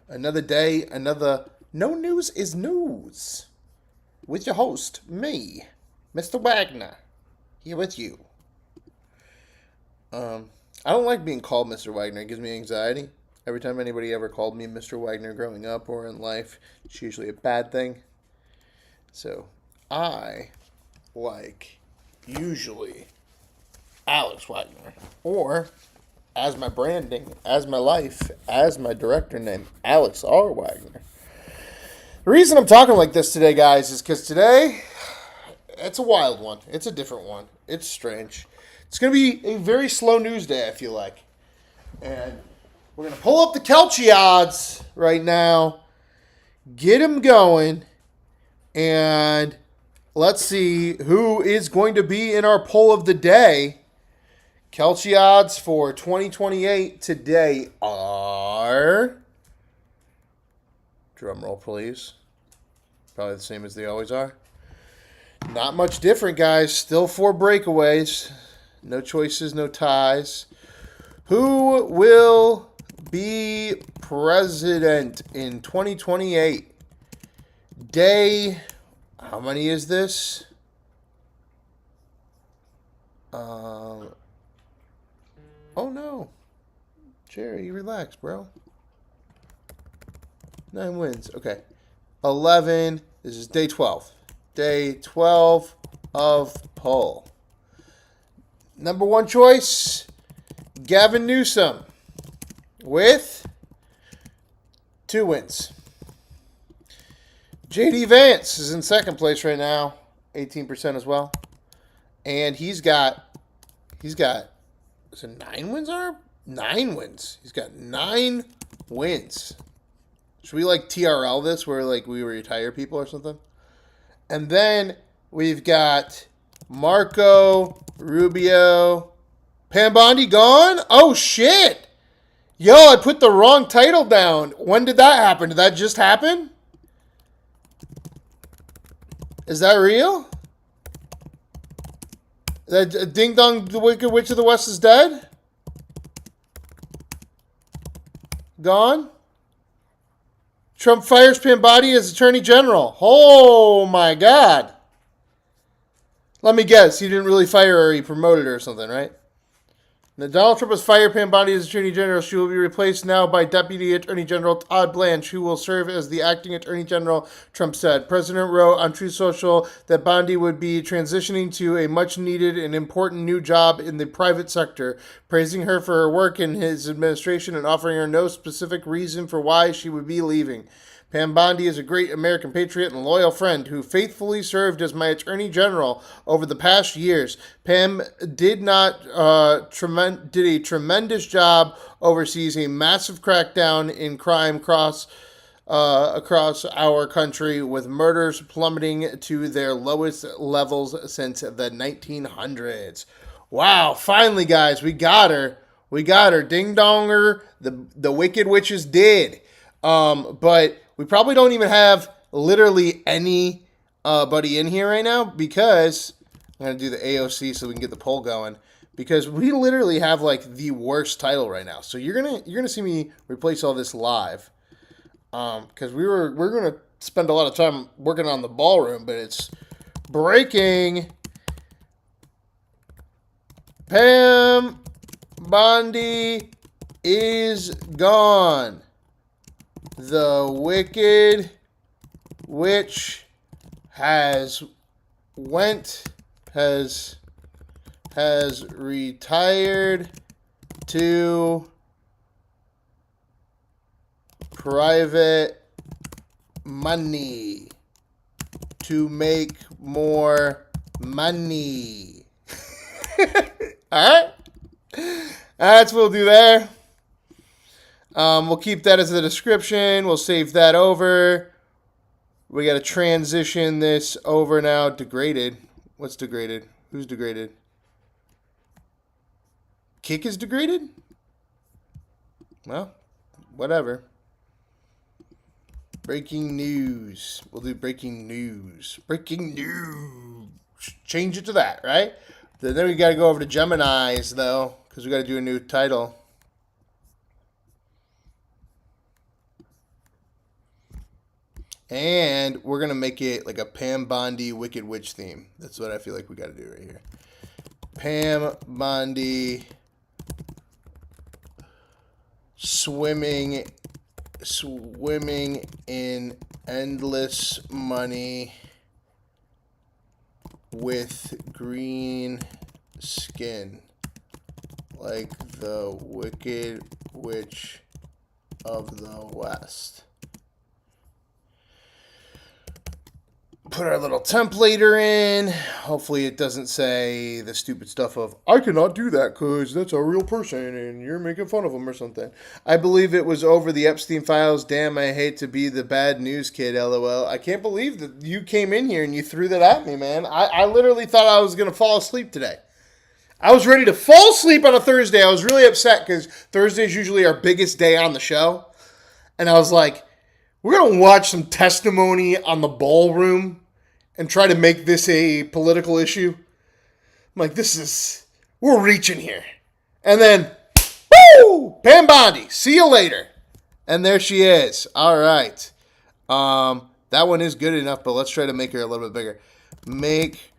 Another day, another No News is News. With your host, me, Mr. Wagner, here with you. I don't like being called Mr. Wagner. It gives me anxiety. Every time anybody ever called me Mr. Wagner growing up or in life, it's usually a bad thing. So, I like, usually, Alex Wagner. Or, as my branding, as my life, as my director name, Alex R. Wagner. The reason I'm talking like this today, guys, is because today, it's a wild one. It's a different one. It's strange. It's going to be a very slow news day, I feel like. And we're going to pull up the Kelce odds right now, get them going, and let's see who is going to be in our poll of the day. Kelce odds for 2028 today are... Drum roll, please. Probably the same as they always are. Not much different, guys. Still 4 breakaways. No choices, no ties. Who will be president in 2028? Day, how many is this? Oh no. Jerry, relax, bro. 9 wins. Okay. 11. This is day 12. Day 12 of poll. Number 1 choice, Gavin Newsom with 2 wins. J.D. Vance is in second place right now, 18% as well. And he's got, is it 9 wins, Arb? 9 wins. He's got 9 wins. Should we like TRL this where like we retire people or something? And then we've got Marco Rubio. Pam Bondi gone? Oh, shit. Yo, I put the wrong title down. When did that happen? Did that just happen? Is that real? That Ding Dong, the Wicked Witch of the West is dead? Gone? Trump fires Pam Bondi as Attorney General. Oh, my God. Let me guess. He didn't really fire her. He promoted her or something, right? Now, Donald Trump has fired Pam Bondi as Attorney General. She will be replaced now by Deputy Attorney General Todd Blanche, who will serve as the acting Attorney General, Trump said. President wrote on Truth Social that Bondi would be transitioning to a much-needed and important new job in the private sector, praising her for her work in his administration and offering her no specific reason for why she would be leaving. Pam Bondi is a great American patriot and loyal friend who faithfully served as my Attorney General over the past years. Pam did a tremendous job overseas a massive crackdown in crime across our country, with murders plummeting to their lowest levels since the 1900s. Wow, finally, guys, we got her. We got her. Ding donger, the Wicked Witches did. But we probably don't even have literally anybody in here right now because I'm going to do the AOC so we can get the poll going, because we literally have like the worst title right now. So you're going to see me replace all this live. Cuz we're going to spend a lot of time working on the ballroom, but it's breaking. Pam Bondi is gone. The Wicked Witch has retired to private money to make more money. All right? That's what we'll do there. We'll keep that as the description. We'll save that over. We got to transition this over now. Degraded. What's degraded? Who's degraded? Kick is degraded? Well, whatever. Breaking news. We'll do breaking news. Breaking news. Change it to that, right? Then we got to go over to Gemini's, though, because we got to do a new title. And we're going to make it like a Pam Bondi Wicked Witch theme. That's what I feel like we got to do right here. Pam Bondi swimming in endless money with green skin, like the Wicked Witch of the West. Put our little templater in. Hopefully it doesn't say the stupid stuff of, I cannot do that because that's a real person and you're making fun of them or something. I believe it was over the Epstein files. Damn, I hate to be the bad news kid, LOL. I can't believe that you came in here and you threw that at me, man. I literally thought I was going to fall asleep today. I was ready to fall asleep on a Thursday. I was really upset because Thursday is usually our biggest day on the show. And I was like, we're going to watch some testimony on the Ballroom and try to make this a political issue. I'm like, we're reaching here. And then, woo! Pam Bondi, see you later. And there she is. All right. That one is good enough, but let's try to make her a little bit bigger. Make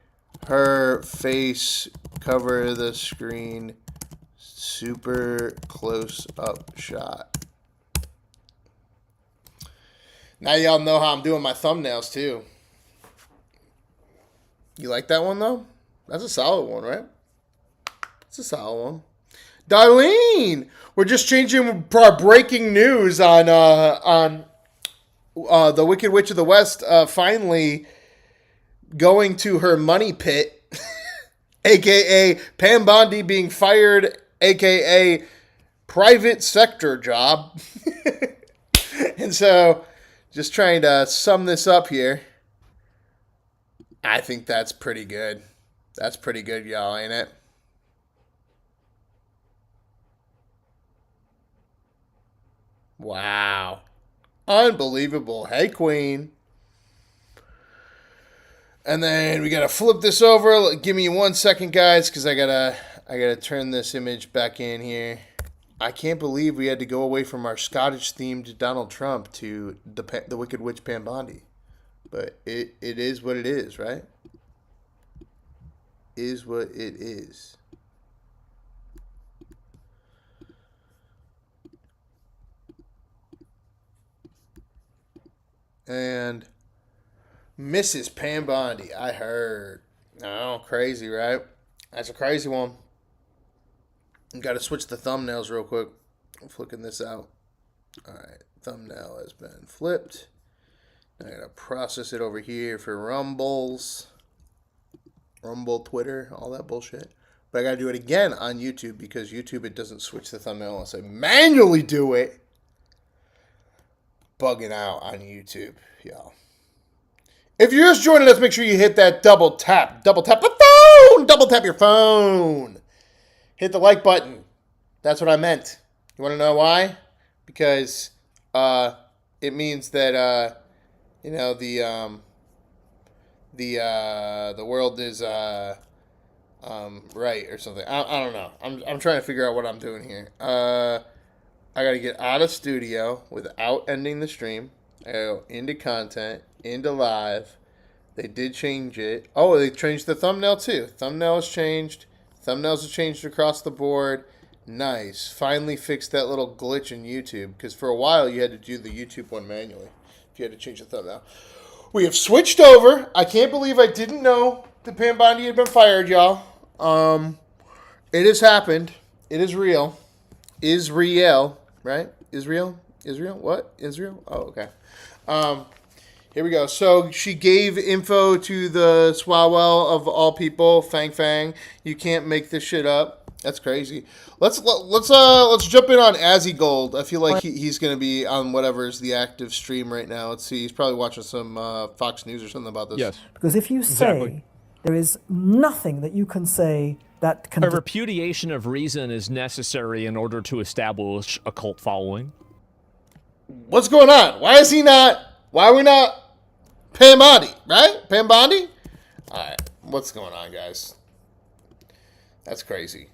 her face cover the screen. Super close-up shot. Now y'all know how I'm doing my thumbnails, too. You like that one, though? That's a solid one, right? It's a solid one. Darlene! We're just changing our breaking news on the Wicked Witch of the West finally going to her money pit, a.k.a. Pam Bondi being fired, a.k.a. private sector job. And so, just trying to sum this up here. I think that's pretty good. That's pretty good, y'all, ain't it? Wow. Unbelievable. Hey, Queen. And then we got to flip this over. Give me 1 second, guys, because I gotta turn this image back in here. I can't believe we had to go away from our Scottish-themed Donald Trump to the Wicked Witch Pam Bondi. But it is what it is, right? Is what it is. And Mrs. Pam Bondi, I heard. Oh, crazy, right? That's a crazy one. Got to switch the thumbnails real quick. I'm flicking this out. All right, thumbnail has been flipped. I gotta process it over here for Rumble, Twitter, all that bullshit. But I gotta do it again on YouTube because YouTube, it doesn't switch the thumbnail unless I manually do it. Bugging out on YouTube, y'all. If you're just joining us, make sure you hit that double tap the phone, double tap your phone. Hit the like button. That's what I meant. You want to know why? Because it means that the world is right or something. I don't know. I'm trying to figure out what I'm doing here. I got to get out of studio without ending the stream. I go into content, into live. They did change it. Oh, they changed the thumbnail too. Thumbnail has changed. Thumbnails have changed across the board. Nice. Finally fixed that little glitch in YouTube. Because for a while you had to do the YouTube one manually. If you had to change the thumbnail. We have switched over. I can't believe I didn't know that Pam Bondi had been fired, y'all. It has happened. It is real. Israel, right? Israel? What? Israel? Oh, okay. Here we go. So she gave info to the Swalwell of all people, Fang Fang. You can't make this shit up. That's crazy. Let's jump in on Azzy Gold. I feel like he's going to be on whatever is the active stream right now. Let's see. He's probably watching some Fox News or something about this. Yes. Because if you say there is nothing that you can say that can... A repudiation of reason is necessary in order to establish a cult following. What's going on? Why are we not Pam Bondi, right? Pam Bondi? All right. What's going on, guys? That's crazy.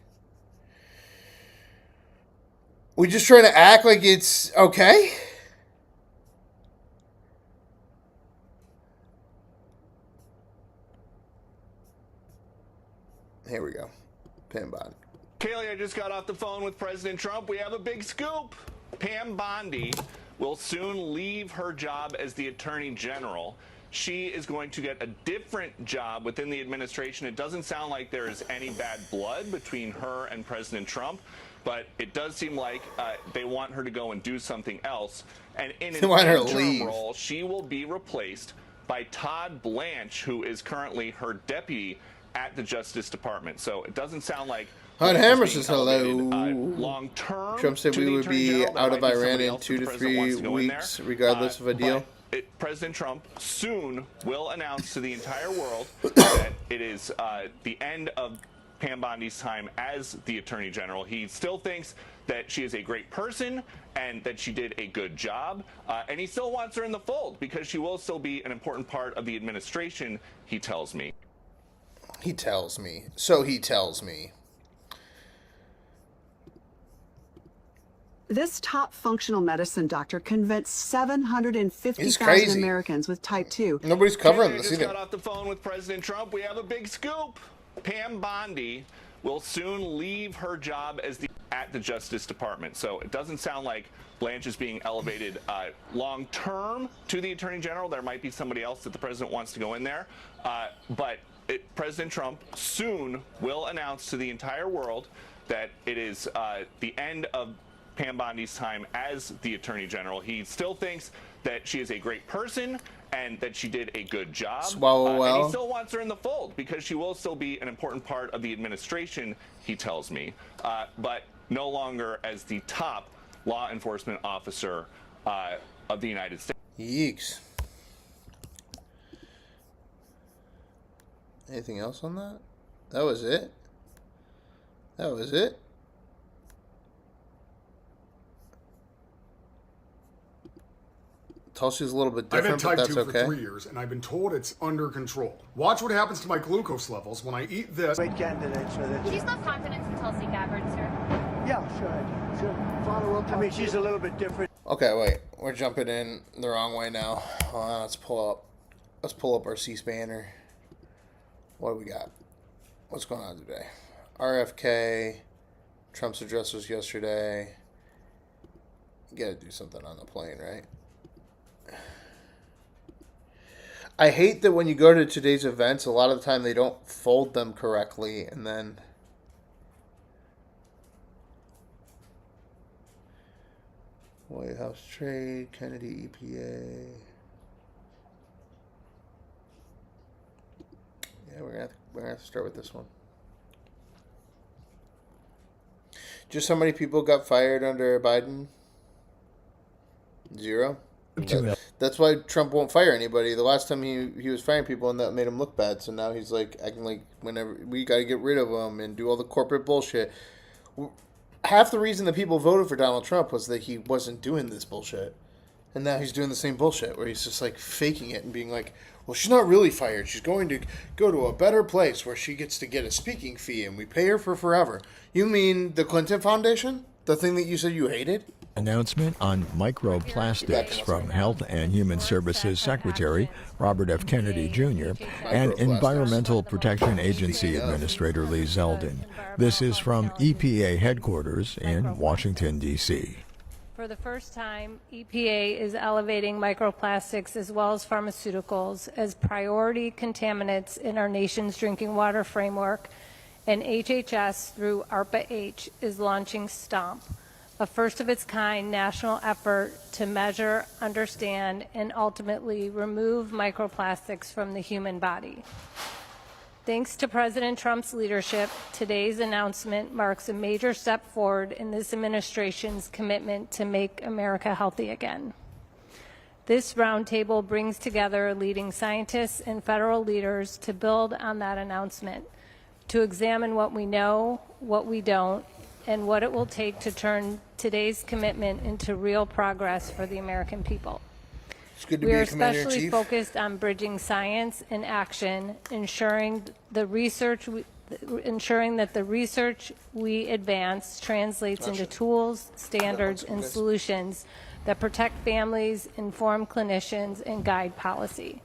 We just trying to act like it's okay? Here we go. Pam Bondi. Kaylee, I just got off the phone with President Trump. We have a big scoop. Pam Bondi will soon leave her job as the Attorney General. She is going to get a different job within the administration. It doesn't sound like there is any bad blood between her and President Trump, but it does seem like they want her to go and do something else. And in an interim role, she will be replaced by Todd Blanche, who is currently her deputy at the Justice Department. So it doesn't sound like Hammer says hello. Long term. Trump said we would be out of Iran in 2 to 3 weeks, regardless of a deal. President Trump soon will announce to the entire world that it is the end of Pam Bondi's time as the Attorney General. He still thinks that she is a great person and that she did a good job, and he still wants her in the fold because she will still be an important part of the administration, he tells me. He tells me. So he tells me. This top functional medicine doctor convinced 750,000 Americans with type 2. Nobody's covering this either. I just either. got off the phone with President Trump. We have a big scoop. Pam Bondi will soon leave her job as at the Justice Department. So it doesn't sound like Blanche is being elevated long term to the Attorney General. There might be somebody else that the president wants to go in there. But President Trump soon will announce to the entire world that it is the end of Pam Bondi's time as the Attorney General. He still thinks that she is a great person and that she did a good job. And he still wants her in the fold because she will still be an important part of the administration, he tells me, but no longer as the top law enforcement officer of the United States. Yeeks. Anything else on that? That was it? That was it? Tulsi's a little bit different, I've but had type that's 2 okay. for 3 years, and I've been told it's under control. Watch what happens to my glucose levels when I eat this. Great candidate for this. She's got confidence in Tulsi Gabbard, sir. Yeah, sure. I mean, she's a little bit different. Okay, wait. We're jumping in the wrong way now. Let's pull up our C-spanner. What do we got? What's going on today? RFK. Trump's address was yesterday. You gotta do something on the plane, right? I hate that when you go to today's events, a lot of the time they don't fold them correctly, and then White House trade, Kennedy EPA. Yeah, we're gonna have to start with this one. Just how many people got fired under Biden? 0. That's why Trump won't fire anybody. The last time he was firing people, and that made him look bad. So now he's like acting like whenever we got to get rid of him and do all the corporate bullshit. Half the reason that people voted for Donald Trump was that he wasn't doing this bullshit, and now he's doing the same bullshit where he's just like faking it and being like, "Well, she's not really fired. She's going to go to a better place where she gets to get a speaking fee, and we pay her for forever." You mean the Clinton Foundation, the thing that you said you hated? Announcement on microplastics from Health and Human Services Secretary Robert F. Kennedy Jr. and Environmental Protection Agency Administrator Lee Zeldin. This is from EPA headquarters in Washington, D.C. For the first time, EPA is elevating microplastics as well as pharmaceuticals as priority contaminants in our nation's drinking water framework, and HHS, through ARPA-H, is launching STOMP, a first-of-its-kind national effort to measure, understand, and ultimately remove microplastics from the human body. Thanks to President Trump's leadership, today's announcement marks a major step forward in this administration's commitment to make America healthy again. This roundtable brings together leading scientists and federal leaders to build on that announcement, to examine what we know, what we don't, and what it will take to turn today's commitment into real progress for the American people. It's good to We be are a Commander-in-Chief. especially focused on bridging science and action, ensuring that the research we advance translates into tools, standards, and solutions that protect families, inform clinicians, and guide policy.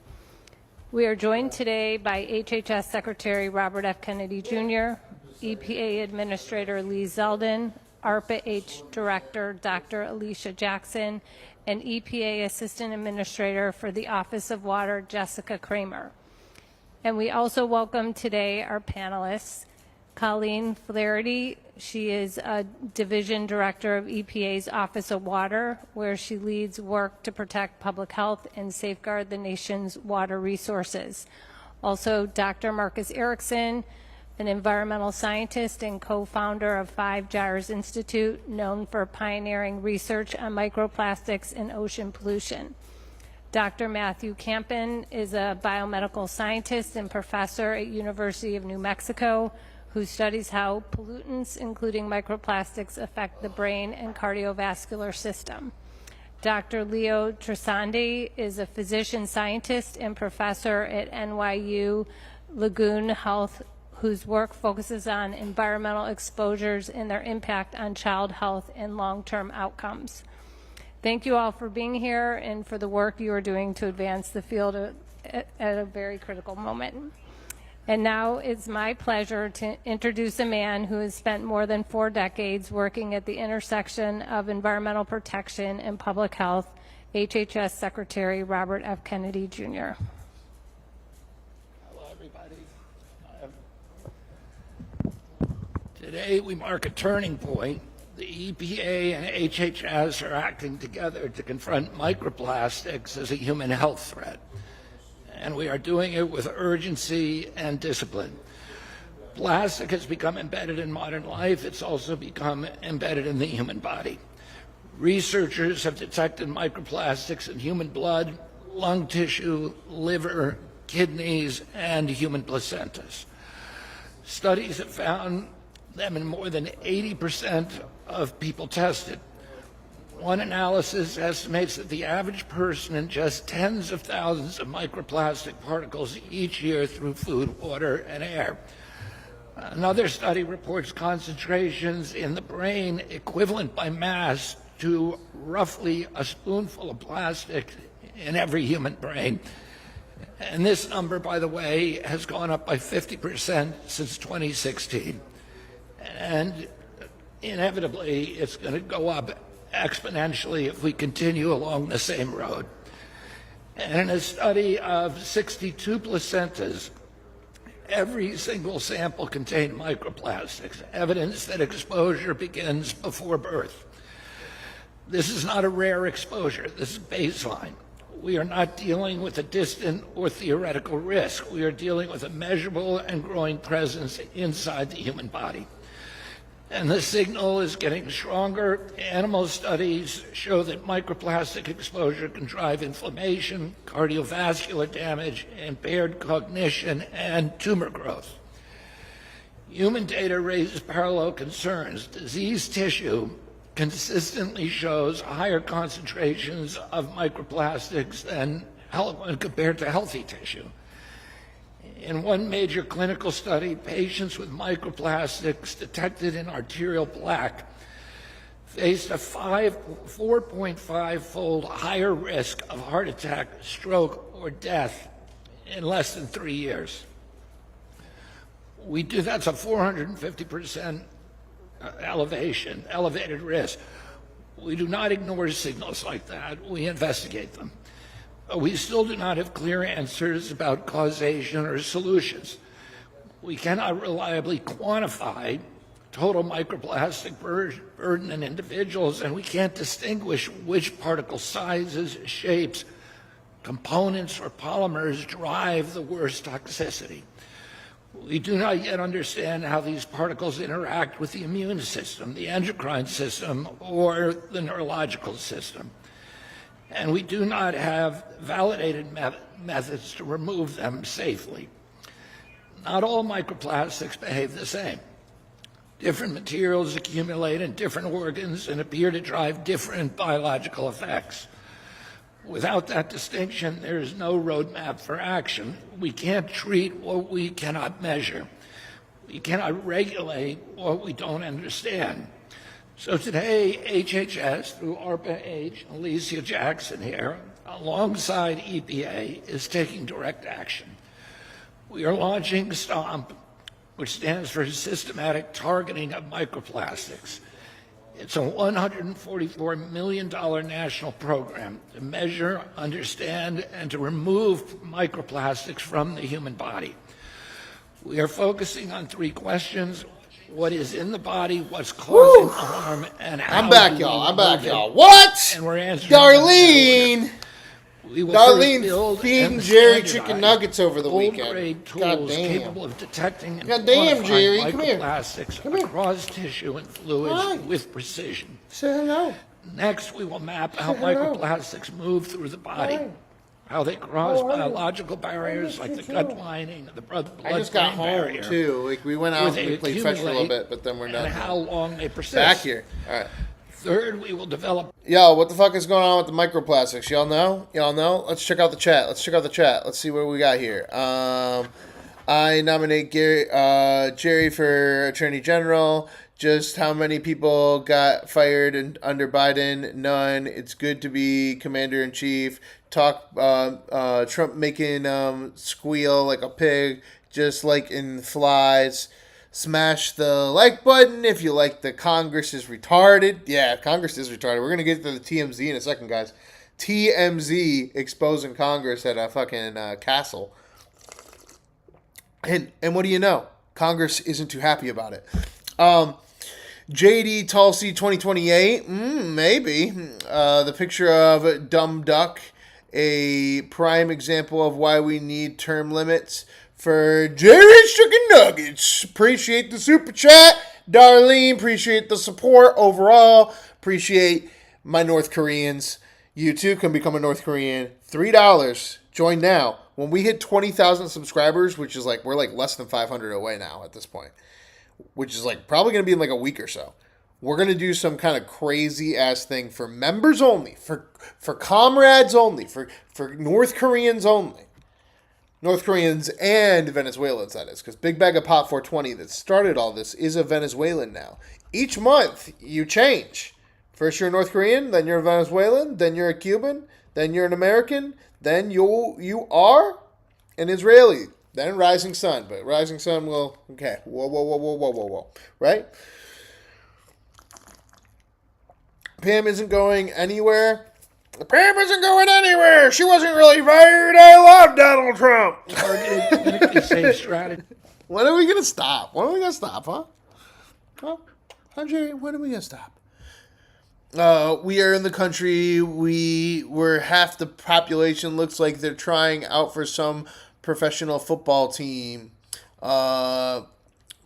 We are joined today by HHS Secretary Robert F. Kennedy Jr., EPA Administrator Lee Zeldin, ARPA H Director Dr. Alicia Jackson, and EPA Assistant Administrator for the Office of Water, Jessica Kramer. And we also welcome today our panelists, Colleen Flaherty. She is a Division Director of EPA's Office of Water, where she leads work to protect public health and safeguard the nation's water resources. Also, Dr. Marcus Erickson, an environmental scientist and co-founder of Five Gyres Institute, known for pioneering research on microplastics and ocean pollution. Dr. Matthew Campen is a biomedical scientist and professor at University of New Mexico, who studies how pollutants, including microplastics, affect the brain and cardiovascular system. Dr. Leo Tresandi is a physician scientist and professor at NYU Lagoon Health, whose work focuses on environmental exposures and their impact on child health and long-term outcomes. Thank you all for being here and for the work you are doing to advance the field at a very critical moment. And now it's my pleasure to introduce a man who has spent more than 4 decades working at the intersection of environmental protection and public health, HHS Secretary Robert F. Kennedy Jr. Hello, everybody. Today we mark a turning point. The EPA and HHS are acting together to confront microplastics as a human health threat. And we are doing it with urgency and discipline. Plastic has become embedded in modern life. It's also become embedded in the human body. Researchers have detected microplastics in human blood, lung tissue, liver, kidneys, and human placentas. Studies have found them in more than 80% of people tested. One analysis estimates that the average person ingests tens of thousands of microplastic particles each year through food, water, and air. Another study reports concentrations in the brain equivalent by mass to roughly a spoonful of plastic in every human brain. And this number, by the way, has gone up by 50% since 2016. And inevitably, it's going to go up exponentially if we continue along the same road. And in a study of 62 placentas, every single sample contained microplastics, evidence that exposure begins before birth. This is not a rare exposure. This is baseline. We are not dealing with a distant or theoretical risk. We are dealing with a measurable and growing presence inside the human body. And the signal is getting stronger. Animal studies show that microplastic exposure can drive inflammation, cardiovascular damage, impaired cognition, and tumor growth. Human data raises parallel concerns. Diseased tissue consistently shows higher concentrations of microplastics than when compared to healthy tissue. In one major clinical study, patients with microplastics detected in arterial plaque faced a 4.5-fold higher risk of heart attack, stroke, or death in less than 3 years. That's a 450% elevated risk. We do not ignore signals like that. We investigate them. But we still do not have clear answers about causation or solutions. We cannot reliably quantify total microplastic burden in individuals, and we can't distinguish which particle sizes, shapes, components, or polymers drive the worst toxicity. We do not yet understand how these particles interact with the immune system, the endocrine system, or the neurological system. And we do not have validated methods to remove them safely. Not all microplastics behave the same. Different materials accumulate in different organs and appear to drive different biological effects. Without that distinction, there is no roadmap for action. We can't treat what we cannot measure. We cannot regulate what we don't understand. So today, HHS, through ARPA-H, Alicia Jackson here, alongside EPA, is taking direct action. We are launching STOMP, which stands for Systematic Targeting of Microplastics. It's a $144 million national program to measure, understand, and to remove microplastics from the human body. We are focusing on 3 questions: what is in the body, what's causing harm, and how I'm back, y'all. What? And we're answering Darlene! Darlene build feeding and Jerry standardize chicken nuggets over the weekend. full-grade God tools damn. capable of detecting and God damn, quantifying Jerry, come here. microplastics Come here. across tissue and fluids Hi. with precision. Say hello. Next, we will map how Say hello. microplastics move through the body, Hi. how they cross How are you? biological barriers I like miss the you gut too. lining, the blood-brain I just got home, barrier, too. Like, we went out where and they we played fetch for a little accumulate, bit, but then we're and done. how long they persist. Back here. All right. Third, we will develop Yo, what the fuck is going on with the microplastics? Y'all know? Y'all know? Let's check out the chat. Let's see what we got here. I nominate Jerry for Attorney General. Just how many people got fired under Biden? None. It's good to be Commander-in-Chief. Talk Trump making squeal like a pig, just like in Flies. Smash the like button if you like the Congress is retarded. Yeah, Congress is retarded. We're going to get to the TMZ in a second, guys. TMZ exposing Congress at a fucking castle. And what do you know? Congress isn't too happy about it. JD Tulsi 2028, maybe. The picture of Dumb Duck, a prime example of why we need term limits for Jerry's Chicken Nuggets. Appreciate the super chat. Darlene, appreciate the support overall. Appreciate my North Koreans. You too can become a North Korean. $3. Join now. When we hit 20,000 subscribers, which is like, we're like less than 500 away now at this point, which is like probably going to be in like a week or so. We're going to do some kind of crazy ass thing for members only, for comrades only, for North Koreans only. North Koreans and Venezuelans, that is. Because Big Bag of Pot 420 that started all this is a Venezuelan now. Each month, you change. First you're a North Korean, then you're a Venezuelan, then you're a Cuban, then you're an American, then you are an Israeli, then Rising Sun. But Rising Sun will, okay, whoa. Right? Pam isn't going anywhere. Pam isn't going anywhere. She wasn't really fired. I love Donald Trump. targeted safe strategy. When are we going to stop? When are we going to stop, huh? Huh, Jerry? When are we going to stop? We are in the country where half the population looks like they're trying out for some professional football team.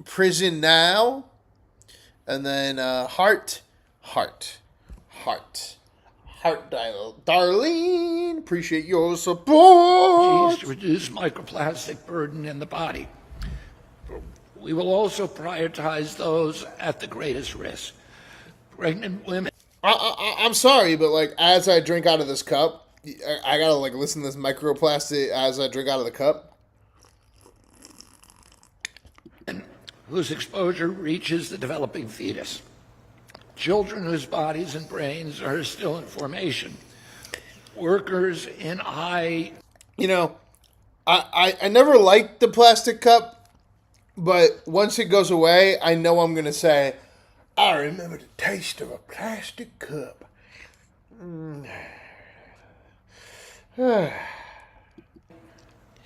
Prison now. And then heart dial. Darlene, appreciate your support. To reduce microplastic burden in the body. We will also prioritize those at the greatest risk. Pregnant women. I'm sorry, but like as I drink out of this cup, I gotta like listen to this microplastic as I drink out of the cup. Whose exposure reaches the developing fetus. Children whose bodies and brains are still in formation. Workers in high... You know, I never liked the plastic cup, but once it goes away, I know I'm going to say, I remember the taste of a plastic cup.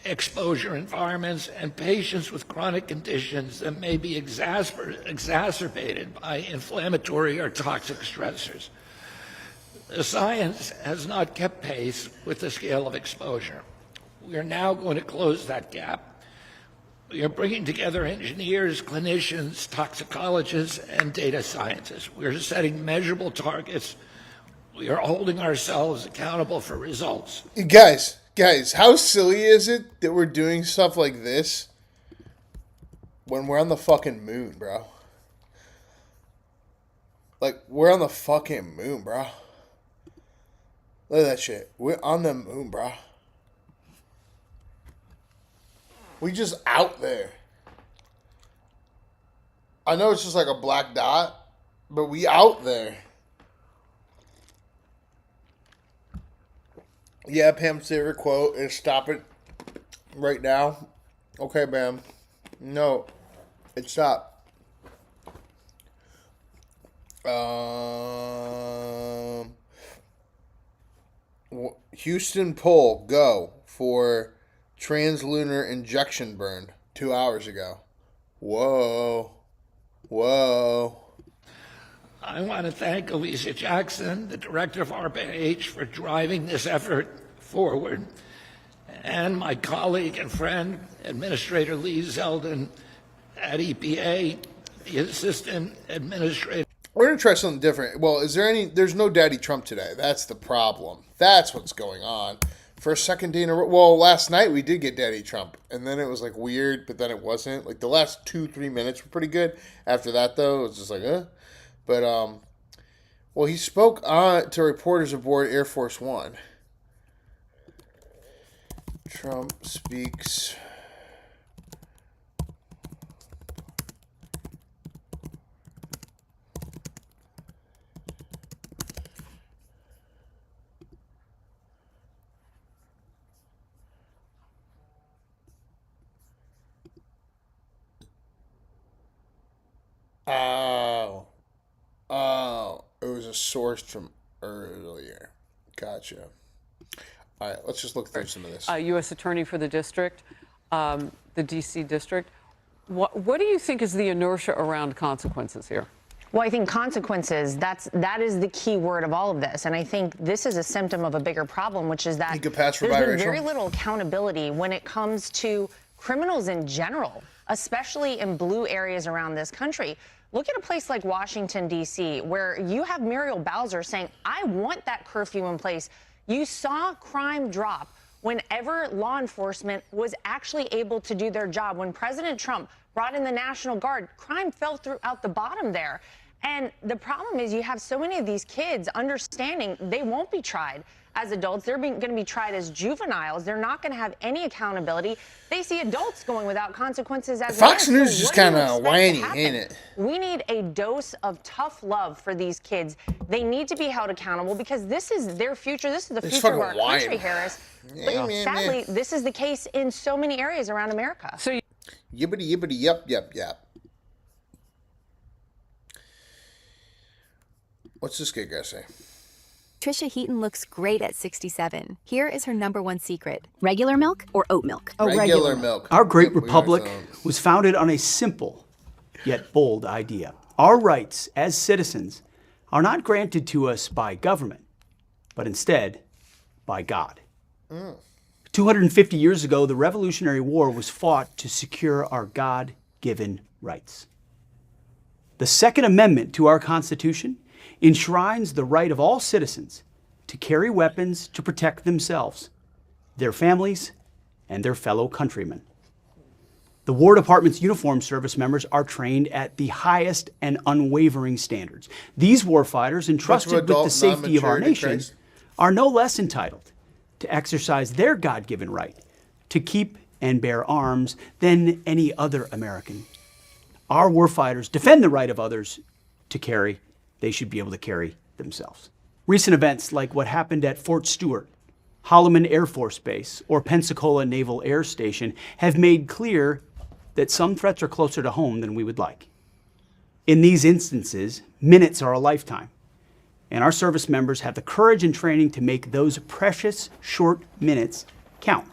exposure environments and patients with chronic conditions that may be exacerbated by inflammatory or toxic stressors. The science has not kept pace with the scale of exposure. We are now going to close that gap. We are bringing together engineers, clinicians, toxicologists, and data scientists. We are setting measurable targets. We are holding ourselves accountable for results. Guys, how silly is it that we're doing stuff like this when we're on the fucking moon, bro? Like, we're on the fucking moon, bro. Look at that shit. We're on the moon, bro. We just out there. I know it's just like a black dot, but we out there. Yeah, Pam's favorite quote is "Stop it right now." Okay, Pam. No, it's stop. Houston poll go for translunar injection burn 2 hours ago. Whoa. Whoa. I want to thank Alicia Jackson, the director of ARPA-H, for driving this effort forward, and my colleague and friend, Administrator Lee Zeldin at EPA, the Assistant Administrator. We're going to try something different. Well, there's no Daddy Trump today. That's the problem. That's what's going on. For a second day in a row, well, last night we did get Daddy Trump, and then it was like weird, but then it wasn't. Like the last 2-3 minutes were pretty good. After that, though, it was just like, But, well, he spoke to reporters aboard Air Force One. Trump speaks. Oh, it was a source from earlier. Gotcha. All right, let's just look through some of this. U.S. Attorney for the district, the D.C. district. What do you think is the inertia around consequences here? Well, I think consequences, that is the key word of all of this. And I think this is a symptom of a bigger problem, which is that there's been very little accountability when it comes to criminals in general, especially in blue areas around this country. Look at a place like Washington, D.C., where you have Muriel Bowser saying, I want that curfew in place. You saw crime drop whenever law enforcement was actually able to do their job. When President Trump brought in the National Guard, crime fell throughout the bottom there. And the problem is you have so many of these kids understanding they won't be tried as adults. They're going to be tried as juveniles. They're not going to have any accountability. They see adults going without consequences as well. Fox News is just kind of whiny, ain't it? We need a dose of tough love for these kids. They need to be held accountable because this is their future. This is the future of our country, Harris. But sadly, this is the case in so many areas around America. So yibbity, yibbity, yep. What's this kid guy say? Trisha Heaton looks great at 67. Here is her #1 secret. Regular milk or oat milk? Oh, regular milk. Our great republic was founded on a simple yet bold idea. Our rights as citizens are not granted to us by government, but instead by God. 250 years ago, the Revolutionary War was fought to secure our God-given rights. The Second Amendment to our Constitution enshrines the right of all citizens to carry weapons to protect themselves, their families, and their fellow countrymen. The War Department's uniformed service members are trained at the highest and unwavering standards. These warfighters, entrusted with the safety of our nation, are no less entitled to exercise their God-given right to keep and bear arms than any other American. Our warfighters defend the right of others to carry. They should be able to carry themselves. Recent events like what happened at Fort Stewart, Holloman Air Force Base, or Pensacola Naval Air Station have made clear that some threats are closer to home than we would like. In these instances, minutes are a lifetime, and our service members have the courage and training to make those precious short minutes count.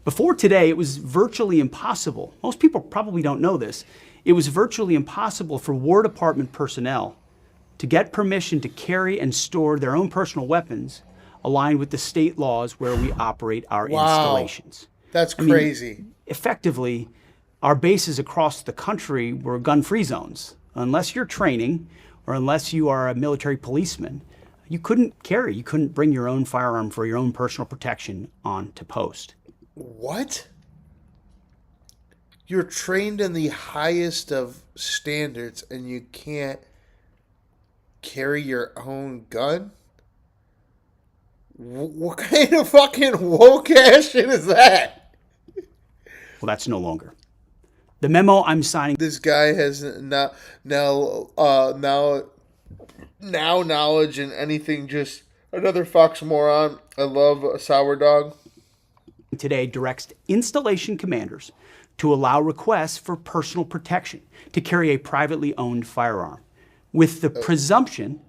Before today, it was virtually impossible. Most people probably don't know this. It was virtually impossible for War Department personnel to get permission to carry and store their own personal weapons aligned with the state laws where we operate our installations. That's crazy. Effectively, our bases across the country were gun-free zones. Unless you're training or unless you are a military policeman, you couldn't carry, you couldn't bring your own firearm for your own personal protection onto post. What? You're trained in the highest of standards and you can't carry your own gun? What kind of fucking woke ass shit is that? Well, that's no longer. The memo I'm signing. This guy has now knowledge in anything just Another Fox moron. I love a sour dog. Today directs installation commanders to allow requests for personal protection to carry a privately owned firearm, with the presumption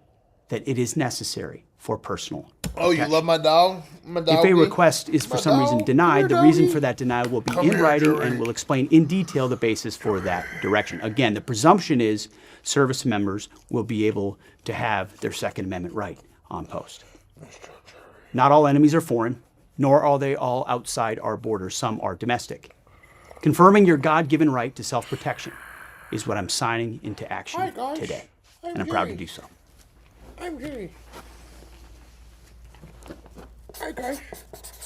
that it is necessary for personal protection. Oh, you love my dog? My dog. If a request is for some reason denied, the reason for that denial will be in writing and will explain in detail the basis for that direction. Again, the presumption is service members will be able to have their Second Amendment right on post. Not all enemies are foreign, nor are they all outside our borders. Some are domestic. Confirming your God-given right to self-protection is what I'm signing into action today, and I'm proud to do so. I'm Jerry. Hi guys,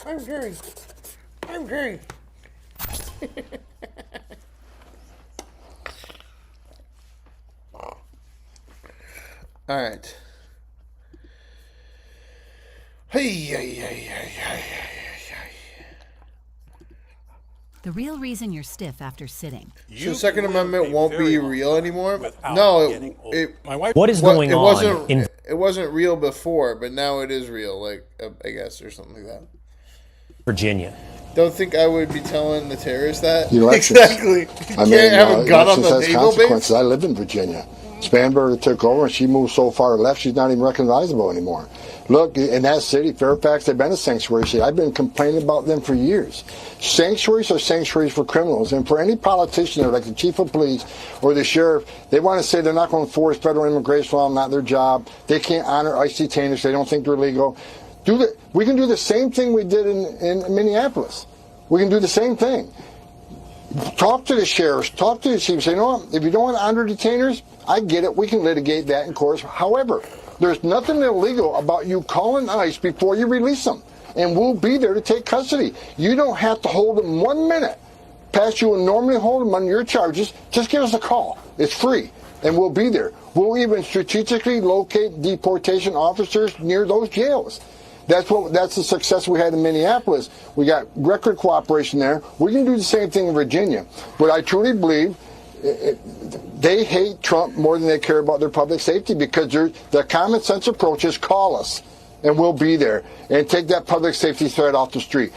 I'm Jerry. I'm Jerry. All right. The real reason you're stiff after sitting. So Second Amendment won't be real anymore? No, What is going on it wasn't real before, but now it is real, like, I guess, or something like that. Virginia? Don't think I would be telling the terrorists that. Elections. Exactly. You can't have a gun on the has naval consequences. base. I live in Virginia. Spanberger took over, and she moved so far left, she's not even recognizable anymore. Look, in that city, Fairfax, they've been a sanctuary city. I've been complaining about them for years. Sanctuaries are sanctuaries for criminals, and for any politician there, like the chief of police or the sheriff, they want to say they're not going to enforce federal immigration law, not their job. They can't honor ICE detainers. They don't think they're legal. We can do the same thing we did in Minneapolis. We can do the same thing. Talk to the sheriffs, talk to the chiefs. Say, you know what, if you don't want to honor detainers, I get it. We can litigate that in court. However, there's nothing illegal about you calling ICE before you release them, and we'll be there to take custody. You don't have to hold them 1 minute past you will normally hold them on your charges. Just give us a call. It's free, and we'll be there. We'll even strategically locate deportation officers near those jails. That's the success we had in Minneapolis. We got record cooperation there. We can do the same thing in Virginia. But I truly believe they hate Trump more than they care about their public safety, because the common sense approach is call us, and we'll be there, and take that public safety threat off the street.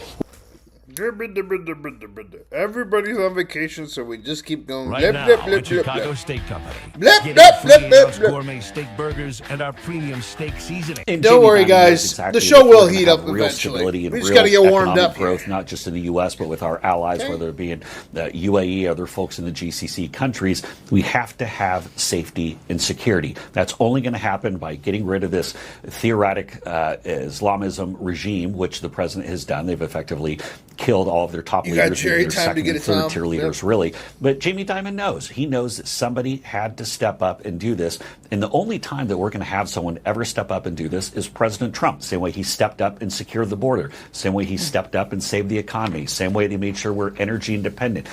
Everybody's on vacation, so we just keep going. Right blip, now, blip, blip, at Chicago blip. Steak Company. Blip, Get blip, free blip, blip, in-house blip. gourmet steak burgers and our premium steak seasoning. Don't worry, guys. The show will heat up eventually. We just got to get warmed up. Growth, not just in the U.S., but with our allies, whether it be in the UAE, other folks in the GCC countries. We have to have safety and security. That's only going to happen by getting rid of this theoretic Islamism regime, which the president has done. They've effectively killed all of their top leaders, their second and third tier leaders, really. But Jamie Dimon knows. He knows that somebody had to step up and do this. And the only time that we're going to have someone ever step up and do this is President Trump. Same way he stepped up and secured the border. Same way he stepped up and saved the economy. Same way they made sure we're energy independent.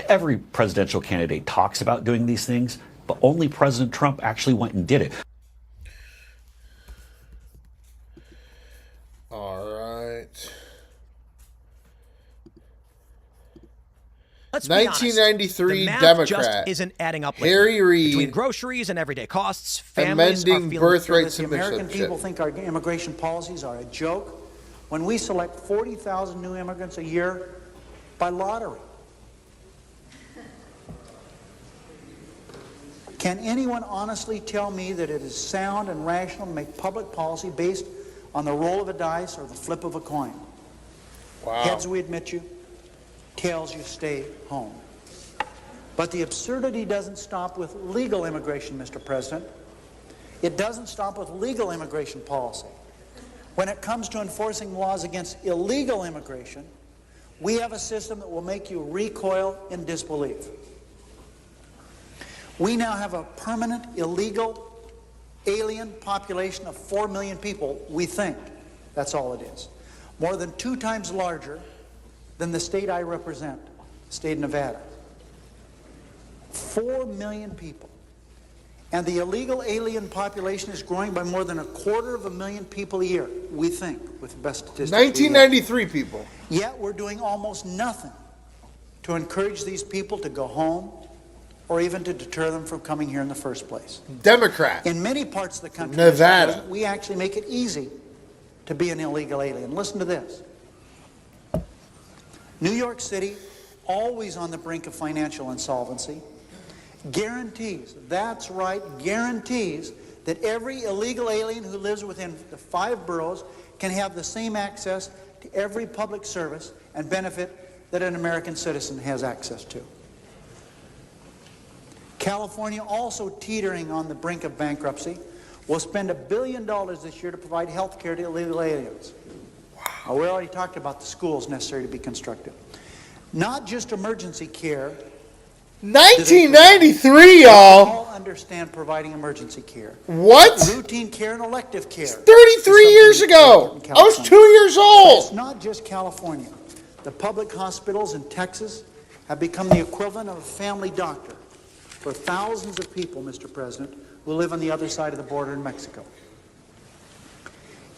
Every presidential candidate talks about doing these things, but only President Trump actually went and did it. All right. Let's be honest, 1993 the math Democrat just isn't adding up lately. Harry Reid Between groceries and everyday costs, families are amending feeling birthright The submission. American people think our immigration policies are a joke when we select 40,000 new immigrants a year by lottery. Can anyone honestly tell me that it is sound and rational to make public policy based on the roll of a dice or the flip of a coin? Wow. Heads, we admit you. Tails, you stay home. But the absurdity doesn't stop with legal immigration, Mr. President. It doesn't stop with legal immigration policy. When it comes to enforcing laws against illegal immigration, we have a system that will make you recoil in disbelief. We now have a permanent illegal alien population of 4 million people, we think. That's all it is. More than 2 times larger than the state I represent, the state of Nevada. 4 million people. And the illegal alien population is growing by more than 250,000 people a year, we think, with the best statistics. 1993 people. Yet we're doing almost nothing to encourage these people to go home or even to deter them from coming here in the first place. Democrat. In many parts of the country, Nevada. we actually make it easy to be an illegal alien. Listen to this. New York City, always on the brink of financial insolvency, guarantees, that's right, guarantees that every illegal alien who lives within the 5 boroughs can have the same access to every public service and benefit that an American citizen has access to. California, also teetering on the brink of bankruptcy, will spend $1 billion this year to provide health care to illegal aliens. Wow. We already talked about the schools necessary to be constructed. Not just emergency care. 1993, y'all. We all understand providing emergency care. What? Routine care and elective care. 33 years ago. I was 2 years old. But it's not just California. The public hospitals in Texas have become the equivalent of a family doctor for thousands of people, Mr. President, who live on the other side of the border in Mexico.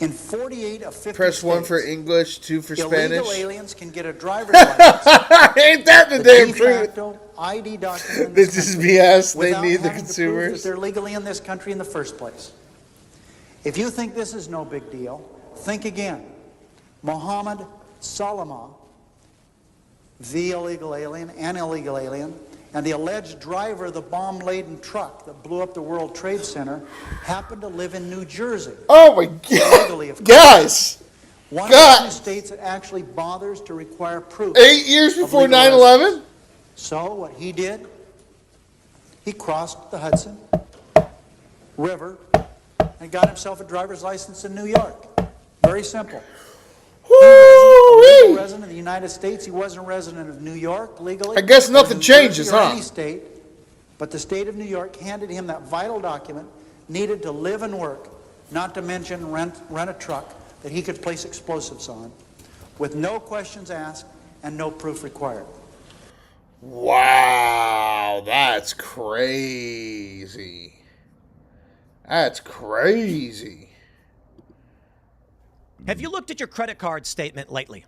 In 48 of 50 Press 1 states, for English, 2 for illegal Spanish. aliens can get a driver's license. Ain't that the damn truth? ID document. This is BS. They without need the having to prove that consumers. they're legally in this country in the first place. If you think this is no big deal, think again. Mohammed Salama, the illegal alien, an illegal alien, and the alleged driver of the bomb-laden truck that blew up the World Trade Center happened to live in New Jersey. Oh my God. Guys. One of the 2 states that actually bothers to require proof. 8 years before 9/11? So what he did, he crossed the Hudson River and got himself a driver's license in New York. Very simple. He wasn't a legal resident of the United States. He wasn't a resident of New York legally. I guess nothing changes, or huh? any state, but the state of New York handed him that vital document needed to live and work, not to mention rent a truck that he could place explosives on, with no questions asked and no proof required. Wow, that's crazy. That's crazy. Have you looked at your credit card statement lately?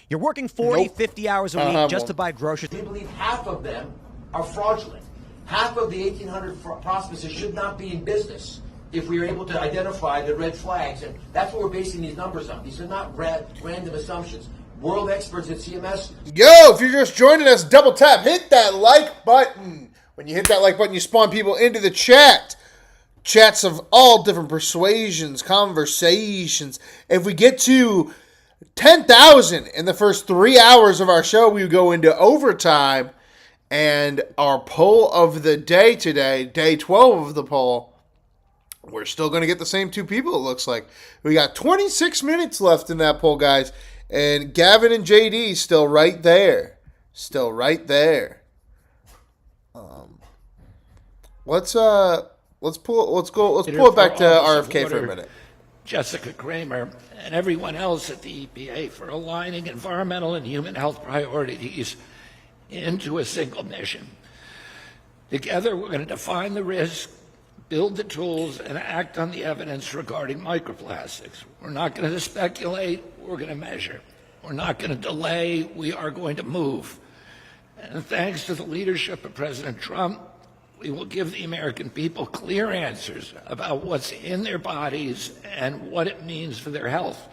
You're working 40, 50 hours a week just to buy groceries. We believe half of them are fraudulent. Half of the 1,800 prospectors should not be in business if we are able to identify the red flags. And that's what we're basing these numbers on. These are not random assumptions. World experts at CMS. Yo, if you're just joining us, double tap. Hit that like button. When you hit that like button, you spawn people into the chat. Chats of all different persuasions, conversations. If we get to 10,000 in the first 3 hours of our show, we go into overtime. And our poll of the day today, day 12 of the poll, we're still going to get the same 2 people, it looks like. We got 26 minutes left in that poll, guys. And Gavin and JD still right there. Still right there. Let's pull it back to RFK for a minute. Jessica Kramer and everyone else at the EPA for aligning environmental and human health priorities into a single mission. Together, we're going to define the risk, build the tools, and act on the evidence regarding microplastics. We're not going to speculate, we're going to measure. We're not going to delay, we are going to move. And thanks to the leadership of President Trump, we will give the American people clear answers about what's in their bodies and what it means for their health.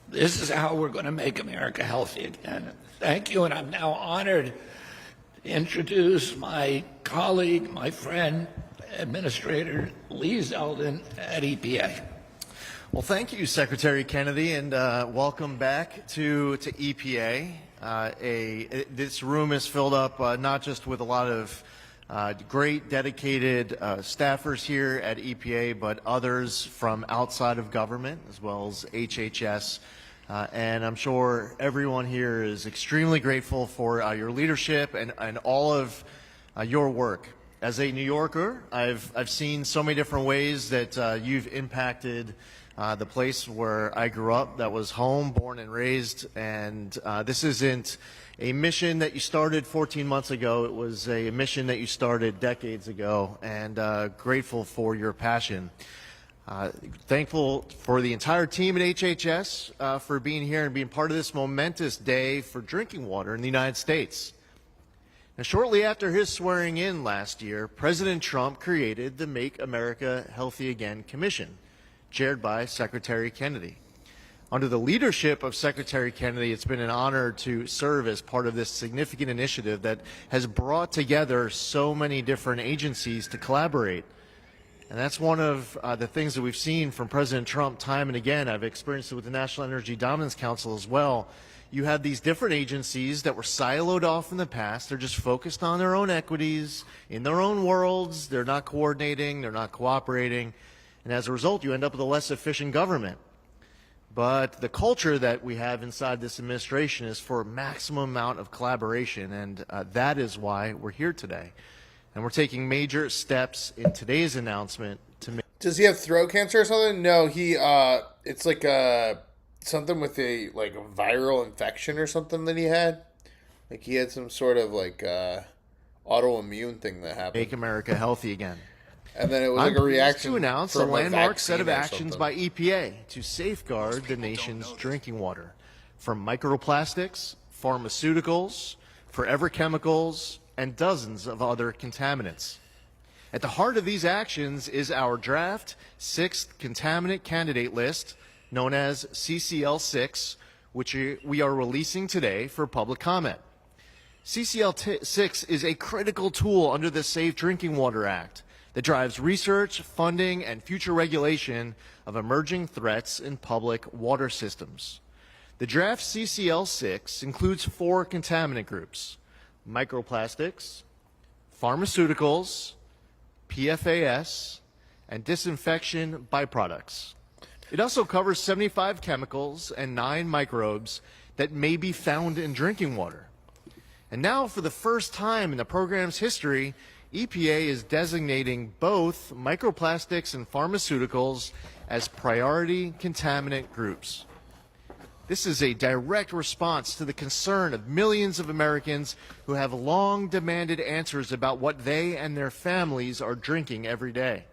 This is how we're going to make America healthy again. Thank you, and I'm now honored to introduce my colleague, my friend, Administrator Lee Zeldin at EPA. Well, thank you, Secretary Kennedy, and welcome back to EPA. This room is filled up not just with a lot of great, dedicated staffers here at EPA, but others from outside of government, as well as HHS. And I'm sure everyone here is extremely grateful for your leadership and all of your work. As a New Yorker, I've seen so many different ways that you've impacted the place where I grew up, that was home, born and raised. And this isn't a mission that you started 14 months ago. It was a mission that you started decades ago, and grateful for your passion. Thankful for the entire team at HHS for being here and being part of this momentous day for drinking water in the United States. Now, shortly after his swearing in last year, President Trump created the Make America Healthy Again Commission, chaired by Secretary Kennedy. Under the leadership of Secretary Kennedy, it's been an honor to serve as part of this significant initiative that has brought together so many different agencies to collaborate. And that's one of the things that we've seen from President Trump time and again. I've experienced it with the National Energy Dominance Council as well. You have these different agencies that were siloed off in the past. They're just focused on their own equities, in their own worlds. They're not coordinating. They're not cooperating. And as a result, you end up with a less efficient government. But the culture that we have inside this administration is for a maximum amount of collaboration, and that is why we're here today. And we're taking major steps in today's announcement to make... Does he have throat cancer or something? No, he, it's like something with a viral infection or something that he had. Like he had some sort of autoimmune thing that happened. Make America healthy again. And then it was like a reaction to announce a from landmark set of vaccine or actions something. by EPA to safeguard the nation's drinking water, from microplastics, pharmaceuticals, forever chemicals, and dozens of other contaminants. At the heart of these actions is our draft 6th contaminant candidate list, known as CCL6, which we are releasing today for public comment. CCL6 is a critical tool under the Safe Drinking Water Act that drives research, funding, and future regulation of emerging threats in public water systems. The draft CCL6 includes 4 contaminant groups: microplastics, pharmaceuticals, PFAS, and disinfection byproducts. It also covers 75 chemicals and 9 microbes that may be found in drinking water. And now, for the first time in the program's history, EPA is designating both microplastics and pharmaceuticals as priority contaminant groups. This is a direct response to the concern of millions of Americans who have long demanded answers about what they and their families are drinking every day.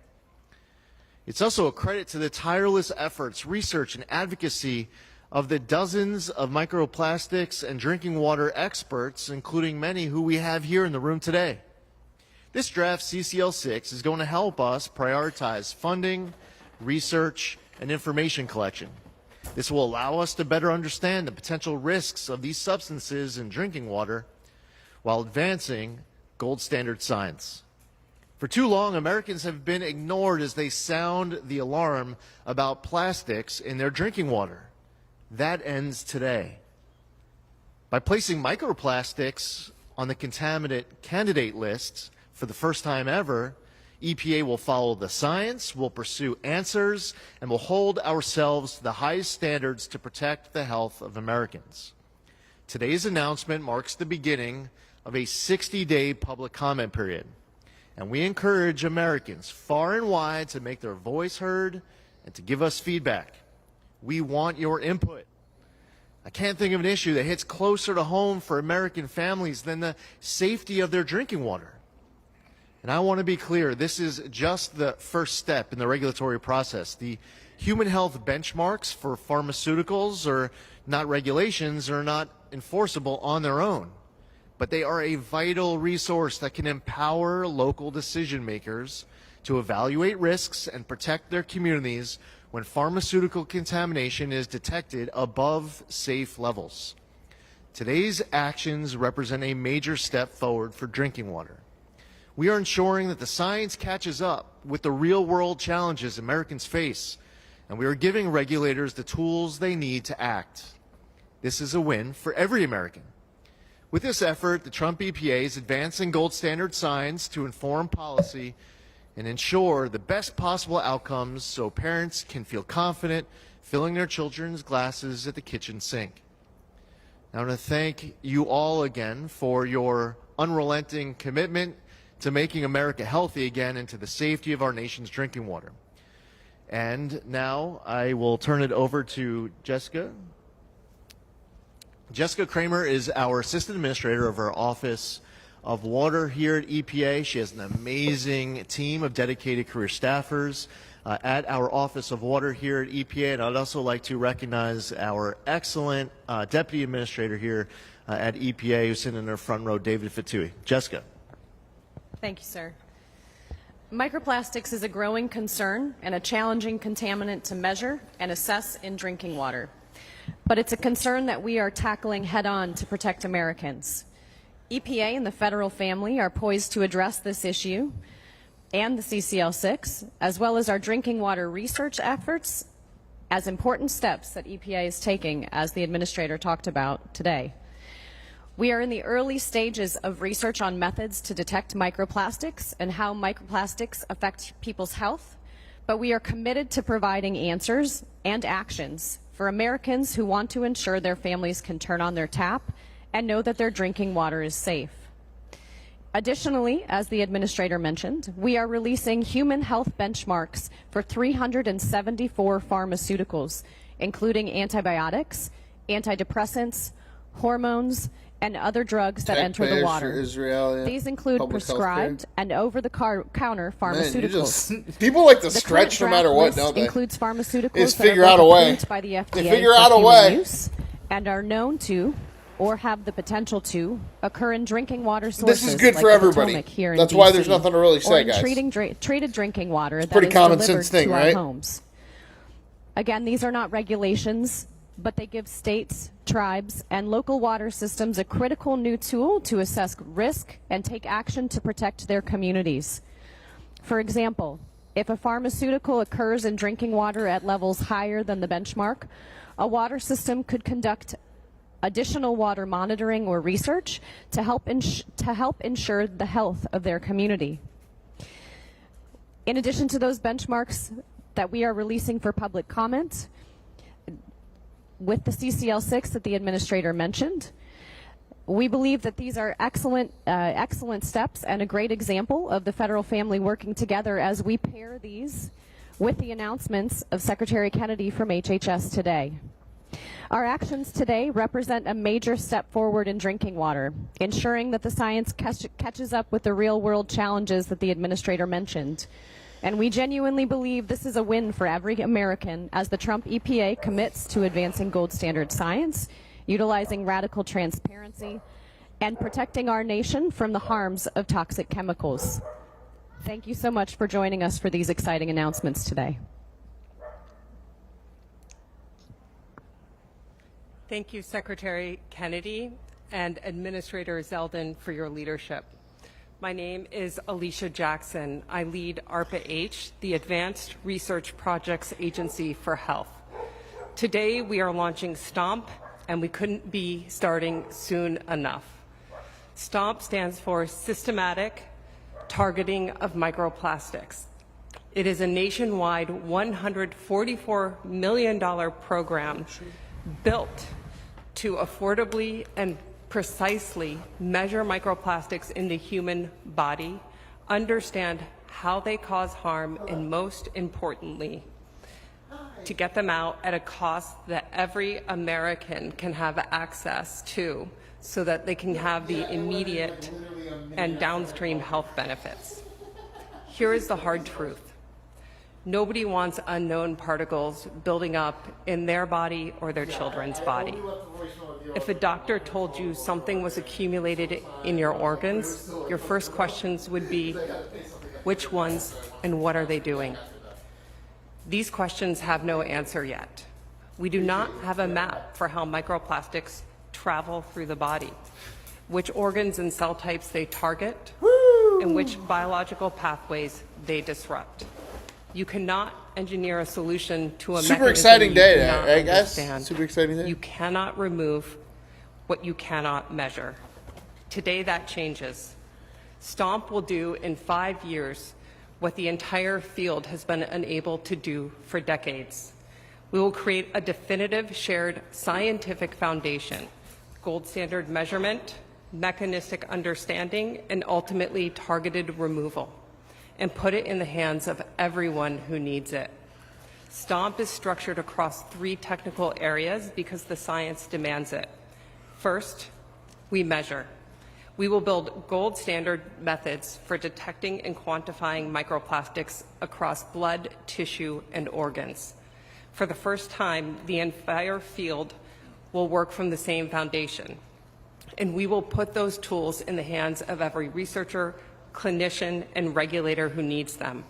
It's also a credit to the tireless efforts, research, and advocacy of the dozens of microplastics and drinking water experts, including many who we have here in the room today. This draft CCL6 is going to help us prioritize funding, research, and information collection. This will allow us to better understand the potential risks of these substances in drinking water while advancing gold standard science. For too long, Americans have been ignored as they sound the alarm about plastics in their drinking water. That ends today. By placing microplastics on the contaminant candidate list for the first time ever, EPA will follow the science, will pursue answers, and will hold ourselves to the highest standards to protect the health of Americans. Today's announcement marks the beginning of a 60-day public comment period, and we encourage Americans far and wide to make their voice heard and to give us feedback. We want your input. I can't think of an issue that hits closer to home for American families than the safety of their drinking water. And I want to be clear, this is just the first step in the regulatory process. The human health benchmarks for pharmaceuticals are not regulations, are not enforceable on their own, but they are a vital resource that can empower local decision makers to evaluate risks and protect their communities when pharmaceutical contamination is detected above safe levels. Today's actions represent a major step forward for drinking water. We are ensuring that the science catches up with the real-world challenges Americans face, and we are giving regulators the tools they need to act. This is a win for every American. With this effort, the Trump EPA is advancing gold standard science to inform policy and ensure the best possible outcomes so parents can feel confident filling their children's glasses at the kitchen sink. I want to thank you all again for your unrelenting commitment to making America healthy again and to the safety of our nation's drinking water. And now I will turn it over to Jessica. Jessica Kramer is our Assistant Administrator of our Office of Water here at EPA. She has an amazing team of dedicated career staffers at our Office of Water here at EPA. And I'd also like to recognize our excellent Deputy Administrator here at EPA who's sitting in the front row, David Fatui. Jessica. Thank you, sir. Microplastics is a growing concern and a challenging contaminant to measure and assess in drinking water. but it's a concern that we are tackling head-on to protect Americans. EPA and the federal family are poised to address this issue and the CCL6, as well as our drinking water research efforts, as important steps that EPA is taking, as the administrator talked about today. We are in the early stages of research on methods to detect microplastics and how microplastics affect people's health, but we are committed to providing answers and actions for Americans who want to ensure their families can turn on their tap and know that their drinking water is safe. Additionally, as the administrator mentioned, we are releasing human health benchmarks for 374 pharmaceuticals, including antibiotics, antidepressants, hormones, and other drugs that enter the water. These include prescribed and over-the-counter pharmaceuticals. People like to stretch no matter what, don't they? Includes pharmaceuticals Just that figure are out a way. approved by the FDA They figure out a for way. human use and are known to, or have the potential to, occur in drinking water sources. This is good like for the everybody. Potomac here in That's why DC, there's nothing to really or say, in guys. treated drinking water that pretty is common delivered sense thing, to right? our homes. Again, these are not regulations, but they give states, tribes, and local water systems a critical new tool to assess risk and take action to protect their communities. For example, if a pharmaceutical occurs in drinking water at levels higher than the benchmark, a water system could conduct additional water monitoring or research to help ensure the health of their community. In addition to those benchmarks that we are releasing for public comment, with the CCL6 that the administrator mentioned, we believe that these are excellent steps and a great example of the federal family working together as we pair these with the announcements of Secretary Kennedy from HHS today. Our actions today represent a major step forward in drinking water, ensuring that the science catches up with the real-world challenges that the administrator mentioned. And we genuinely believe this is a win for every American as the Trump EPA commits to advancing gold standard science, utilizing radical transparency, and protecting our nation from the harms of toxic chemicals. Thank you so much for joining us for these exciting announcements today. Thank you, Secretary Kennedy and Administrator Zeldin, for your leadership. My name is Alicia Jackson. I lead ARPA-H, the Advanced Research Projects Agency for Health. Today, we are launching STOMP, and we couldn't be starting soon enough. STOMP stands for Systematic Targeting of Microplastics. It is a nationwide $144 million program built to affordably and precisely measure microplastics in the human body, understand how they cause harm, and most importantly, to get them out at a cost that every American can have access to so that they can have the immediate and downstream health benefits. Here is the hard truth. Nobody wants unknown particles building up in their body or their children's body. If a doctor told you something was accumulated in your organs, your first questions would be, which ones and what are they doing? These questions have no answer yet. We do not have a map for how microplastics travel through the body, which organs and cell types they target, and which biological pathways they disrupt. You cannot engineer a solution to a super exciting day, right, guys? Understand. Super exciting day. You cannot remove what you cannot measure. Today that changes. STOMP will do in 5 years what the entire field has been unable to do for decades. We will create a definitive shared scientific foundation, gold standard measurement, mechanistic understanding, and ultimately targeted removal, and put it in the hands of everyone who needs it. STOMP is structured across 3 technical areas because the science demands it. First, we measure. We will build gold standard methods for detecting and quantifying microplastics across blood, tissue, and organs. For the first time, the entire field will work from the same foundation, and we will put those tools in the hands of every researcher, clinician, and regulator who needs them.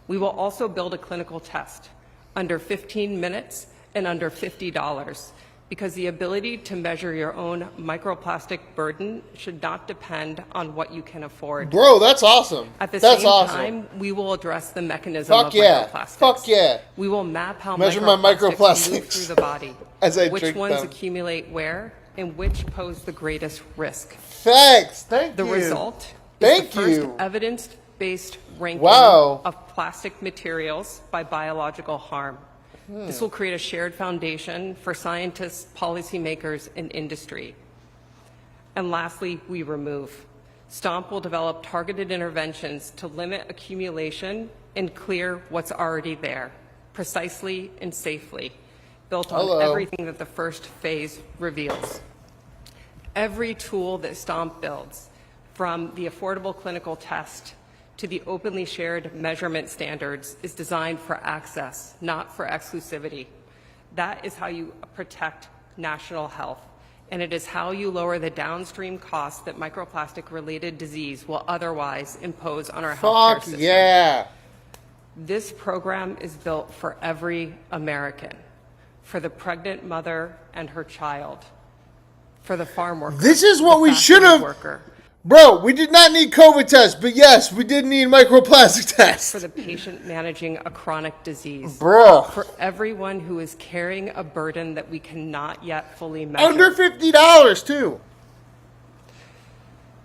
We will also build a clinical test under 15 minutes and under $50 because the ability to measure your own microplastic burden should not depend on what you can afford. Bro, that's awesome. At the that's same awesome. time, we will address the mechanism Fuck of yeah. microplastics. Fuck yeah. We will map how Measure my microplastics move microplastics through the body, as I which drink ones them. accumulate where, and which pose the greatest risk. Thanks. Thank The you. result Thank is the first you. evidence-based ranking Wow. of plastic materials by biological harm. This will create a shared foundation for scientists, policymakers, and industry. And lastly, we remove. STOMP will develop targeted interventions to limit accumulation and clear what's already there, precisely and safely, built on everything that the first phase reveals. Every tool that STOMP builds, from the affordable clinical test to the openly shared measurement standards, is designed for access, not for exclusivity. That is how you protect national health, and it is how you lower the downstream costs that microplastic-related disease will otherwise impose on our healthcare system. Fuck yeah. This program is built for every American, for the pregnant mother and her child, for the farm worker. This is what the we factory should have. worker, Bro, we did not need COVID tests, but yes, we did need microplastic tests. for the patient managing a chronic disease. Bro. For everyone who is carrying a burden that we cannot yet fully measure. Under $50 too.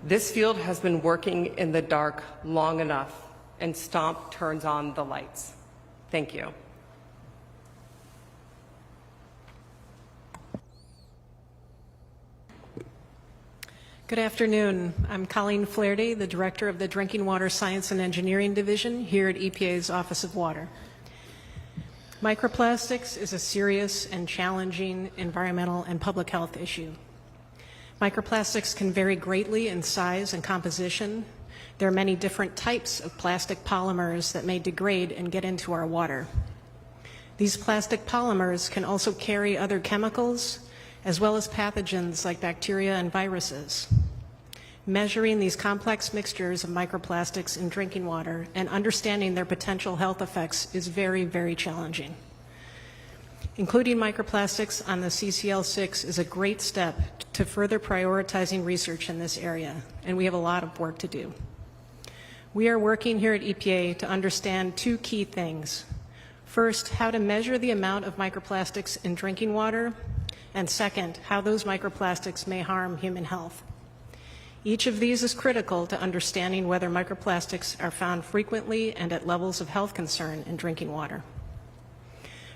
This field has been working in the dark long enough, and STOMP turns on the lights. Thank you. Good afternoon. I'm Colleen Flaherty, the Director of the Drinking Water Science and Engineering Division here at EPA's Office of Water. Microplastics is a serious and challenging environmental and public health issue. Microplastics can vary greatly in size and composition. There are many different types of plastic polymers that may degrade and get into our water. These plastic polymers can also carry other chemicals, as well as pathogens like bacteria and viruses. Measuring these complex mixtures of microplastics in drinking water and understanding their potential health effects is very, very challenging. Including microplastics on the CCL6 is a great step to further prioritizing research in this area, and we have a lot of work to do. We are working here at EPA to understand two key things. First, how to measure the amount of microplastics in drinking water, and second, how those microplastics may harm human health. Each of these is critical to understanding whether microplastics are found frequently and at levels of health concern in drinking water.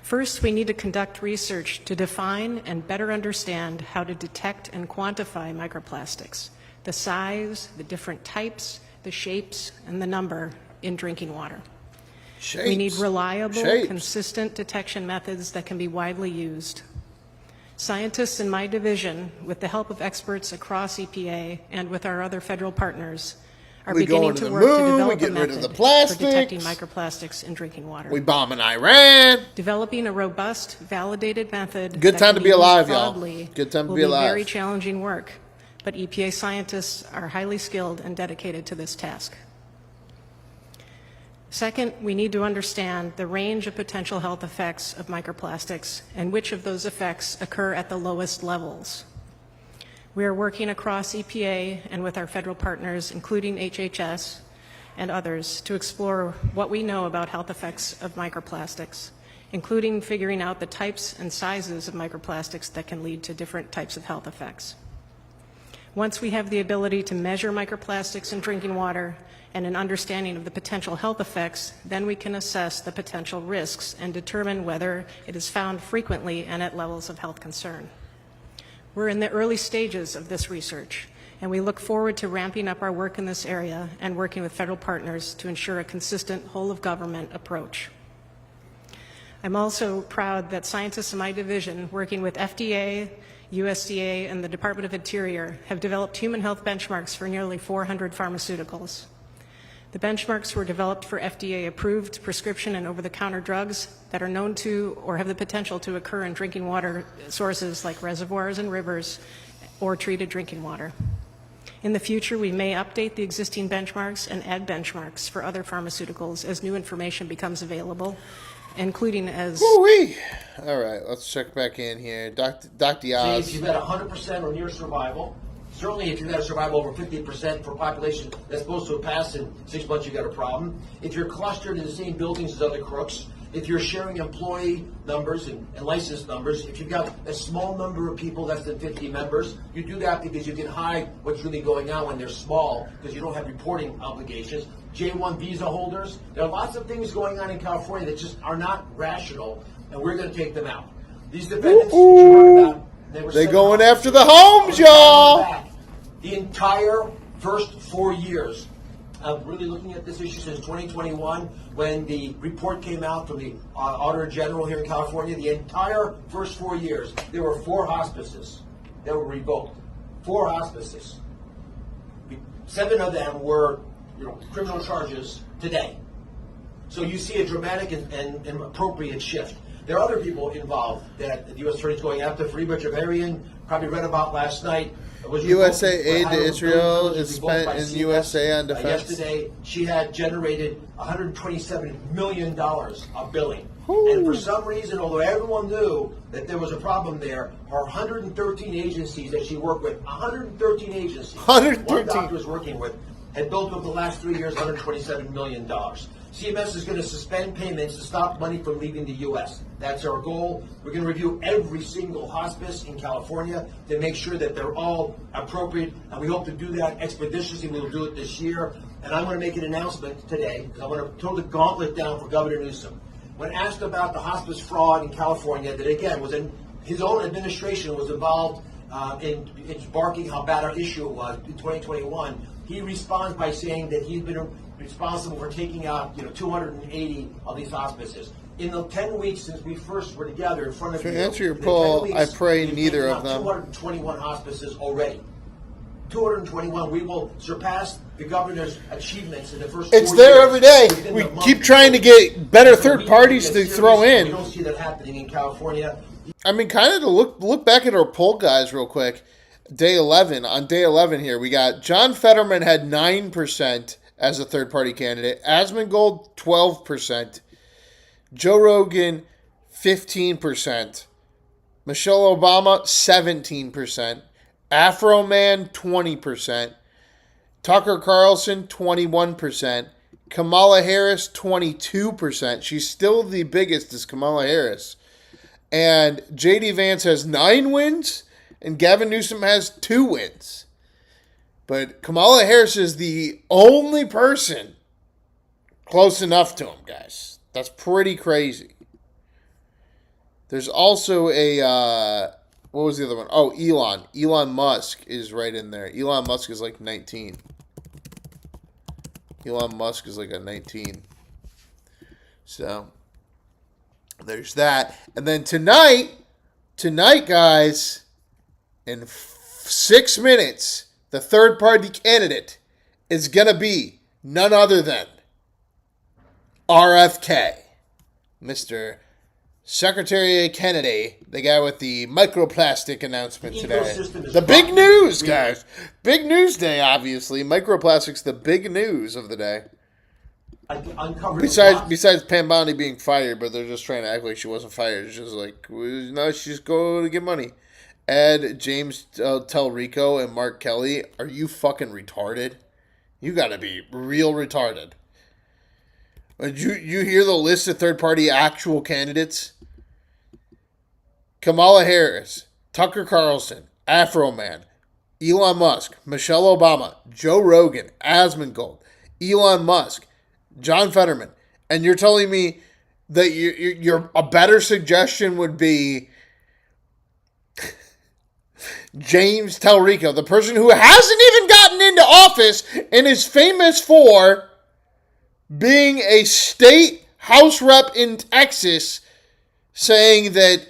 First, we need to conduct research to define and better understand how to detect and quantify microplastics, the size, the different types, the shapes, and the number in drinking water. We need reliable, consistent detection methods that can be widely used. Scientists in my division, with the help of experts across EPA and with our other federal partners, are beginning to work to develop a method for detecting microplastics in drinking water. We bombing Iran. Developing a robust, validated method. Good time to be alive, y'all. Good time to be alive. Will be very challenging work, but EPA scientists are highly skilled and dedicated to this task. Second, we need to understand the range of potential health effects of microplastics and which of those effects occur at the lowest levels. We are working across EPA and with our federal partners, including HHS and others, to explore what we know about health effects of microplastics, including figuring out the types and sizes of microplastics that can lead to different types of health effects. Once we have the ability to measure microplastics in drinking water and an understanding of the potential health effects, then we can assess the potential risks and determine whether it is found frequently and at levels of health concern. We're in the early stages of this research, and we look forward to ramping up our work in this area and working with federal partners to ensure a consistent whole-of-government approach. I'm also proud that scientists in my division, working with FDA, USDA, and the Department of Interior, have developed human health benchmarks for nearly 400 pharmaceuticals. The benchmarks were developed for FDA-approved prescription and over-the-counter drugs that are known to or have the potential to occur in drinking water sources like reservoirs and rivers or treated drinking water. In the future, we may update the existing benchmarks and add benchmarks for other pharmaceuticals as new information becomes available, including as... Woo-wee. All right, let's check back in here. Dr. See, Oz. if you've had 100% or near survival, certainly if you've had a survival over 50% for a population that's supposed to have passed in 6 months, you've got a problem. If you're clustered in the same buildings as other crooks, if you're sharing employee numbers and license numbers, if you've got a small number of people, less than 50 members, you do that because you can hide what's really going on when they're small, because you don't have reporting obligations. J-1 visa holders, there are lots of things going on in California that just are not rational, and we're going to take them out. These defendants, you heard about, they going after the homes, y'all. The entire first 4 years of really looking at this issue since 2021, when the report came out from the Auditor General here in California, the entire first 4 years, there were 4 hospices that were revoked. 4 hospices. 7 of them were criminal charges today. So you see a dramatic and appropriate shift. There are other people involved that the U.S. Attorney is going after. Farida Javarian, probably read about last night. USA aid to Israel is spent in USA on defense. Yesterday, she had generated $127 million of billing. And for some reason, although everyone knew that there was a problem there, her 113 agencies that she worked with, 113 agencies, 113. one doctor was working with, had built over the last 3 years $127 million. CMS is going to suspend payments to stop money from leaving the U.S. That's our goal. We're going to review every single hospice in California to make sure that they're all appropriate, and we hope to do that expeditiously. We'll do it this year. And I'm going to make an announcement today, because I want to throw the gauntlet down for Governor Newsom. When asked about the hospice fraud in California, that again was in his own administration was involved in barking how bad our issue was in 2021, he responds by saying that he's been responsible for taking out 280 of these hospices. In the 10 weeks since we first were together in front of you, to answer your poll, I pray neither of them. 221 hospices already. 221. We will surpass the governor's achievements in the first 4 years. It's there every day. We keep trying to get better third parties to throw in. We don't see that happening in California. I mean, kind of to look back at our poll guys real quick. Day 11. On day 11 here, we got John Fetterman had 9% as a third-party candidate. Asmongold, 12%. Joe Rogan, 15%. Michelle Obama, 17%. Afro Man, 20%. Tucker Carlson, 21%. Kamala Harris, 22%. She's still the biggest is Kamala Harris. And J.D. Vance has 9 wins, and Gavin Newsom has 2 wins. But Kamala Harris is the only person close enough to him, guys. That's pretty crazy. There's also a, what was the other one? Oh, Elon. Elon Musk is right in there. Elon Musk is like 19. Elon Musk is like a 19. So, there's that. And then tonight, guys, in 6 minutes, the third-party candidate is going to be none other than RFK, Mr. Secretary Kennedy, the guy with the microplastic announcement today. The big news, guys. Big news day, obviously. Microplastics, the big news of the day. Besides Pam Bondi being fired, but they're just trying to act like she wasn't fired. It's just like, no, she's going to get money. Ed, James Telrico, and Mark Kelly, are you fucking retarded? You got to be real retarded. Did you hear the list of third-party actual candidates? Kamala Harris, Tucker Carlson, Afro Man, Elon Musk, Michelle Obama, Joe Rogan, Asmongold, Elon Musk, John Fetterman. And you're telling me that your a better suggestion would be James Telrico, the person who hasn't even gotten into office and is famous for being a state house rep in Texas, saying that,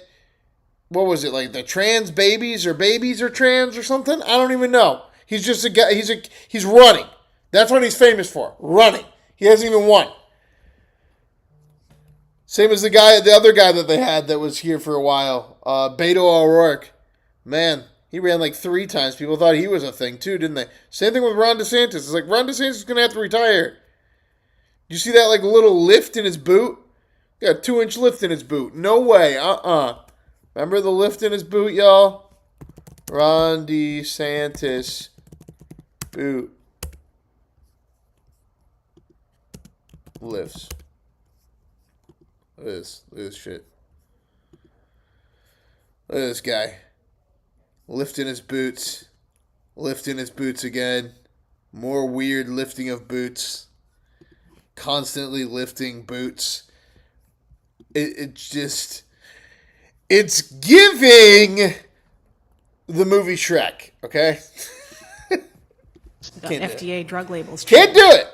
what was it, like the trans babies are trans or something? I don't even know. He's just a guy, he's running. That's what he's famous for, running. He hasn't even won. Same as the other guy that they had that was here for a while, Beto O'Rourke. Man, he ran like 3 times. People thought he was a thing too, didn't they? Same thing with Ron DeSantis. It's like Ron DeSantis is going to have to retire. You see that like little lift in his boot? Got a 2-inch lift in his boot. No way. Remember the lift in his boot, y'all? Ron DeSantis boot lifts. Look at this. Look at this shit. Look at this guy. Lifting his boots. Lifting his boots again. More weird lifting of boots. Constantly lifting boots. It's giving the movie Shrek, okay? FDA drug labels. Can't do it!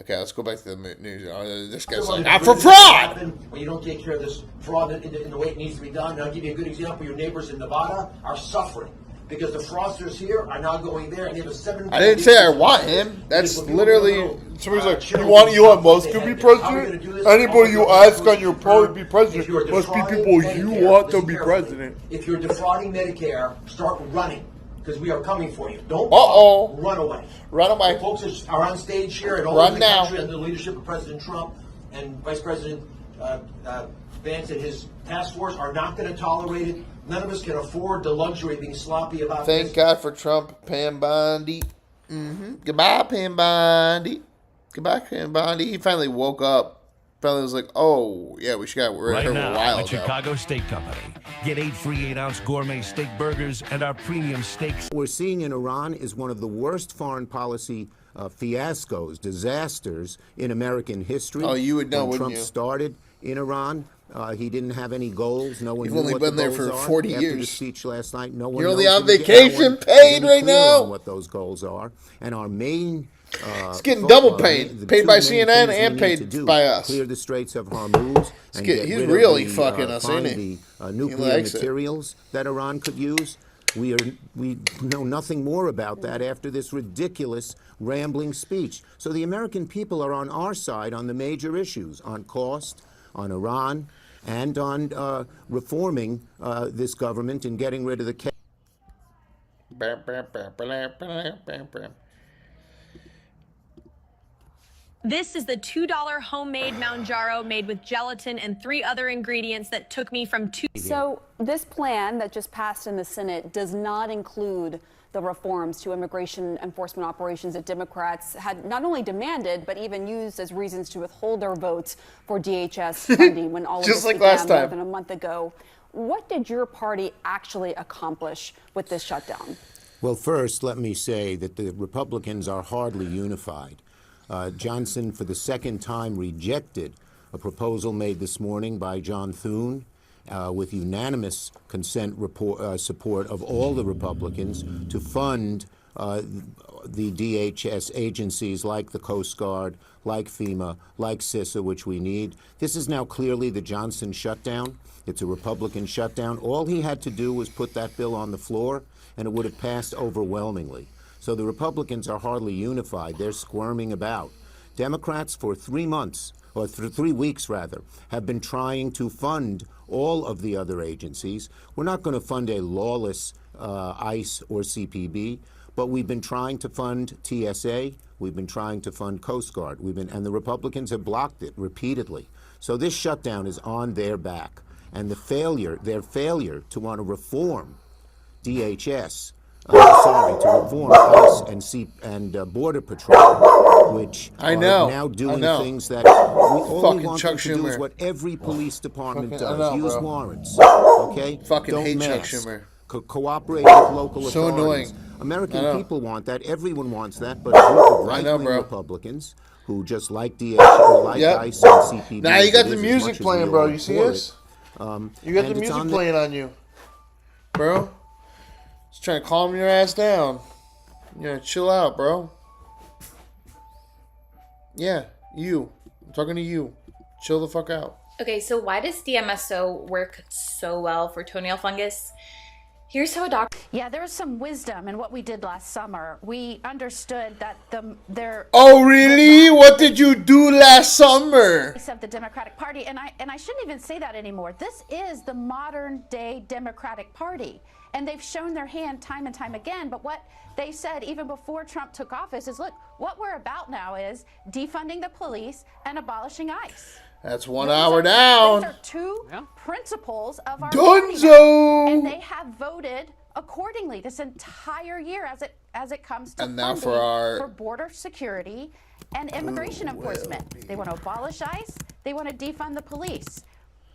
Okay, let's go back to the news. This guy's like, I'm for fraud! When you don't take care of this fraud in the way it needs to be done, and I'll give you a good example. Your neighbors in Nevada are suffering because the fraudsters here are now going there, and they have a 7. I didn't say I want him. That's literally... Somebody's like, you want Elon Musk to be president? Anybody you ask on your poll to be president must be people you want to be president. If you're defrauding Medicare, start running, because we are coming for you. Don't run away. Run away. The folks are on stage here and all over the country under the leadership of President Trump and Vice President Vance and his task force are not going to tolerate it. None of us can afford the luxury of being sloppy about this. Thank God for Trump, Pam Bondi. Goodbye, Pam Bondi. Goodbye, Pam Bondi. He finally woke up. Finally was like, oh, yeah, we should got rid of her a while at ago. Chicago Steak Company. Get 8 free 8-ounce gourmet steak burgers and our premium steaks. What we're seeing in Iran is one of the worst foreign policy fiascos, disasters in American history. Oh, you would know, when wouldn't Trump you? started in Iran, he didn't have any goals. No one You've knew only what been the there goals for are. 40 After the years. speech last night, no one You're only knows on who the- vacation, no one is paid any right clear now. on what those goals are. And our main It's getting double paid. Paid by CNN and paid by us. Clear the Straits of Hormuz. And get He's rid really of the, fucking us, find ain't he? the He nuclear likes it. materials that Iran could use. We know nothing more about that after this ridiculous, rambling speech. So the American people are on our side on the major issues, on cost, on Iran, and on reforming this government and getting rid of the... This is the $2 homemade Mounjaro made with gelatin and 3 other ingredients that took me from 2. So this plan that just passed in the Senate does not include the reforms to immigration enforcement operations that Democrats had not only demanded, but even used as reasons to withhold their votes for DHS funding when all of Just this like began last time. more than a month ago. What did your party actually accomplish with this shutdown? Well, first, let me say that the Republicans are hardly unified. Johnson, for the second time, rejected a proposal made this morning by John Thune with unanimous support of all the Republicans to fund the DHS agencies like the Coast Guard, like FEMA, like CISA, which we need. This is now clearly the Johnson shutdown. It's a Republican shutdown. All he had to do was put that bill on the floor, and it would have passed overwhelmingly. So the Republicans are hardly unified. They're squirming about. Democrats for 3 months, or 3 weeks rather, have been trying to fund all of the other agencies. We're not going to fund a lawless ICE or CPB, but we've been trying to fund TSA. We've been trying to fund Coast Guard. And the Republicans have blocked it repeatedly. So this shutdown is on their back. And their failure to want to reform DHS, to reform ICE and Border Patrol, which are now doing things that we only want them to do is what every police department does, use warrants, okay? Fucking Don't hate Chuck mask. Schumer. Cooperate with local So authorities. annoying. American people want that. Everyone wants that. But a group of right-wing Republicans who just like DHS, who like ICE and CPB. Now you got the as music much as playing, we bro. all You see support this? it. You got And the it's music on playing on you, bro. Just trying to calm your ass down. You know, chill out, bro. Yeah, you. I'm talking to you. Chill the fuck out. Okay, so why does DMSO work so well for toenail fungus? Here's how a doctor. Yeah, there was some wisdom in what we did last summer. We understood that Oh, really? What did you do last summer? Of the Democratic Party, and I shouldn't even say that anymore. This is the modern day Democratic Party, and they've shown their hand time and time again. But what they said even before Trump took office is, look, what we're about now is defunding the police and abolishing ICE. That's 1 hour down. Those are two principles of our Dunzo! party, and they have voted accordingly this entire year as it comes to and now funding for border security and immigration enforcement. They want to abolish ICE. They want to defund the police.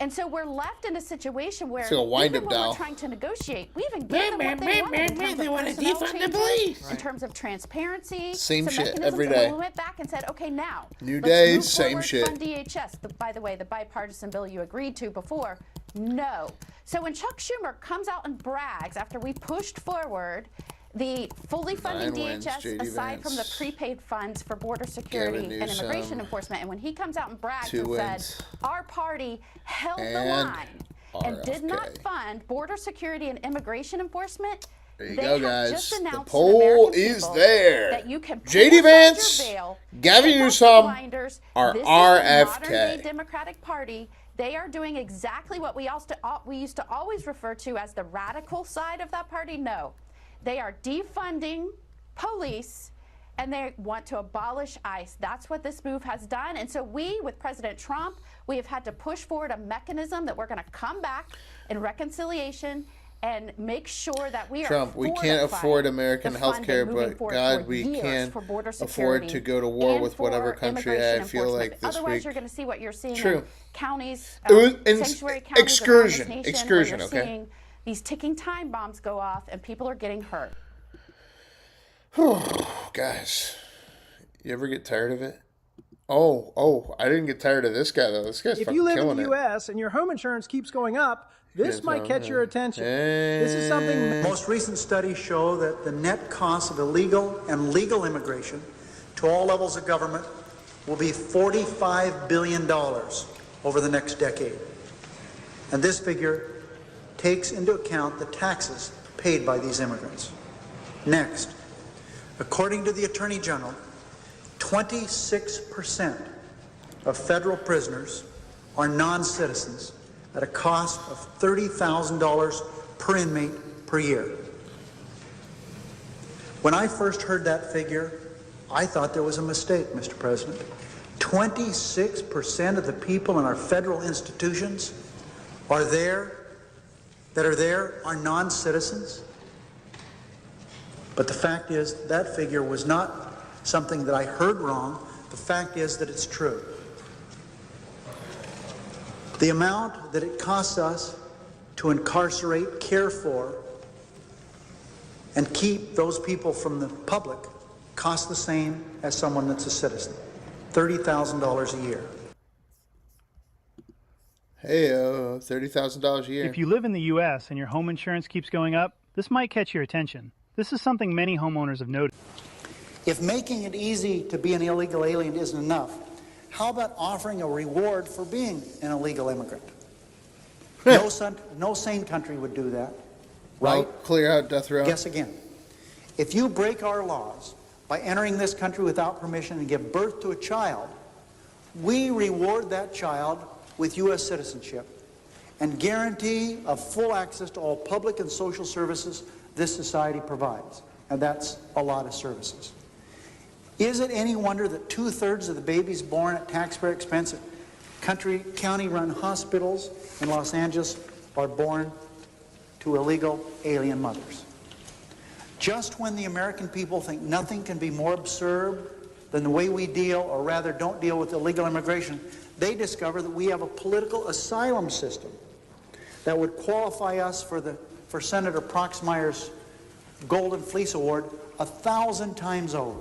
And so we're left in a situation where even when we're trying to negotiate, we even give them what they wanted in terms of personnel changes, in terms of transparency. Same shit mechanisms, every and day. we went back and said, okay, now New let's days, move same forward, shit. Fund DHS. By the way, the bipartisan bill you agreed to before, no. So when Chuck Schumer comes out and brags after we pushed forward the fully funding DHS aside from the prepaid funds for border security and immigration enforcement, and when he comes out and brags and said our party held the line and did not fund border security and immigration enforcement, there you they go, have guys. just The announced poll to the is American there. that you can JD Vance, Gavin Newsom are this RFK. Is the modern-day Democratic Party. They are doing exactly what we used to always refer to as the radical side of that party. No. They are defunding police, and they want to abolish ICE. That's what this move has done. And so we, with President Trump, we have had to push forward a mechanism that we're going to come back in reconciliation and make sure that we Trump, we can't afford American health care, but God, we can't afford to go to war with whatever country I feel like this Otherwise, week. you're going to see what you're seeing True. in counties, excursion, sanctuary counties around this nation, excursion, where you're okay. seeing these ticking time bombs go off and people are getting hurt. Guys, you ever get tired of it? Oh, I didn't get tired of this guy, though. This guy's if fucking you live killing in the it. U.S. and your home insurance keeps going up, this might catch your attention. This is something. Most recent studies show that the net cost of illegal and legal immigration to all levels of government will be $45 billion over the next decade. And this figure takes into account the taxes paid by these immigrants. Next, according to the Attorney General, 26% of federal prisoners are non-citizens at a cost of $30,000 per inmate per year. When I first heard that figure, I thought there was a mistake, Mr. President. 26% of the people in our federal institutions are non-citizens. But the fact is, that figure was not something that I heard wrong. The fact is that it's true. The amount that it costs us to incarcerate, care for, and keep those people from the public costs the same as someone that's a citizen. $30,000 a year. Hey, $30,000 a year. If you live in the U.S. and your home insurance keeps going up, this might catch your attention. This is something many homeowners have noticed. If making it easy to be an illegal alien isn't enough, how about offering a reward for being an illegal immigrant? No sane country would do that, right? Clear out death row. Guess again. If you break our laws by entering this country without permission and give birth to a child, we reward that child with U.S. citizenship and guarantee of full access to all public and social services this society provides. And that's a lot of services. Is it any wonder that 2/3 of the babies born at taxpayer expense at county-run hospitals in Los Angeles are born to illegal alien mothers? Just when the American people think nothing can be more absurd than the way we deal, or rather don't deal, with illegal immigration, they discover that we have a political asylum system that would qualify us for Senator Proxmire's Golden Fleece Award 1,000 times over.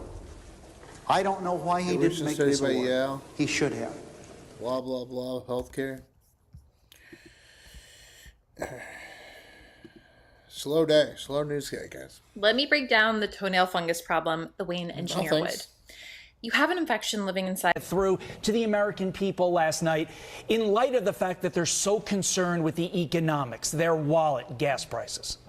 I don't know why he didn't make this award. Yale. He should have. Blah, blah, blah, healthcare. Slow day, slow news day, guys. Let me break down the toenail fungus problem the way an engineer would. You have an infection living inside. Through to the American people last night in light of the fact that they're so concerned with the economics, their wallet, gas prices.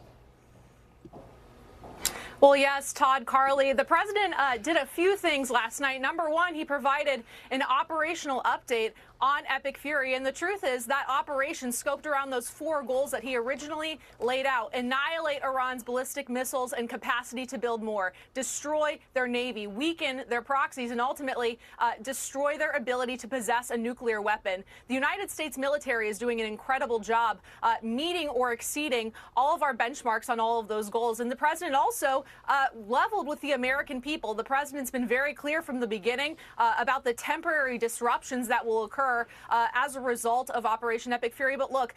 Well, yes, Todd, Carly. The president did a few things last night. Number one, he provided an operational update on Epic Fury. And the truth is that operation scoped around those 4 goals that he originally laid out: annihilate Iran's ballistic missiles and capacity to build more, destroy their navy, weaken their proxies, and ultimately destroy their ability to possess a nuclear weapon. The United States military is doing an incredible job meeting or exceeding all of our benchmarks on all of those goals. And the president also leveled with the American people. The president's been very clear from the beginning about the temporary disruptions that will occur as a result of Operation Epic Fury. But look,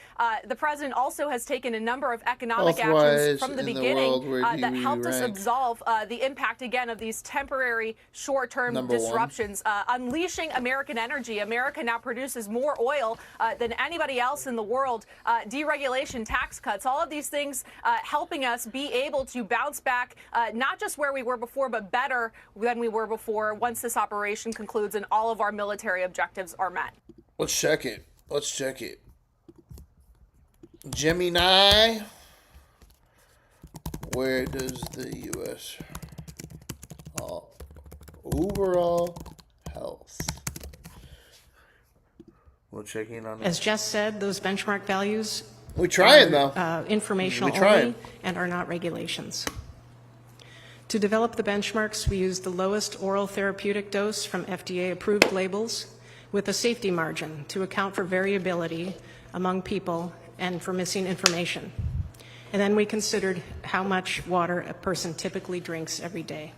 the president also has taken a number of economic actions from the beginning that helped us absolve the impact, again, of these temporary short-term disruptions. Unleashing American energy. America now produces more oil than anybody else in the world. Deregulation, tax cuts, all of these things helping us be able to bounce back, not just where we were before, but better than we were before once this operation concludes and all of our military objectives are met. Let's check it. Let's check it. Gemini. Where does the U.S. Overall health? We're checking on. As Jess said, those benchmark values. We're trying though. Informational only and are not regulations. To develop the benchmarks, we used the lowest oral therapeutic dose from FDA-approved labels, with a safety margin to account for variability among people and for missing information. And then we considered how much water a person typically drinks every day.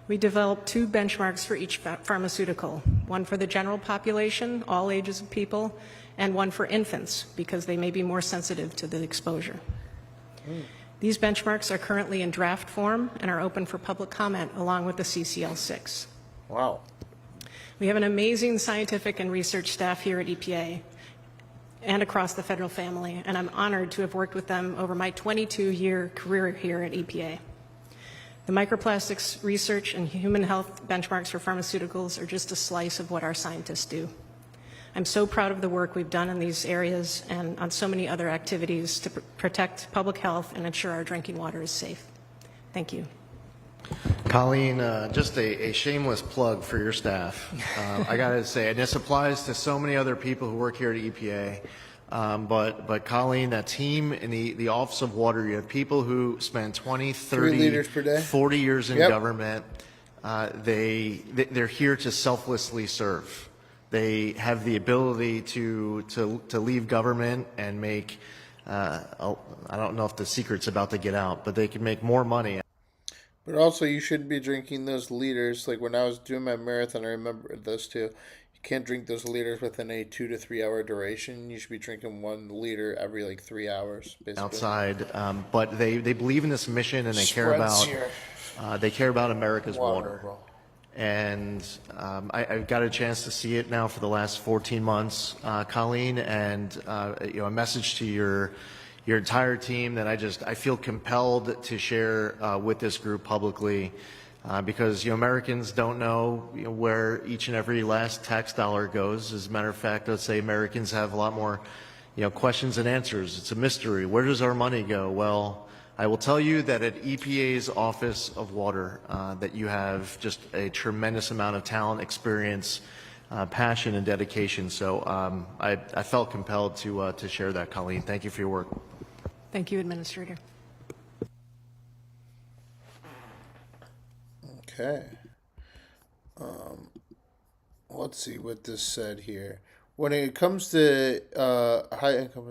We developed 2 benchmarks for each pharmaceutical, one for the general population, all ages of people, and one for infants, because they may be more sensitive to the exposure. These benchmarks are currently in draft form and are open for public comment along with the CCL6. Wow. We have an amazing scientific and research staff here at EPA and across the federal family, and I'm honored to have worked with them over my 22-year career here at EPA. The microplastics research and human health benchmarks for pharmaceuticals are just a slice of what our scientists do. I'm so proud of the work we've done in these areas and on so many other activities to protect public health and ensure our drinking water is safe. Thank you. Colleen, just a shameless plug for your staff. I got to say, and this applies to so many other people who work here at EPA, but Colleen, that team in the Office of Water, you have people who spend 20, 30, 40 years in government. They're here to selflessly serve. They have the ability to leave government and make, I don't know if the secret's about to get out, but they can make more money. But also, you shouldn't be drinking those liters. Like when I was doing my marathon, I remember this too. You can't drink those liters within a 2 to 3 hour duration. You should be drinking 1 liter every like 3 hours, basically. Outside, but they believe in this mission and they care about America's water. And I've got a chance to see it now for the last 14 months, Colleen, and a message to your entire team that I feel compelled to share with this group publicly, because Americans don't know where each and every last tax dollar goes. As a matter of fact, I'd say Americans have a lot more questions than answers. It's a mystery. Where does our money go? Well, I will tell you that at EPA's Office of Water, that you have just a tremendous amount of talent, experience, passion, and dedication. So I felt compelled to share that, Colleen. Thank you for your work. Thank you, Administrator. Okay. Let's see what this said here. When it comes to high income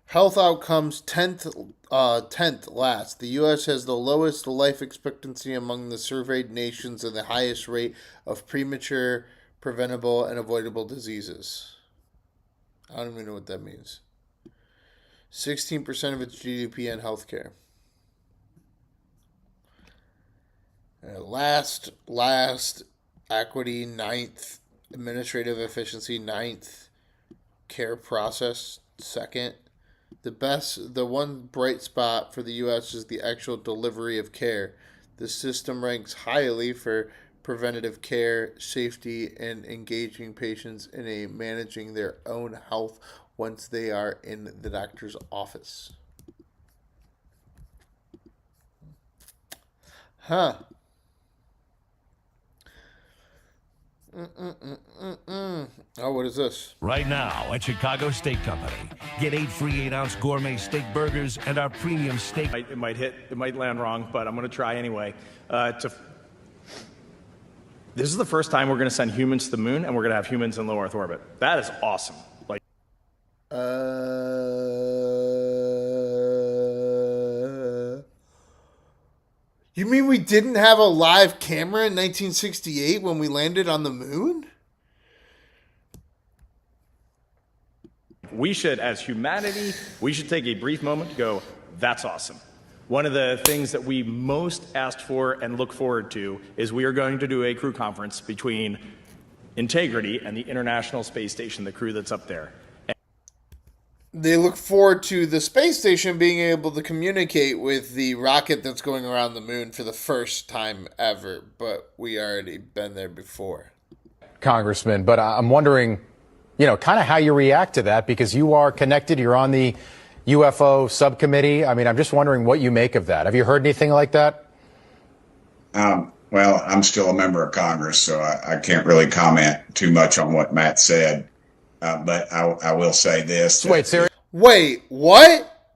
health outcomes, 10th last. The U.S. has the lowest life expectancy among the surveyed nations and the highest rate of premature, preventable, and avoidable diseases. I don't even know what that means. 16% of its GDP in healthcare. Last, equity, 9th, administrative efficiency, 9th, care process, 2nd. The one bright spot for the U.S. is the actual delivery of care. The system ranks highly for preventative care, safety, and engaging patients in managing their own health once they are in the doctor's office. Huh. Oh, what is this? Right now at Chicago Steak Company. Get 8 free 8-ounce gourmet steak burgers and our premium steak. It might land wrong, but I'm going to try anyway. This is the first time we're going to send humans to the moon, and we're going to have humans in low Earth orbit. That is awesome. You mean we didn't have a live camera in 1968 when we landed on the moon? We should, as humanity, we should take a brief moment to go, that's awesome. One of the things that we most asked for and look forward to is we are going to do a crew conference between Integrity and the International Space Station, the crew that's up there. They look forward to the space station being able to communicate with the rocket that's going around the moon for the first time ever, but we already been there before. Congressman, but I'm wondering, kind of how you react to that, because you are connected, you're on the UFO subcommittee. I mean, I'm just wondering what you make of that. Have you heard anything like that? Well, I'm still a member of Congress, so I can't really comment too much on what Matt said. But I will say this. Wait, serious? Wait, what?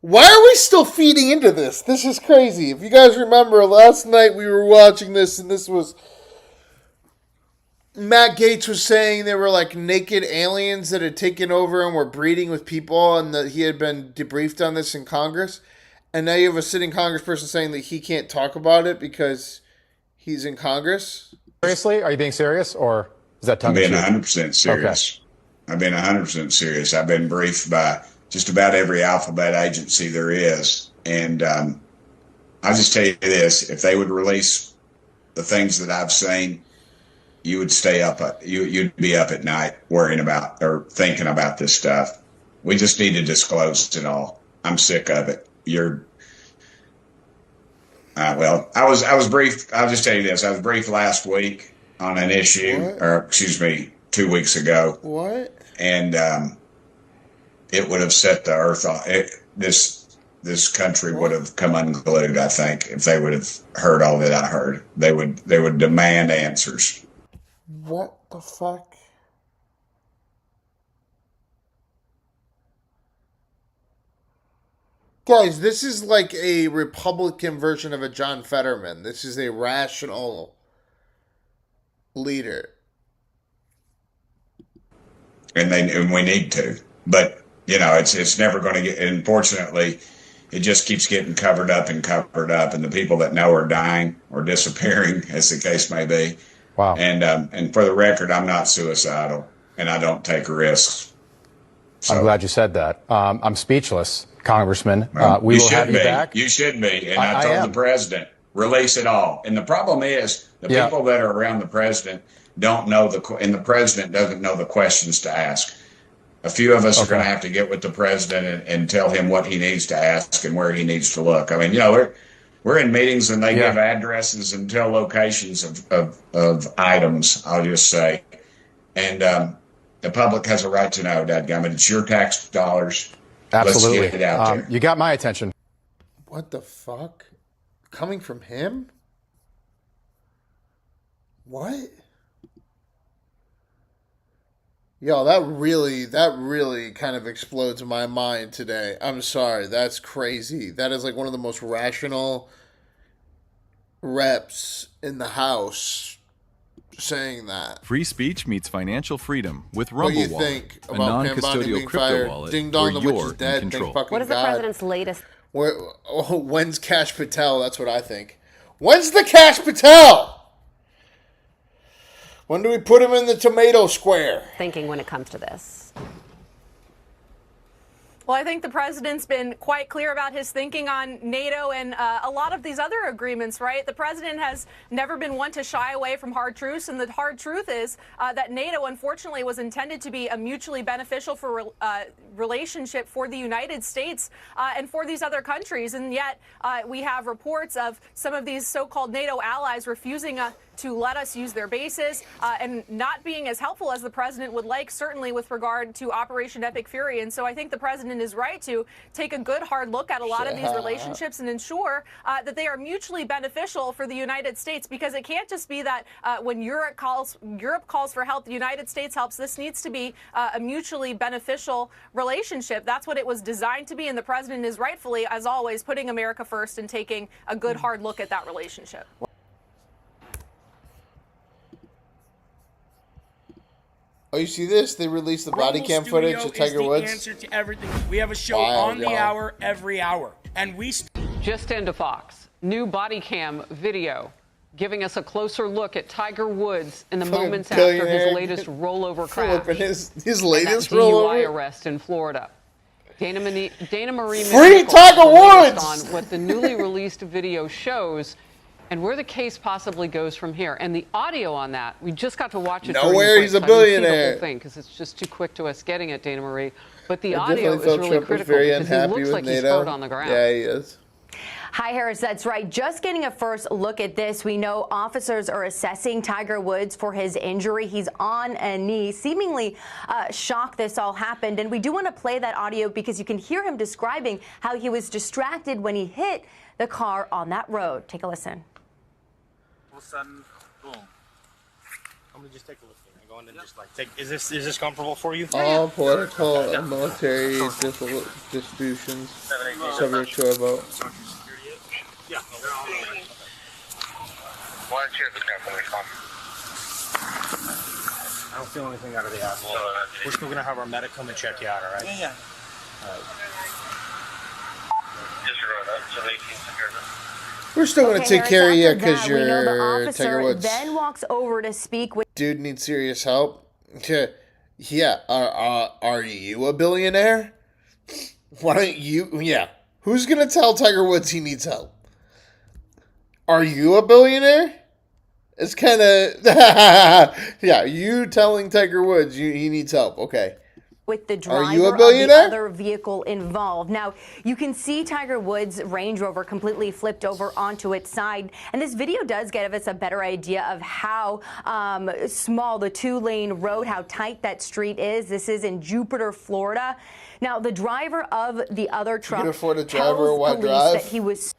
Why are we still feeding into this? This is crazy. If you guys remember, last night we were watching this, and this was... Matt Gaetz was saying there were like naked aliens that had taken over and were breeding with people, and that he had been debriefed on this in Congress. And now you have a sitting congressperson saying that he can't talk about it because he's in Congress. Seriously? Are you being serious, or is that tongue in cheek? I'm being 100% serious. Okay. I've been 100% serious. I've been briefed by just about every alphabet agency there is. And I'll just tell you this. If they would release the things that I've seen, you would stay up. You'd be up at night worrying about or thinking about this stuff. We just need to disclose it all. I'm sick of it. Well, I was briefed. I'll just tell you this. I was briefed last week on an issue, or excuse me, 2 weeks ago. What? And it would have set the earth on. This country would have come unglued, I think, if they would have heard all that I heard. They would demand answers. What the fuck? Guys, this is like a Republican version of a John Fetterman. This is a rational leader. And we need to. But, it's never going to get, unfortunately, it just keeps getting covered up. And the people that know are dying or disappearing, as the case may be. Wow. And for the record, I'm not suicidal, and I don't take risks. So, I'm glad you said that. I'm speechless, Congressman. We will have you back. You should be. And I told the president, release it all. And the problem is the people that are around the president don't know and the president doesn't know the questions to ask. A few of us are going to have to get with the president and tell him what he needs to ask and where he needs to look. I mean, we're in meetings and they give addresses and tell locations of items, I'll just say. And the public has a right to know, dadgummit. It's your tax dollars. Absolutely. Let's get it out there. You got my attention. What the fuck? Coming from him? What? Yo, that really kind of explodes my mind today. I'm sorry. That's crazy. That is like one of the most rational reps in the House saying that. Free speech meets financial freedom with Rumble What do you Wallet, think a about Pam Bondi non-custodial being crypto fired? wallet Ding where dong, the witch you're is dead. in Thank control. fucking What is the God. president's latest? When's Cash Patel? That's what I think. When's the Cash Patel? When do we put him in the tomato square? Thinking when it comes to this? Well, I think the president's been quite clear about his thinking on NATO and a lot of these other agreements, right? The president has never been one to shy away from hard truths, and the hard truth is that NATO, unfortunately, was intended to be a mutually beneficial relationship for the United States and for these other countries, and yet we have reports of some of these so-called NATO allies refusing to let us use their bases and not being as helpful as the president would like, certainly with regard to Operation Epic Fury. And so I think the president is right to take a good hard look at a lot of these relationships and ensure that they are mutually beneficial for the United States, because it can't just be that when Europe calls for help, the United States helps. This needs to be a mutually beneficial relationship. That's what it was designed to be, and the president is rightfully, as always, putting America first and taking a good hard look at that relationship. Oh, you see this? They released the body cam footage of Tiger Woods. Answer to everything. We have a show on the hour every hour, and we just into Fox. New body cam video giving us a closer look at Tiger Woods in the moments after his latest rollover crash. His latest DUI arrest in Florida. Dana Marie Free Tiger Woods on what the newly released video shows and where the case possibly goes from here. And the audio on that, we just got to watch it. Nowhere he's a billionaire. Because it's just too quick to us getting it, Dana Marie. But the audio is really Trump critical very because he unhappy looks with like he's NATO. hurt on the ground. Yeah, he is. Hi, Harris. That's right. Just getting a first look at this. We know officers are assessing Tiger Woods for his injury. He's on a knee, seemingly shocked this all happened. And we do want to play that audio because you can hear him describing how he was distracted when he hit the car on that road. Take a listen. All of a sudden, boom. I'm gonna just take a look here. I'm going to just like take. Is this comfortable for you? All political and military distributions subject to a vote. Yeah. Why don't you have the captain come? I don't feel anything out of the asshole. We're still gonna have our medic come and check you out, all right? Yeah. All right. Disregard that. So 18 secured. We're still going to take care of you because We know the you're officer Tiger Woods. then walks over to speak with. Dude needs serious help. Yeah. Are you a billionaire? Why don't you? Yeah. Who's going to tell Tiger Woods he needs help? Are you a billionaire? It's kind of yeah. You telling Tiger Woods he needs help. Okay. With the driver Are you a of billionaire? the other vehicle involved. Now, you can see Tiger Woods' Range Rover completely flipped over onto its side. And this video does give us a better idea of how small the two-lane road, how tight that street is. This is in Jupiter, Florida. Now, the driver of the other truck tells police that he was...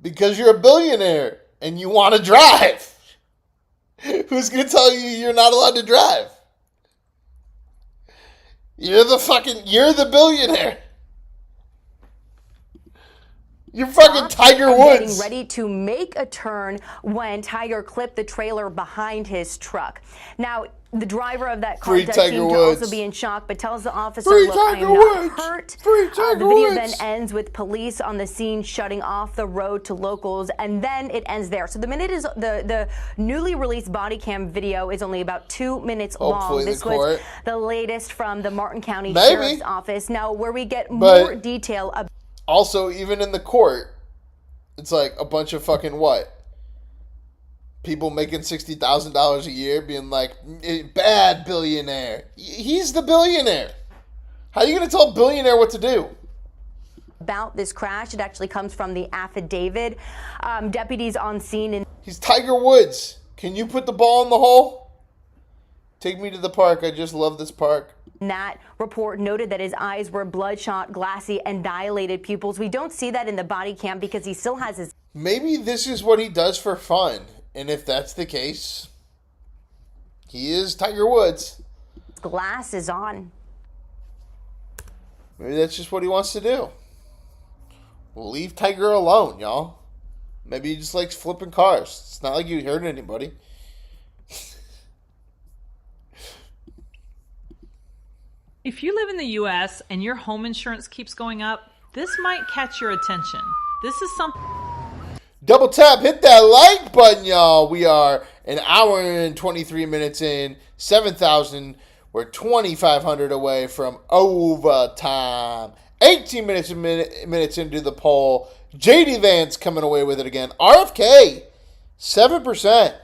Because you're a billionaire and you want to drive. Who's going to tell you you're not allowed to drive? You're the billionaire. You're fucking Tiger Woods. Getting ready to make a turn when Tiger clipped the trailer behind his truck. Now, the driver of that car does seem to also be in shock, but tells the officer, look, I am not hurt. The video then ends with police on the scene shutting off the road to locals, and then it ends there. So the newly released body cam video is only about 2 minutes long. This was the latest from the Martin County Sheriff's Office. Now, where we get more detail about... Also, even in the court, it's like a bunch of fucking what? People making $60,000 a year being like, bad billionaire. He's the billionaire. How are you going to tell a billionaire what to do? About this crash, it actually comes from the affidavit. Deputies on scene. And he's Tiger Woods. Can you put the ball in the hole? Take me to the park. I just love this park. That report noted that his eyes were bloodshot, glassy, and dilated pupils. We don't see that in the body cam because he still has his... Maybe this is what he does for fun. And if that's the case, he is Tiger Woods. Glasses on. Maybe that's just what he wants to do. We'll leave Tiger alone, y'all. Maybe he just likes flipping cars. It's not like you hurt anybody. If you live in the U.S. and your home insurance keeps going up, this might catch your attention. This is something... Double tap, hit that like button, y'all. We are an hour and 23 minutes in, 7,000. We're 2,500 away from overtime. 18 minutes into the poll. JD Vance coming away with it again. RFK, 7%.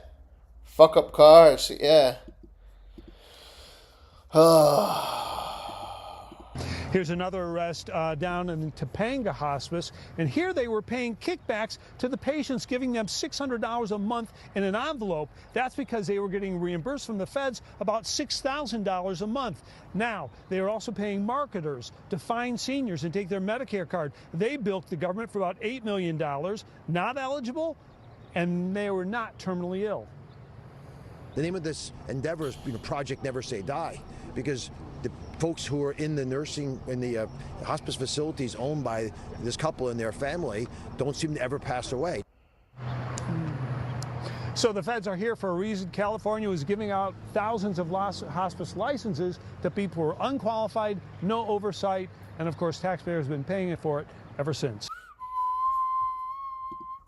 Fuck up cars, yeah. Here's another arrest down in Topanga Hospice, and here they were paying kickbacks to the patients, giving them $600 a month in an envelope. That's because they were getting reimbursed from the feds about $6,000 a month. Now, they are also paying marketers to find seniors and take their Medicare card. They bilked the government for about $8 million, not eligible, and they were not terminally ill. The name of this endeavor is Project Never Say Die, because the folks who are in the nursing, in the hospice facilities owned by this couple and their family don't seem to ever pass away. So the feds are here for a reason. California was giving out thousands of hospice licenses to people who are unqualified, no oversight, and of course taxpayers have been paying for it ever since.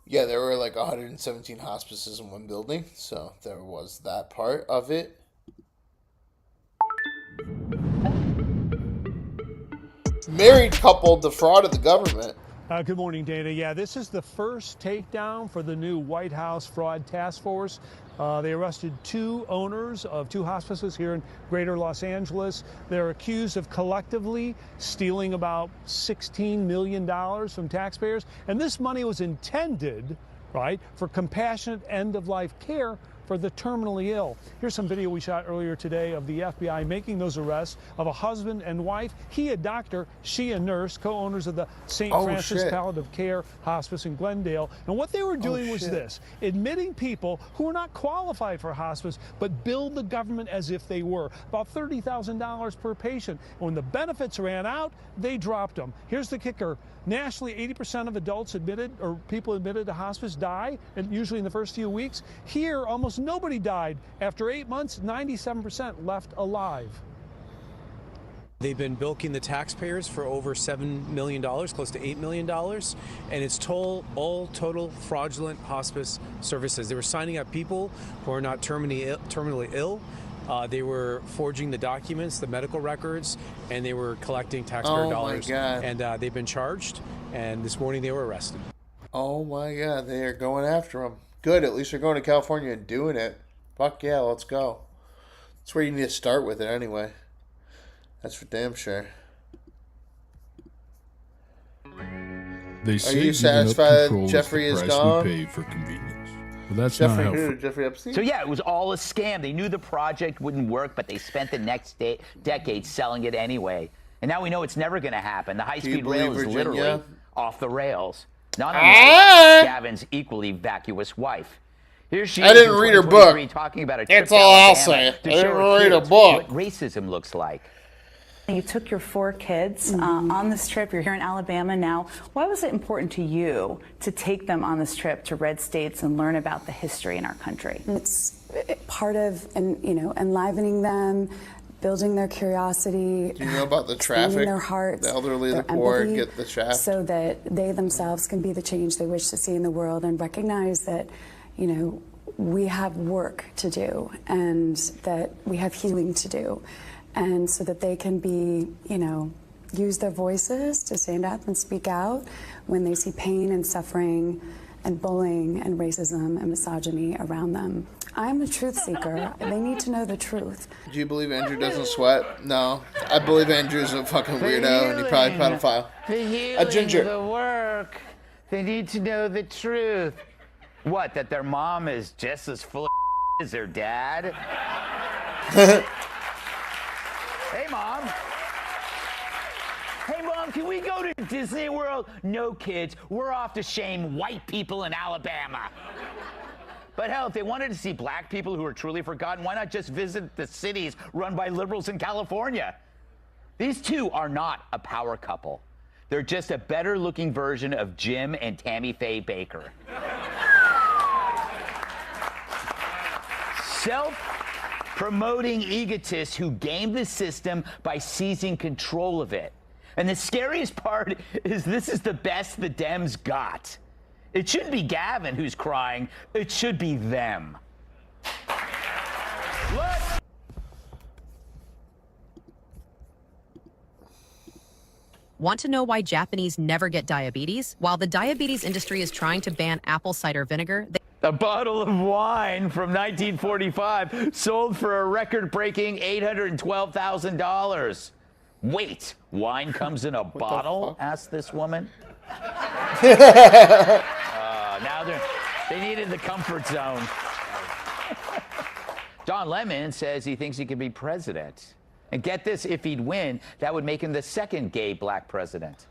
Yeah, there were like 117 hospices in one building, so there was that part of it. Married couple defrauded the government. Good morning, Dana. Yeah, this is the first takedown for the new White House Fraud Task Force. They arrested 2 owners of 2 hospices here in greater Los Angeles. They're accused of collectively stealing about $16 million from taxpayers. And this money was intended, right, for compassionate end-of-life care for the terminally ill. Here's some video we shot earlier today of the FBI making those arrests of a husband and wife. He a doctor, she a nurse, co-owners of the St. Francis Palliative Care Hospice in Glendale. And what they were doing was this, admitting people who were not qualified for hospice, but billed the government as if they were. About $30,000 per patient. And when the benefits ran out, they dropped them. Here's the kicker. Nationally, 80% of adults admitted, or people admitted to hospice, die, and usually in the first few weeks. Here, almost nobody died. After 8 months, 97% left alive. They've been bilking the taxpayers for over $7 million, close to $8 million, and it's all total fraudulent hospice services. They were signing up people who are not terminally ill. They were forging the documents, the medical records, and they were collecting taxpayer dollars. My God. And they've been charged, and this morning they were arrested. Oh my God, they are going after them. Good, at least they're going to California and doing it. Fuck yeah, let's go. That's where you need to start with it anyway. That's for damn sure. They say are you satisfied Jeffrey is gone? We pay for convenience. But that's Jeffrey, not how. Jeffrey Epstein? So yeah, it was all a scam. They knew the project wouldn't work, but they spent the next decade selling it anyway. And now we know it's never going to happen. The high-speed rail is literally off the rails. Not unlike Gavin's equally vacuous wife. Here she is. I didn't read her book. Talking about a trip That's all I'll say. I didn't read a book. What racism looks like. You took your 4 kids on this trip. You're here in Alabama now. Why was it important to you to take them on this trip to red states and learn about the history in our country? It's part of, enlivening them, building their curiosity. Do you know about the traffic? Their hearts, the elderly, their the poor, empathy, get the shaft. so that they themselves can be the change they wish to see in the world, and recognize that, we have work to do and that we have healing to do. And so that they can be, use their voices to stand up and speak out when they see pain and suffering and bullying and racism and misogyny around them. I'm a truth seeker. They need to know the truth. Do you believe Andrew doesn't sweat? No. I believe Andrew's a fucking weirdo and he probably pedophile. The healing, a ginger. The work. They need to know the truth. What, that their mom is just as full of as their dad? Hey, Mom. Hey, Mom, can we go to Disney World? No, kids. We're off to shame white people in Alabama. But hell, if they wanted to see black people who are truly forgotten, why not just visit the cities run by liberals in California? These two are not a power couple. They're just a better-looking version of Jim and Tammy Faye Baker. Self-promoting egotists who game the system by seizing control of it. And the scariest part is this is the best the Dems got. It shouldn't be Gavin who's crying. It should be them. Want to know why Japanese never get diabetes? While the diabetes industry is trying to ban apple cider vinegar, A bottle of wine from 1945 sold for a record-breaking $812,000. Wait, wine comes in a bottle? Asked this woman. Now they needed the comfort zone. Don Lemon says he thinks he could be president. And get this, if he'd win, that would make him the second gay black president.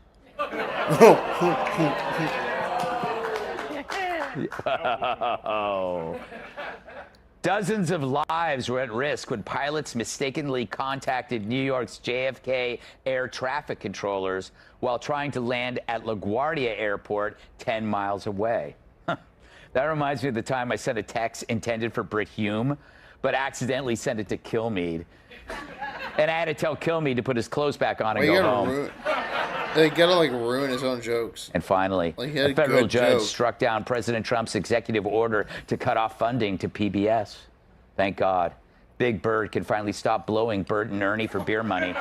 Dozens of lives were at risk when pilots mistakenly contacted New York's JFK air traffic controllers while trying to land at LaGuardia Airport 10 miles away. That reminds me of the time I sent a text intended for Britt Hume, but accidentally sent it to Kilmeade. And I had to tell Kilmeade to put his clothes back on and go home. They gotta like ruin his own jokes. And finally, a federal judge struck down President Trump's executive order to cut off funding to PBS. Thank God. Big Bird can finally stop blowing Bert and Ernie for beer money.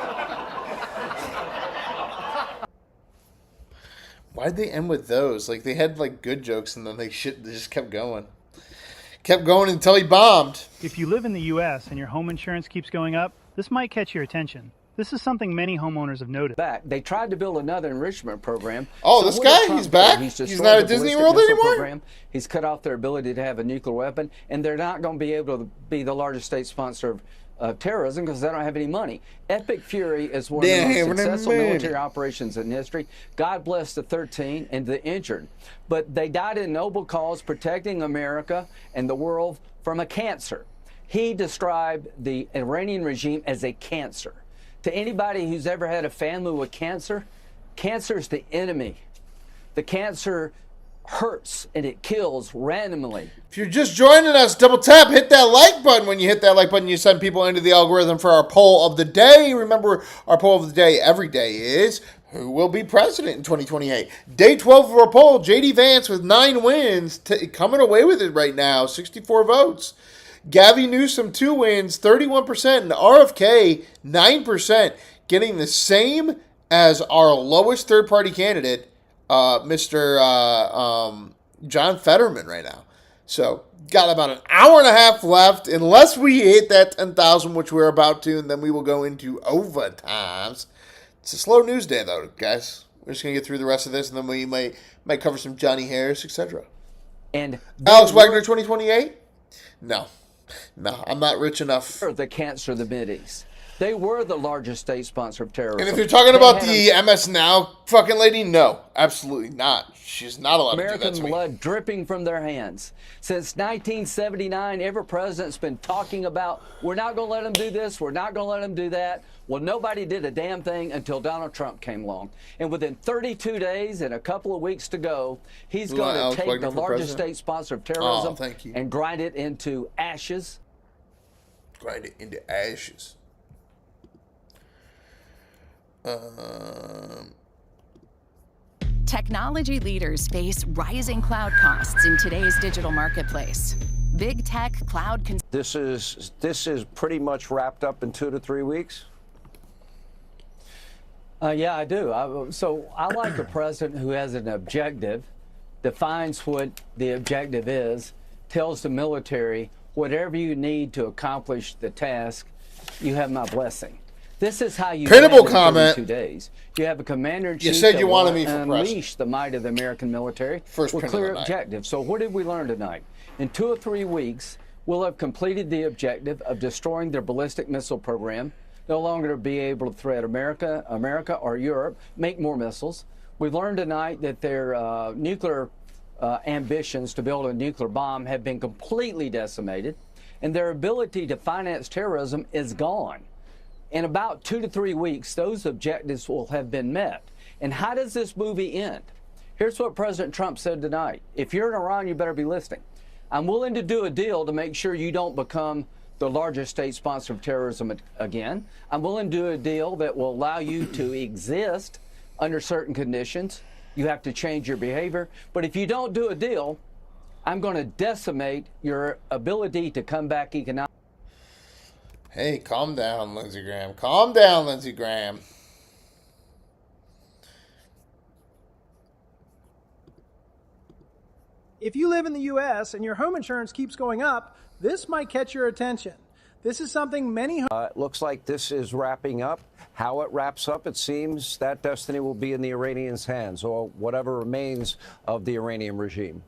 Why'd they end with those? Like, they had like good jokes and then they just kept going. Kept going until he bombed. If you live in the U.S. and your home insurance keeps going up, this might catch your attention. This is something many homeowners have noticed. They tried to build another enrichment program. Oh, this guy? He's back? He's not at Disney World anymore? Program. He's cut off their ability to have a nuclear weapon, and they're not going to be able to be the largest state sponsor of terrorism because they don't have any money. Epic Fury is one of the most successful military operations in history. God bless the 13 and the injured. But they died in noble cause protecting America and the world from a cancer. He described the Iranian regime as a cancer. To anybody who's ever had a family with cancer, cancer is the enemy. The cancer hurts and it kills randomly. If you're just joining us, double tap, hit that like button. When you hit that like button, you send people into the algorithm for our poll of the day. Remember, our poll of the day every day is who will be president in 2028. Day 12 of our poll, J.D. Vance with 9 wins, coming away with it right now, 64 votes. Gavin Newsom, 2 wins, 31%, and RFK, 9%, getting the same as our lowest third-party candidate, Mr. John Fetterman right now. So, got about an hour and a half left, unless we hit that 10,000, which we're about to, and then we will go into overtimes. It's a slow news day, though, guys. We're just going to get through the rest of this, and then we might cover some Johnny Harris, etc. And Alex Wagner, 2028? No, I'm not rich enough. The cancer of the Mideast. They were the largest state sponsor of terrorism. And if you're talking about the MS Now fucking lady, no, absolutely not. She's not allowed to do that to me. American blood dripping from their hands. Since 1979, every president's been talking about, we're not going to let them do this, we're not going to let them do that. Well, nobody did a damn thing until Donald Trump came along. And within 32 days and a couple of weeks to go, he's going to take the largest state sponsor of terrorism and grind it into ashes. Grind it into ashes. Technology leaders face rising cloud costs in today's digital marketplace. Big tech cloud. This is pretty much wrapped up in 2 to 3 weeks. Yeah, I do. So I like a president who has an objective, defines what the objective is, tells the military whatever you need to accomplish the task, you have my blessing. This is how you Pinnable comment. 2 days. You have a commander-in-chief You said you that wanted will me for unleash the might of the American military with clear objectives. So what did we learn tonight? In 2 or 3 weeks, we'll have completed the objective of destroying their ballistic missile program, no longer be able to threat America or Europe, make more missiles. We've learned tonight that their nuclear ambitions to build a nuclear bomb have been completely decimated, and their ability to finance terrorism is gone. In about 2 to 3 weeks, those objectives will have been met. And how does this movie end? Here's what President Trump said tonight. If you're in Iran, you better be listening. I'm willing to do a deal to make sure you don't become the largest state sponsor of terrorism again. I'm willing to do a deal that will allow you to exist under certain conditions. You have to change your behavior. But if you don't do a deal, I'm going to decimate your ability to come back economically. Hey, calm down, Lindsey Graham. Calm down, Lindsey Graham. If you live in the U.S. and your home insurance keeps going up, this might catch your attention. This is something many... It looks like this is wrapping up. How it wraps up, it seems that destiny will be in the Iranians' hands, or whatever remains of the Iranian regime.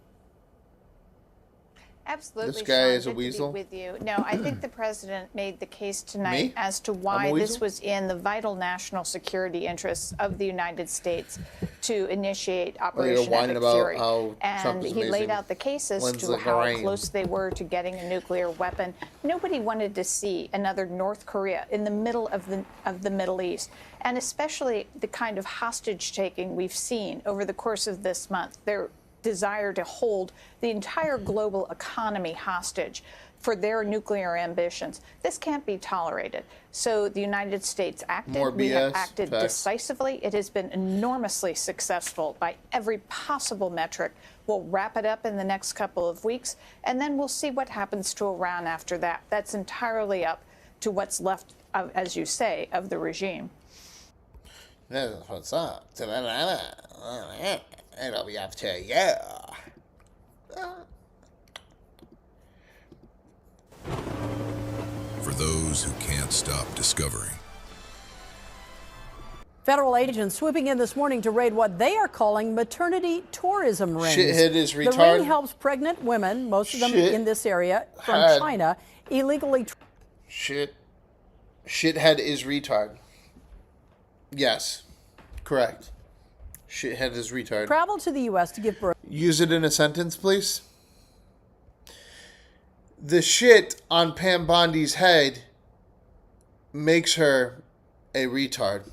Absolutely, This guy Sean, is a good weasel? to be with you. No, I think the president made the case tonight as to why this was in the vital national security interests of the United States to initiate Operation Epic Fury. And he laid out the cases to how close they were to getting a nuclear weapon. Nobody wanted to see another North Korea in the middle of the Middle East, and especially the kind of hostage taking we've seen over the course of this month. Their desire to hold the entire global economy hostage for their nuclear ambitions. This can't be tolerated. So the United States acted. More BS. We have acted Facts. decisively. It has been enormously successful by every possible metric. We'll wrap it up in the next couple of weeks, and then we'll see what happens to Iran after that. That's entirely up to what's left, of, as you say, of the regime. That's what's up. It'll be up to you. For those who can't stop discovering. Federal agents swooping in this morning to raid what they are calling maternity tourism rings. Shithead is retarded. The ring helps pregnant women, most of them in this area, from China, illegally... Shithead is retard. Yes. Correct. Shithead is retard. Travel to the U.S. to give birth. Use it in a sentence, please. The shit on Pam Bondi's head makes her a retard.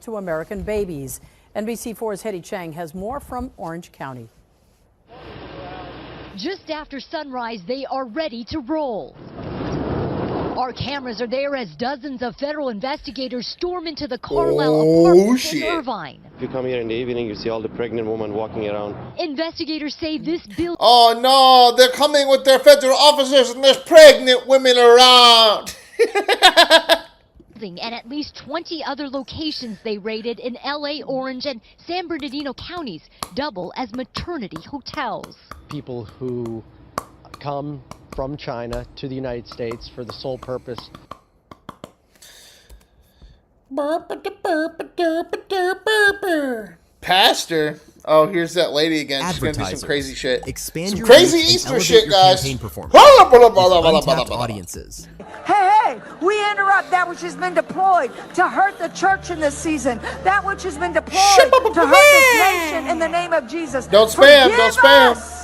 To American babies. NBC4's Hetty Chang has more from Orange County. Just after sunrise, they are ready to roll. Our cameras are there as dozens of federal investigators storm into the Carlisle apartment in Irvine. If you come here in the evening, you see all the pregnant women walking around. Investigators say this building... Oh no, they're coming with their federal officers and there's pregnant women around. And at least 20 other locations they raided in LA, Orange, and San Bernardino counties double as maternity hotels. People who come from China to the United States for the sole purpose. Pastor? Oh, here's that lady again. She's going to do some crazy shit. Expand some your crazy reach Easter and shit, your guys. campaign performance with untapped audiences. Hey, we interrupt that which has been deployed to hurt the church in this season. That which has been deployed to hurt this nation in the name of Jesus. Don't spam, don't spam.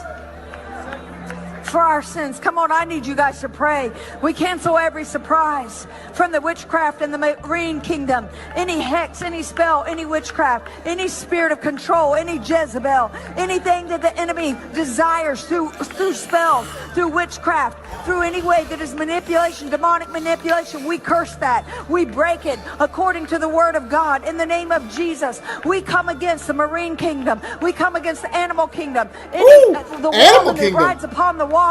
For our sins. Come on, I need you guys to pray. We cancel every surprise from the witchcraft in the marine kingdom. Any hex, any spell, any witchcraft, any spirit of control, any Jezebel, anything that the enemy desires through spells, through witchcraft, through any way that is manipulation, demonic manipulation, we curse that. We break it according to the word of God. In the name of Jesus, we come against the marine kingdom. We come against the animal kingdom. The woman that rides upon the waters.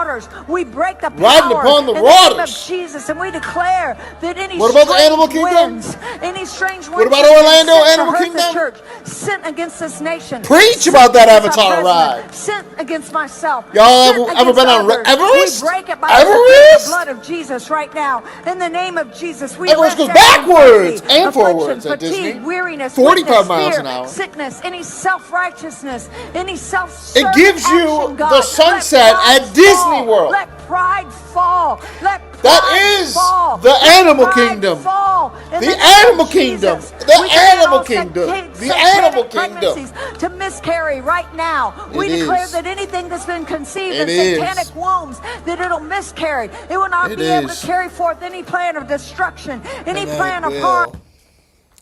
We break the power upon the in waters. the name of Jesus, and we declare that any what about the animal kingdom? Winds, any strange winds what about Orlando Animal Kingdom? Kingdom? Church, sent against this nation. Preach about that Avatar ride. Sent against myself. Y'all ever been on Everest? We break it by Everest? the blood of Jesus right now. In the name of Jesus, we Everest goes backwards and forwards at Disney. Weariness, 45 miles an hour. Sickness, any self-righteousness, any it gives you the sunset at Disney World. Let pride fall. Let pride that is fall. The animal kingdom. The animal kingdom. The animal kingdom. The animal kingdom. To miscarry right now. We declare that anything that's been conceived in satanic wombs, that it'll miscarry. It will not be able to carry forth any plan of destruction, any plan of harm.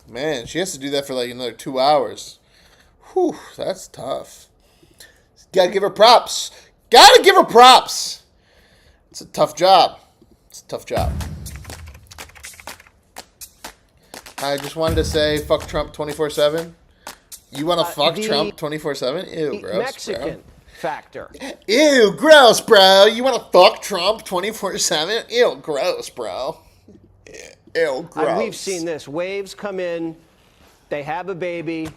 Man, she has to do that for like another 2 hours. Whew, that's tough. Gotta give her props. Gotta give her props. It's a tough job. It's a tough job. I just wanted to say, fuck Trump 24/7. You want to fuck Trump 24/7? Ew, gross, Mexican factor. Ew, gross, bro. You want to fuck Trump 24/7? Ew, gross, bro. Ew, gross. We've seen this. Waves come in. They have a baby.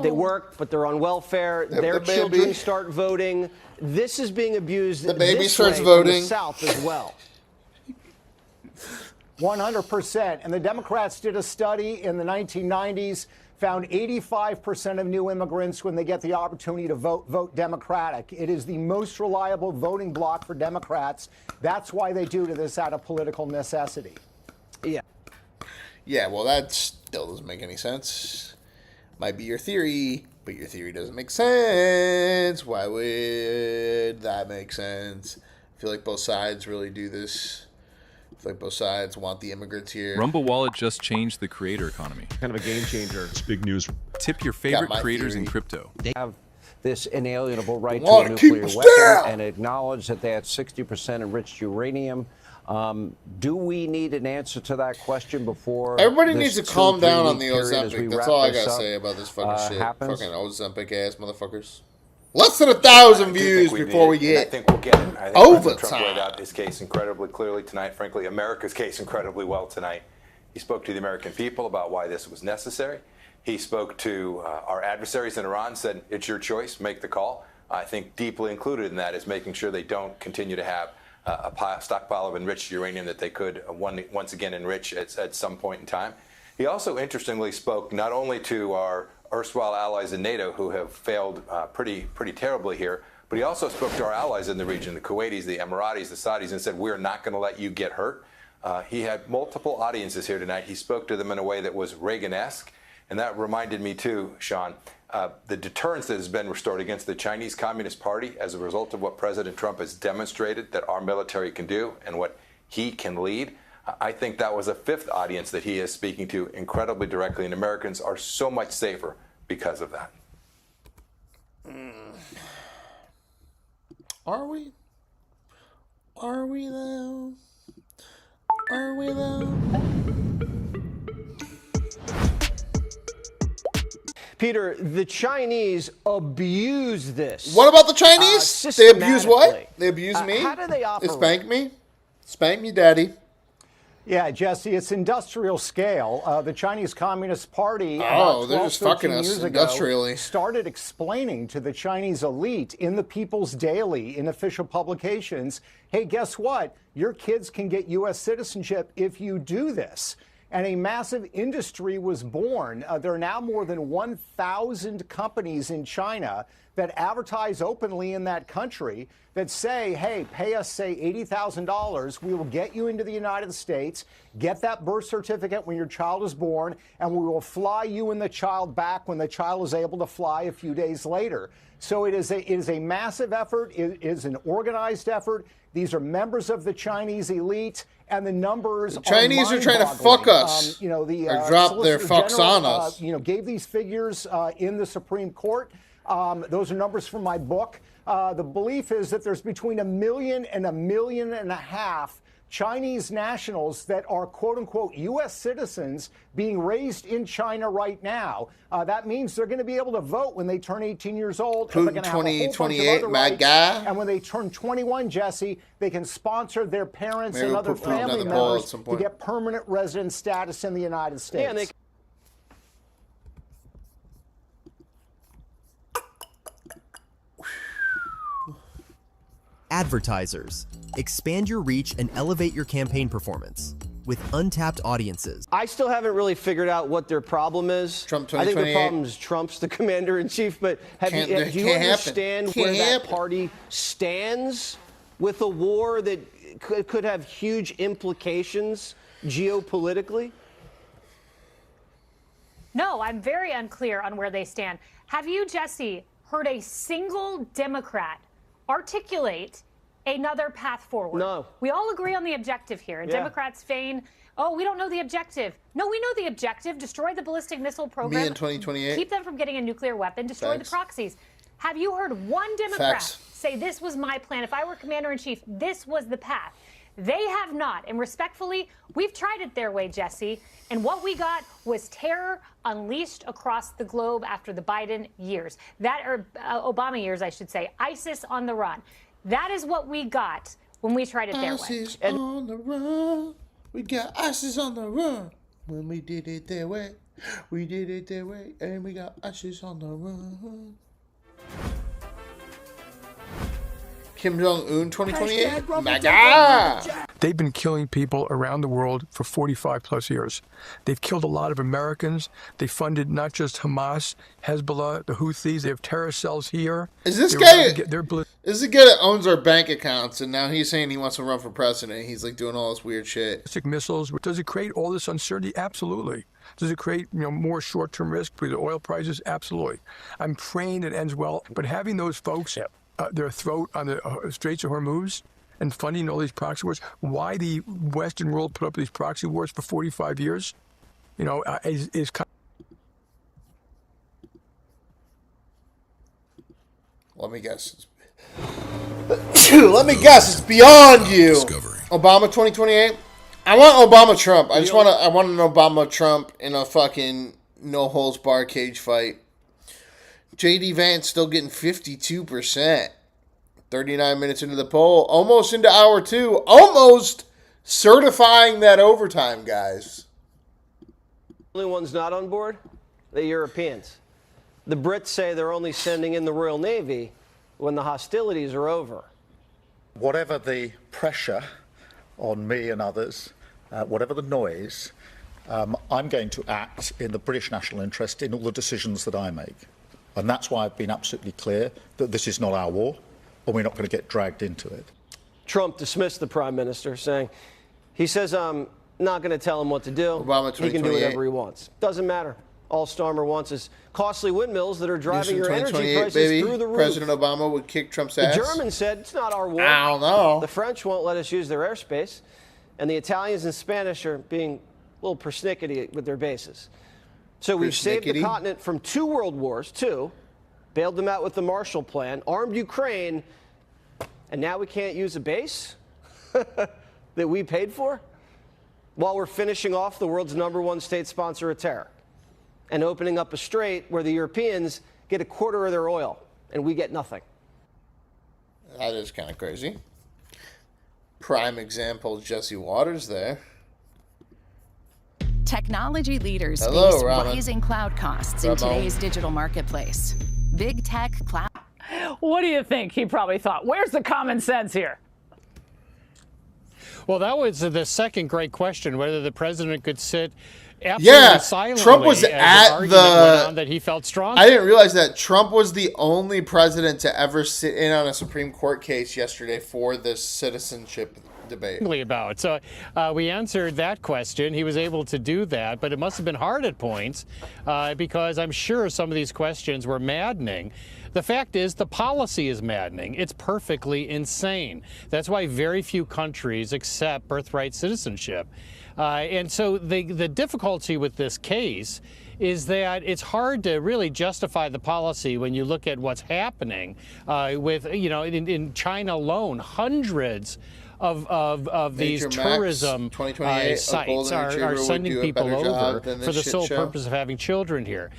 They work, but they're on welfare. Their children start voting. This is being abused. The baby this starts way voting. from the South as well. 100%. And the Democrats did a study in the 1990s, found 85% of new immigrants, when they get the opportunity to vote Democratic. It is the most reliable voting bloc for Democrats. That's why they do this out of political necessity. Yeah, well, that still doesn't make any sense. Might be your theory, but your theory doesn't make sense. Why would that make sense? I feel like both sides really do this. I feel like both sides want the immigrants here. Rumble Wallet just changed the creator economy. Kind of a game changer. It's big news. Tip your favorite creators in crypto. They have this inalienable right to a nuclear weapon and acknowledge that they had 60% enriched uranium. Do we need an answer to that question before everybody needs to calm down on the Ozempic? That's all I gotta say about this fucking shit. Happens? Fucking Ozempic ass motherfuckers. Less than 1,000 views before we get. I think we'll get it. I think overtime. Trump laid out his case incredibly clearly tonight. Frankly, America's case incredibly well tonight. He spoke to the American people about why this was necessary. He spoke to our adversaries in Iran, said, it's your choice, make the call. I think deeply included in that is making sure they don't continue to have a stockpile of enriched uranium that they could once again enrich at some point in time. He also interestingly spoke not only to our erstwhile allies in NATO who have failed pretty terribly here, but he also spoke to our allies in the region, the Kuwaitis, the Emiratis, the Saudis, and said, we're not going to let you get hurt. He had multiple audiences here tonight. He spoke to them in a way that was Reagan-esque, and that reminded me too, Sean, the deterrence that has been restored against the Chinese Communist Party as a result of what President Trump has demonstrated that our military can do and what he can lead. I think that was a fifth audience that he is speaking to incredibly directly, and Americans are so much safer because of that. Are we? Are we though? Are we though? Peter, the Chinese abuse this. What about the Chinese? They abuse what? They abuse me? How do they operate? They spank me? Spank me, daddy. Yeah, Jesse, it's industrial scale. The Chinese Communist Party, they're just fucking us industrially, started explaining to the Chinese elite in the People's Daily, in official publications, hey, guess what? Your kids can get U.S. citizenship if you do this. And a massive industry was born. There are now more than 1,000 companies in China that advertise openly in that country that say, hey, pay us, say, $80,000. We will get you into the United States, get that birth certificate when your child is born, and we will fly you and the child back when the child is able to fly a few days later. So it is a massive effort. It is an organized effort. These are members of the Chinese elite, and the numbers. The Chinese are trying to fuck us. Or drop their fucks on us. Gave these figures in the Supreme Court. Those are numbers from my book. The belief is that there's between 1 million and 1.5 million Chinese nationals that are, quote unquote, U.S. citizens being raised in China right now. That means they're going to be able to vote when they turn 18 years old. Putin 2028, my guy. And when they turn 21, Jesse, they can sponsor their parents and other family members to get permanent resident status in the United States. Yeah, and they Advertisers. Expand your reach and elevate your campaign performance with untapped audiences. I still haven't really figured out what their problem is. Trump 2028. I think the problem is Trump's the commander-in-chief, but do you understand where that party stands with a war that could have huge implications geopolitically? No, I'm very unclear on where they stand. Have you, Jesse, heard a single Democrat articulate another path forward? No. We all agree on the objective here. And Democrats feign, oh, we don't know the objective. No, we know the objective. Destroy the ballistic missile program. Me in 2028. Keep them from getting a nuclear weapon. Destroy the proxies. Have you heard one Democrat say, this was my plan? If I were commander-in-chief, this was the path. They have not. And respectfully, we've tried it their way, Jesse. And what we got was terror unleashed across the globe after the Biden years. Obama years, I should say. ISIS on the run. That is what we got when we tried it their way. ISIS on the run. We got ISIS on the run. When we did it their way. We did it their way. And we got ISIS on the run. Kim Jong-un 2028? MAGA! They've been killing people around the world for 45 plus years. They've killed a lot of Americans. They funded not just Hamas, Hezbollah, the Houthis. They have terror cells here. Is this guy? Is the guy that owns our bank accounts, and now he's saying he wants to run for president? He's like doing all this weird shit. Missiles. Does it create all this uncertainty? Absolutely. Does it create more short-term risk with the oil prices? Absolutely. I'm praying it ends well, but having those folks their throat on the Straits of Hormuz and funding all these proxy wars, why the Western world put up these proxy wars for 45 years, is kind Let me guess. Let me guess. It's beyond you. Obama 2028. I want Obama Trump. I want an Obama Trump in a fucking no holds bar cage fight. JD Vance still getting 52%. 39 minutes into the poll. Almost into hour 2. Almost certifying that overtime, guys. The only ones not on board? The Europeans. The Brits say they're only sending in the Royal Navy when the hostilities are over. Whatever the pressure on me and others, whatever the noise, I'm going to act in the British national interest in all the decisions that I make. And that's why I've been absolutely clear that this is not our war, and we're not going to get dragged into it. Trump dismissed the prime minister, saying, he says, I'm not going to tell him what to do. Obama he can do whatever he wants. Doesn't matter. All Starmer wants is costly windmills that are driving your energy prices through the roof. President Obama would kick Trump's ass. The Germans said, it's not our war. I don't know. The French won't let us use their airspace. And the Italians and Spanish are being a little persnickety with their bases. So we've saved the continent from 2 world wars, bailed them out with the Marshall Plan, armed Ukraine, and now we can't use a base that we paid for while we're finishing off the world's #1 state sponsor of terror and opening up a strait where the Europeans get a quarter of their oil and we get nothing. That is kind of crazy. Prime example, Jesse Waters there. Technology leaders face rising cloud costs in today's digital marketplace. Big tech cloud. What do you think? He probably thought, where's the common sense here? Well, that was the second great question, whether the president could sit absolutely silently. Trump was at the that he felt strong. I didn't realize that Trump was the only president to ever sit in on a Supreme Court case yesterday for this citizenship debate. About. So we answered that question. He was able to do that, but it must have been hard at points because I'm sure some of these questions were maddening. The fact is, the policy is maddening. It's perfectly insane. That's why very few countries accept birthright citizenship. And so the difficulty with this case is that it's hard to really justify the policy when you look at what's happening with, in China alone, hundreds of these tourism sites are sending people over for the sole purpose of having children here.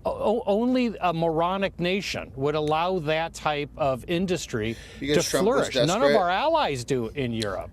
Only a moronic nation would allow that type of industry to flourish. None of our allies do in Europe.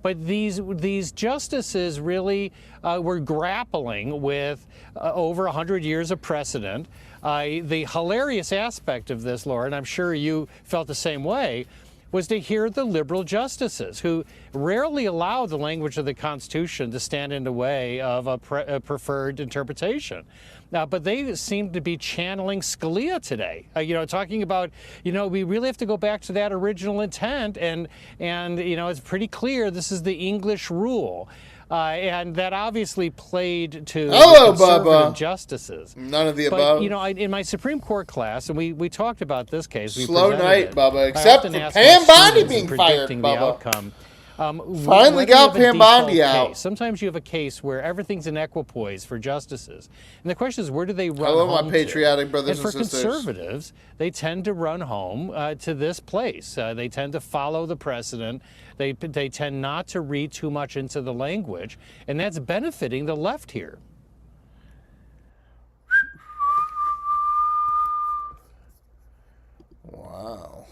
But these justices really were grappling with over 100 years of precedent. The hilarious aspect of this, Laura, and I'm sure you felt the same way, was to hear the liberal justices who rarely allow the language of the Constitution to stand in the way of a preferred interpretation. But they seem to be channeling Scalia today, talking about, we really have to go back to that original intent, and it's pretty clear this is the English rule. And that obviously played to conservative justices. None of the above. In my Supreme Court class, and we talked about this case. Slow night, Bubba. Except for Pam Bondi being fired, Bubba. Finally got Pam Bondi out. Sometimes you have a case where everything's in equipoise for justices. And the question is, where do they run home home my patriotic brothers and sisters. For conservatives, they tend to run home to this place. They tend to follow the precedent. They tend not to read too much into the language. And that's benefiting the left here. Wow.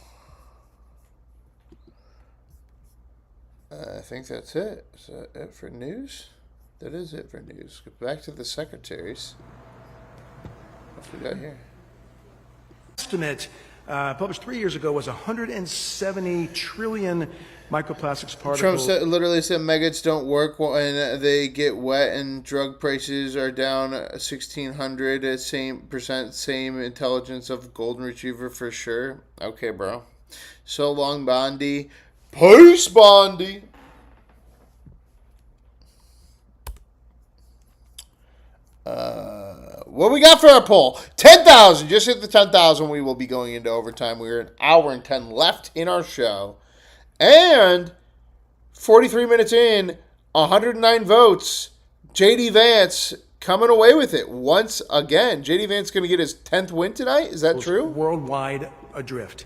I think that's it. Is that it for news? That is it for news. Go back to the secretaries. What we got here? Estimate published 3 years ago, was 170 trillion microplastics particles. Trump literally said maggots don't work when they get wet, and drug prices are down 1,600. Same intelligence of golden retriever for sure. Okay, bro. So long, Bondi. Peace, Bondi. What we got for our poll? 10,000. Just hit the 10,000. We will be going into overtime. We're an hour and 10 left in our show. And 43 minutes in, 109 votes. J.D. Vance coming away with it once again. J.D. Vance going to get his 10th win tonight? Is that true? Worldwide adrift.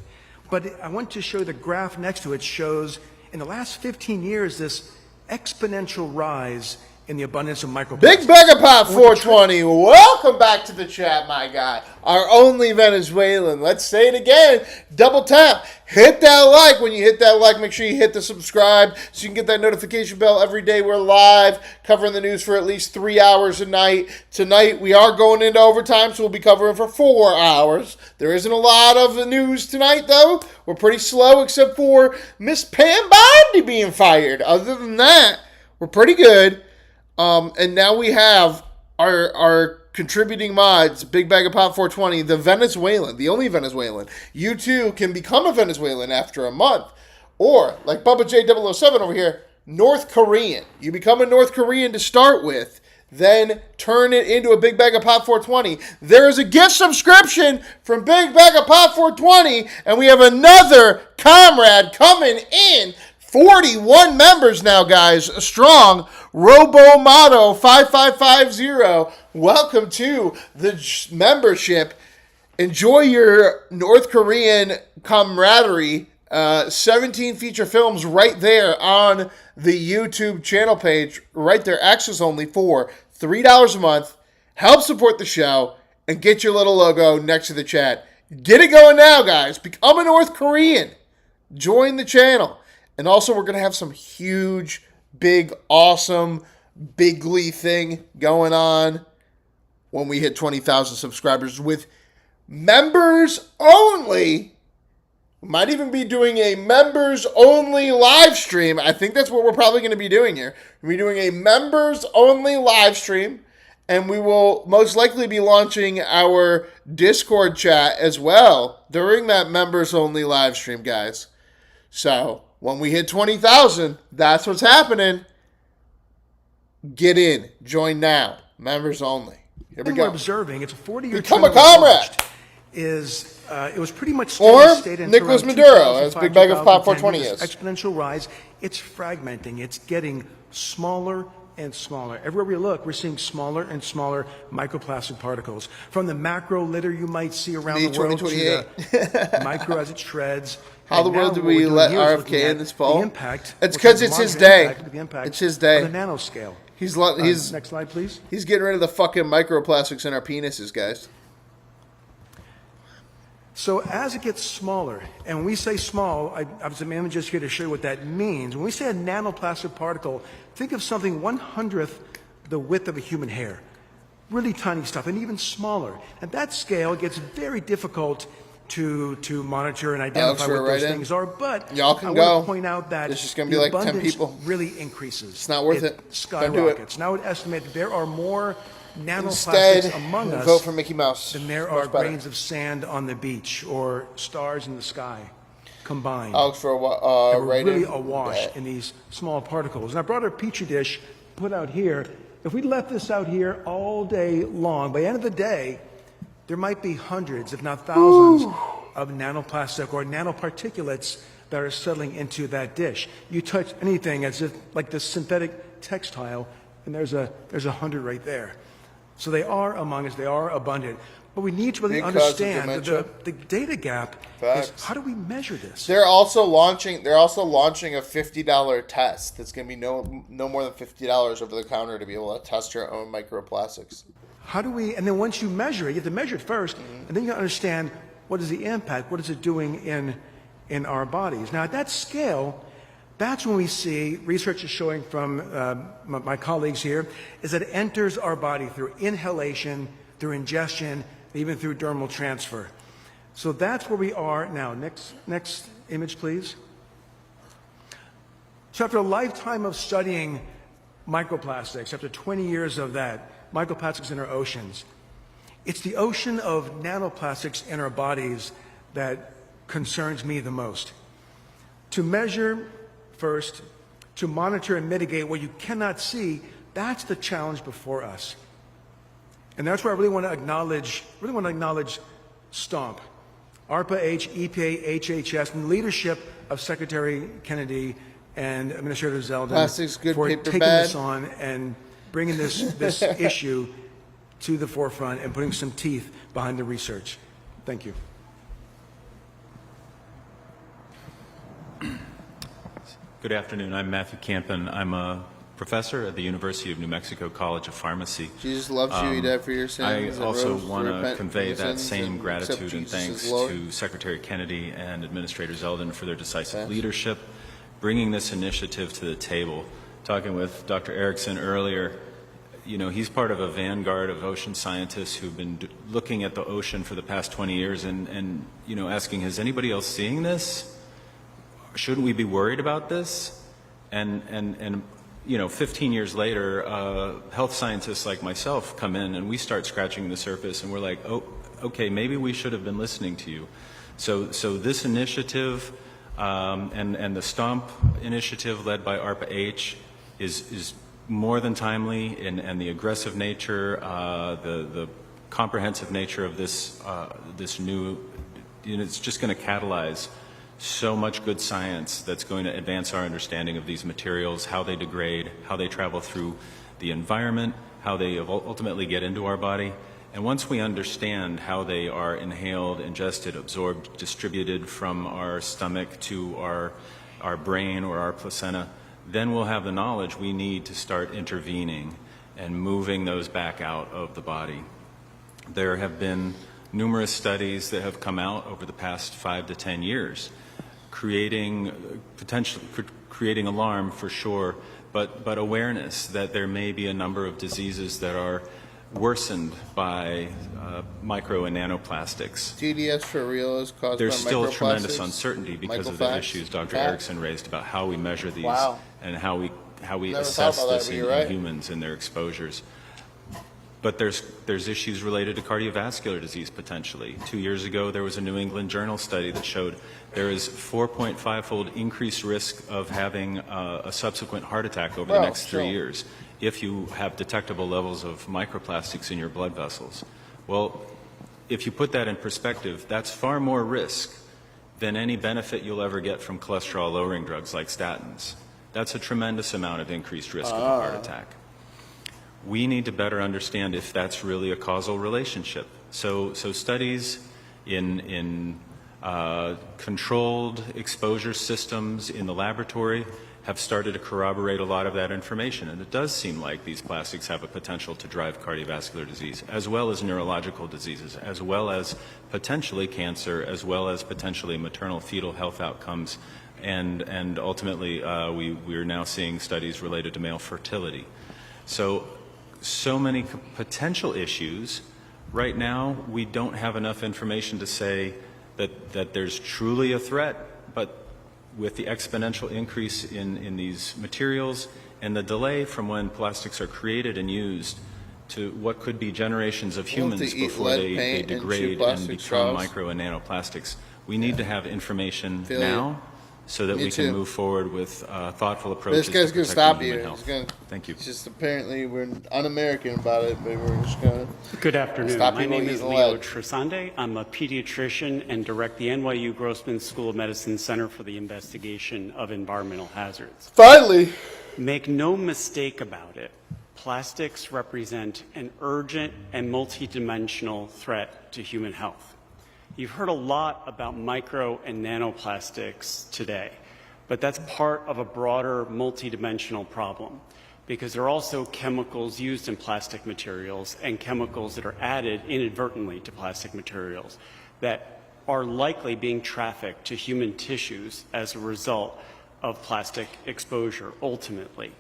But I want to show the graph next to it shows in the last 15 years this exponential rise in the abundance of microplastics. Big Beggar Pop 420, welcome back to the chat, my guy. Our only Venezuelan. Let's say it again. Double tap. Hit that like. When you hit that like, make sure you hit the subscribe so you can get that notification bell every day. We're live, covering the news for at least 3 hours a night. Tonight, we are going into overtime, so we'll be covering for 4 hours. There isn't a lot of news tonight, though. We're pretty slow, except for Miss Pam Bondi being fired. Other than that, we're pretty good. And now we have our contributing mods, Big Bag of Pop 420, the Venezuelan, the only Venezuelan. You too can become a Venezuelan after a month. Or, like Bubba J007 over here, North Korean. You become a North Korean to start with, then turn it into a Big Bag of Pop 420. There is a gift subscription from Big Bag of Pop 420, and we have another comrade coming in. 41 members now, guys. Strong. Robomato 5550. Welcome to the membership. Enjoy your North Korean camaraderie. 17 feature films right there on the YouTube channel page. Right there. Access only for $3 a month. Help support the show and get your little logo next to the chat. Get it going now, guys. Become a North Korean. Join the channel. And also, we're going to have some huge, big, awesome, bigly thing going on when we hit 20,000 subscribers with members only. We might even be doing a members only live stream. I think that's what we're probably going to be doing here. We'll be doing a members only live stream. And we will most likely be launching our Discord chat as well during that members only live stream, guys. So when we hit 20,000, that's what's happening. Get in. Join now. Members only. Here we go. We're observing, it's a 40-year Become a comrade. It was pretty much or steady state Nicholas Maduro, as Big Bag of Pop 420 is. Exponential rise. It's fragmenting. It's getting smaller and smaller. Everywhere we look, we're seeing smaller and smaller microplastic particles. From the macro litter you might see around the world to the micro as it shreds. How the world do we let RFK in this fall? It's because it's his day. It's his day. On the nanoscale. He's next slide, please. He's getting rid of the fucking microplastics in our penises, guys. So as it gets smaller, and when we say small, I'm just here to show you what that means. When we say a nanoplastic particle, think of something 1/100th the width of a human hair. Really tiny stuff, and even smaller. At that scale, it gets very difficult to monitor and identify what those things are. But y'all can I go. want to point out that it's just going to be like 10 people. Really increases. It's not worth it. Skyrockets. Now, I would estimate that there are more nanoplastics among us vote for Mickey Mouse. than there are grains of sand on the beach or stars in the sky combined. I'll look for really awash in these small particles. And I brought a petri dish put out here. If we left this out here all day long, by the end of the day, there might be hundreds, if not thousands, of nanoplastic or nanoparticulates that are settling into that dish. You touch anything as if like this synthetic textile, and there's 100 right there. So they are among us. They are abundant. But we need to really understand the data gap. Is how do we measure this? They're also launching a $50 test that's going to be no more than $50 over the counter to be able to test your own microplastics. How do we? And then once you measure it, you have to measure it first, and then you understand what is the impact, what is it doing in our bodies. Now at that scale, that's when we see, research is showing from my colleagues here, is that it enters our body through inhalation, through ingestion, even through dermal transfer. So that's where we are now. Next image, please. So after a lifetime of studying microplastics, after 20 years of that, microplastics in our oceans, it's the ocean of nanoplastics in our bodies that concerns me the most. To measure first, to monitor and mitigate what you cannot see, that's the challenge before us. And that's where I really want to acknowledge STOMP, ARPA-H, EPA, HHS, and the leadership of Secretary Kennedy and Administrator Zeldin Plastics good, for paper taking bad. this on and bringing this issue to the forefront and putting some teeth behind the research. Thank you. Good afternoon. I'm Matthew Campen. I'm a professor at the University of New Mexico College of Pharmacy. Jesus loves you. He died for your sins. I also want to convey that same gratitude and thanks Lord. to Secretary Kennedy and Administrator Zeldin for their decisive leadership, bringing this initiative to the table. Talking with Dr. Erickson earlier, you know, he's part of a vanguard of ocean scientists who've been looking at the ocean for the past 20 years and you know, asking, is anybody else seeing this? Shouldn't we be worried about this? And you know, 15 years later, health scientists like myself come in and we start scratching the surface and we're like, oh, okay, maybe we should have been listening to you. So this initiative and the STOMP initiative led by ARPA-H is more than timely, and the aggressive nature, the comprehensive nature of this new, you know, it's just going to catalyze so much good science that's going to advance our understanding of these materials, how they degrade, how they travel through the environment, how they ultimately get into our body. And once we understand how they are inhaled, ingested, absorbed, distributed from our stomach to our brain or our placenta, then we'll have the knowledge we need to start intervening and moving those back out of the body. There have been numerous studies that have come out over the past 5 to 10 years, creating alarm for sure, but awareness that there may be a number of diseases that are worsened by micro and nanoplastics. GDS for real is caused There's by still a microplastics, tremendous uncertainty because of the issues Dr. Erickson raised about how we measure these and how we Never assess thought about this that, but in you're right. humans and their exposures. But there's issues related to cardiovascular disease potentially. 2 years ago, there was a New England Journal study that showed there is 4.5-fold increased risk of having a subsequent heart attack over the next 3 years if you have detectable levels of microplastics in your blood vessels. Well, if you put that in perspective, that's far more risk than any benefit you'll ever get from cholesterol-lowering drugs like statins. That's a tremendous amount of increased risk of a heart attack. We need to better understand if that's really a causal relationship. So studies in controlled exposure systems in the laboratory have started to corroborate a lot of that information. And it does seem like these plastics have a potential to drive cardiovascular disease, as well as neurological diseases, as well as potentially cancer, as well as potentially maternal fetal health outcomes. And ultimately, we're now seeing studies related to male fertility. So many potential issues. Right now, we don't have enough information to say that there's truly a threat, but with the exponential increase in these materials and the delay from when plastics are created and used to what could be generations of humans before they degrade and become micro and nanoplastics, we need to have information now so that we can move forward with thoughtful approaches. This guy's going to stop you. Thank you. It's just apparently we're un-American about it, but we're just going to. Good afternoon. Stop My name is Leo Trisande. I'm a pediatrician and direct the NYU Grossman School of Medicine Center for the Investigation of Environmental Hazards. Finally! Make no mistake about it. Plastics represent an urgent and multidimensional threat to human health. You've heard a lot about micro and nanoplastics today, but that's part of a broader multidimensional problem because there are also chemicals used in plastic materials and chemicals that are added inadvertently to plastic materials that are likely being trafficked to human tissues as a result of plastic exposure ultimately.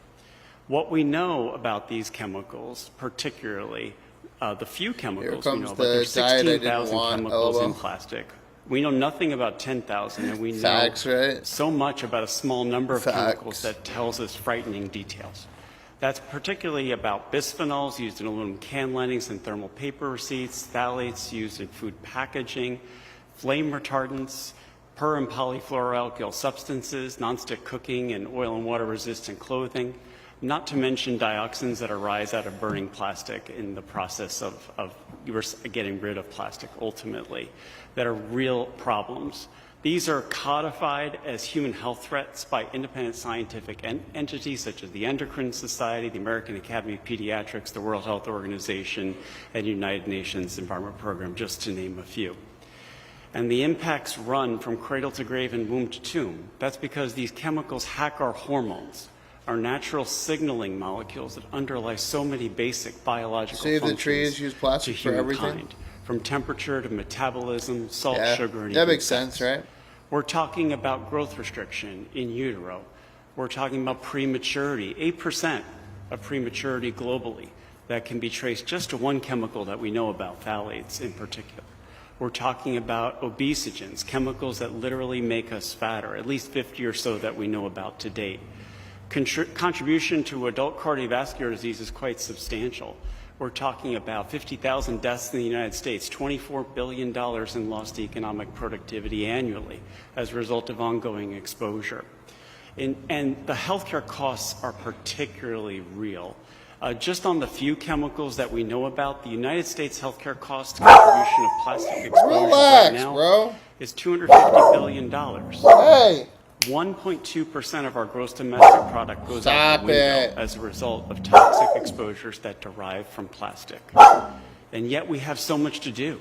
What we know about these chemicals, particularly the few chemicals we know, but there's 16,000 chemicals in plastic. We know nothing about 10,000, and we know so much about a small number of chemicals that tells us frightening details. That's particularly about bisphenols used in aluminum can linings and thermal paper receipts, phthalates used in food packaging, flame retardants, per and polyfluoroalkyl substances, nonstick cooking, and oil and water resistant clothing, not to mention dioxins that arise out of burning plastic in the process of getting rid of plastic ultimately, that are real problems. These are codified as human health threats by independent scientific entities such as the Endocrine Society, the American Academy of Pediatrics, the World Health Organization, and United Nations Environment Program, just to name a few. And the impacts run from cradle to grave and womb to tomb. That's because these chemicals hack our hormones, our natural signaling molecules that underlie so many basic biological functions. Save the trees, use plastic for everything. From temperature to metabolism, salt, sugar, and that makes sense, right? We're talking about growth restriction in utero. We're talking about prematurity, 8% of prematurity globally that can be traced just to one chemical that we know about, phthalates in particular. We're talking about obesogens, chemicals that literally make us fatter, at least 50 or so that we know about to date. Contribution to adult cardiovascular disease is quite substantial. We're talking about 50,000 deaths in the United States, $24 billion in lost economic productivity annually as a result of ongoing exposure. And the healthcare costs are particularly real. Just on the few chemicals that we know about, the United States healthcare cost contribution of plastic exposure right now is $250 billion. Hey! 1.2% of our gross domestic product goes out the window as a result of toxic exposures that derive from plastic. And yet we have so much to do.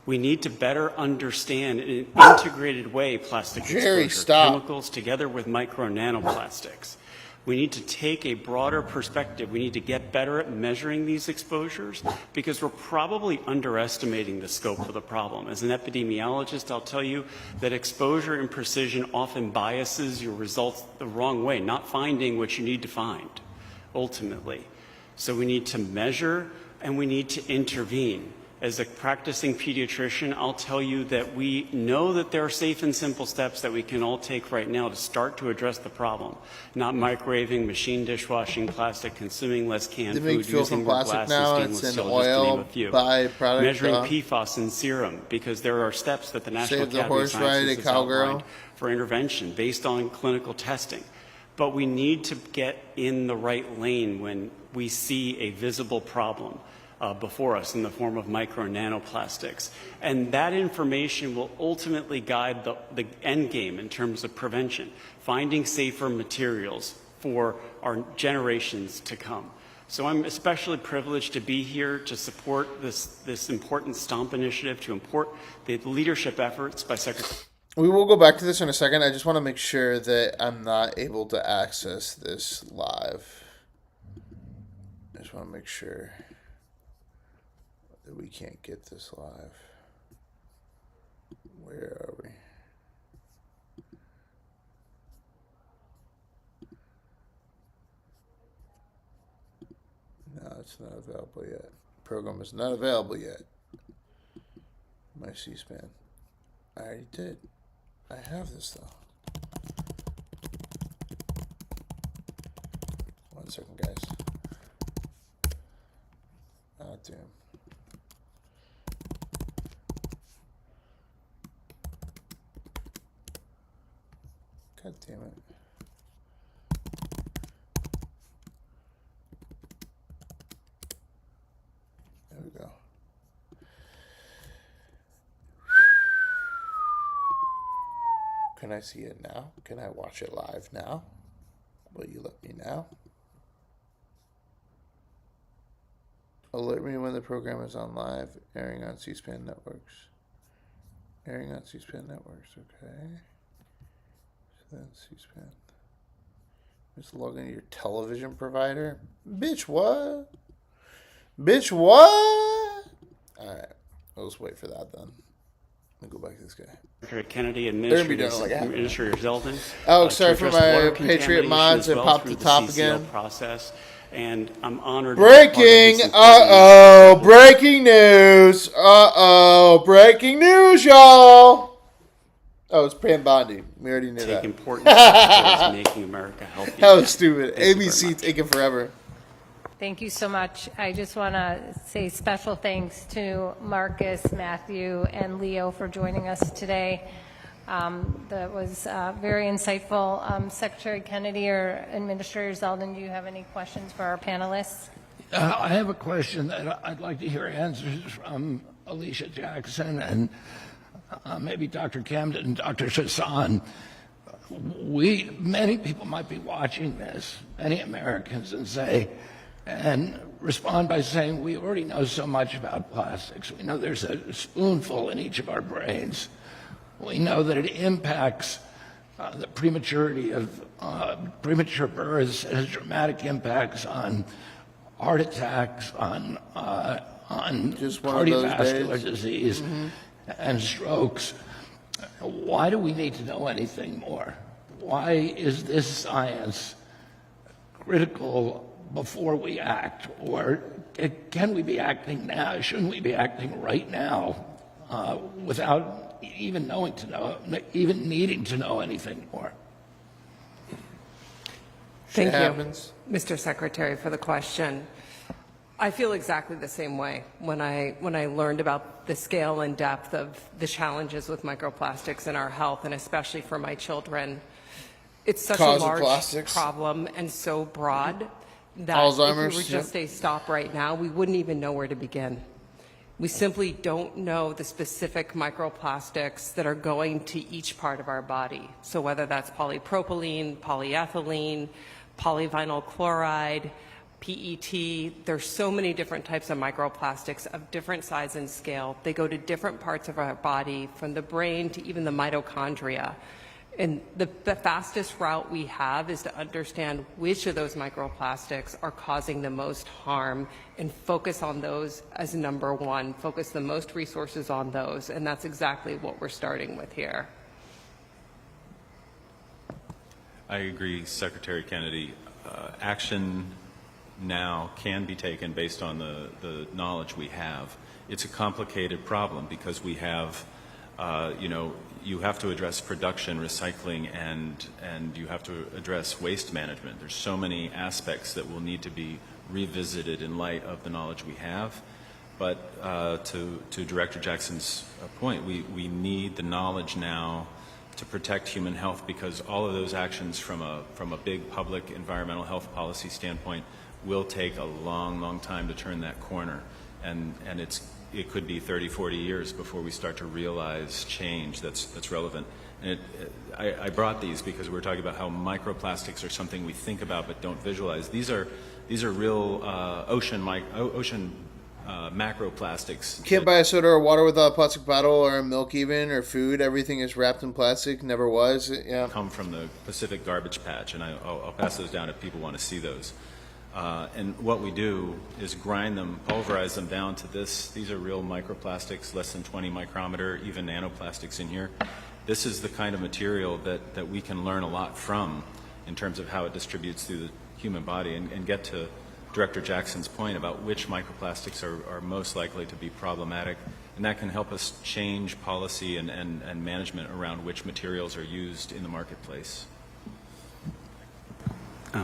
We need to better understand in an integrated way plastic exposure, chemicals together with micro and nanoplastics. We need to take a broader perspective. We need to get better at measuring these exposures because we're probably underestimating the scope of the problem. As an epidemiologist, I'll tell you that exposure and precision often biases your results the wrong way, not finding what you need to find, ultimately. So we need to measure and we need to intervene. As a practicing pediatrician, I'll tell you that we know that there are safe and simple steps that we can all take right now to start to address the problem. Not microwaving, machine dishwashing plastic, consuming less canned food, using more glass and stainless steel, just to name a few. Measuring PFAS in serum, because there are steps that the National Academy of Sciences has outlined for intervention based on clinical testing. But we need to get in the right lane when we see a visible problem before us in the form of micro and nanoplastics. And that information will ultimately guide the end game in terms of prevention, finding safer materials for our generations to come. So I'm especially privileged to be here to support this important STOMP initiative, to import the leadership efforts by Secretary. We will go back to this in a second. I just want to make sure that I'm not able to access this live. I just want to make sure that we can't get this live. Where are we? No, it's not available yet. Program is not available yet. My C-SPAN. I already did. I have this though. One second, guys. Oh, damn. God damn it. There we go. Can I see it now? Can I watch it live now? Will you let me now? Alert me when the program is on live, airing on C-SPAN networks. Airing on C-SPAN networks, okay. So then C-SPAN. Just log into your television provider. Bitch, what? Bitch, what? Alright, I'll just wait for that then. Let me go back to this guy. Secretary Kennedy, Administrator Zeldin. Oh, sorry for my Patriot mods that popped the top again. Process, and I'm honored. Breaking! Breaking news! Breaking news, y'all! Oh, it's Pam Bondi. We already knew that. Take important steps towards making America healthy. That was stupid. ABC taking forever. Thank you so much. I just want to say special thanks to Marcus, Matthew, and Leo for joining us today. That was very insightful. Secretary Kennedy or Administrator Zeldin, do you have any questions for our panelists? I have a question that I'd like to hear answers from Alicia Jackson and maybe Dr. Camden and Dr. Chassan. Many people might be watching this, many Americans, and respond by saying, we already know so much about plastics. We know there's a spoonful in each of our brains. We know that it impacts the prematurity of premature births. It has dramatic impacts on heart attacks, on cardiovascular disease, and strokes. Why do we need to know anything more? Why is this science critical before we act? Or can we be acting now? Shouldn't we be acting right now without even even needing to know anything more? Thank you, Mr. Secretary, for the question. I feel exactly the same way when I learned about the scale and depth of the challenges with microplastics in our health, and especially for my children. It's such a large problem and so broad that Alzheimer's, if we were just say stop right now, we wouldn't even know where to begin. We simply don't know the specific microplastics that are going to each part of our body. So whether that's polypropylene, polyethylene, polyvinyl chloride, PET, there's so many different types of microplastics of different size and scale. They go to different parts of our body, from the brain to even the mitochondria. And the fastest route we have is to understand which of those microplastics are causing the most harm and focus on those as number one, focus the most resources on those, and that's exactly what we're starting with here. I agree, Secretary Kennedy. Action now can be taken based on the knowledge we have. It's a complicated problem because we have, you have to address production, recycling, and you have to address waste management. There's so many aspects that will need to be revisited in light of the knowledge we have. But to Director Jackson's point, we need the knowledge now to protect human health, because all of those actions from a big public environmental health policy standpoint will take a long, long time to turn that corner. And it could be 30, 40 years before we start to realize change that's relevant. And I brought these because we were talking about how microplastics are something we think about but don't visualize. These are real ocean macroplastics. Can't buy a soda or water without a plastic bottle, or a milk even, or food. Everything is wrapped in plastic. Never was. Yeah. Come from the Pacific garbage patch, and I'll pass those down if people want to see those. And what we do is grind them, pulverize them down to this. These are real microplastics, less than 20 micrometer, even nanoplastics in here. This is the kind of material that we can learn a lot from in terms of how it distributes through the human body, and get to Director Jackson's point about which microplastics are most likely to be problematic. And that can help us change policy and management around which materials are used in the marketplace.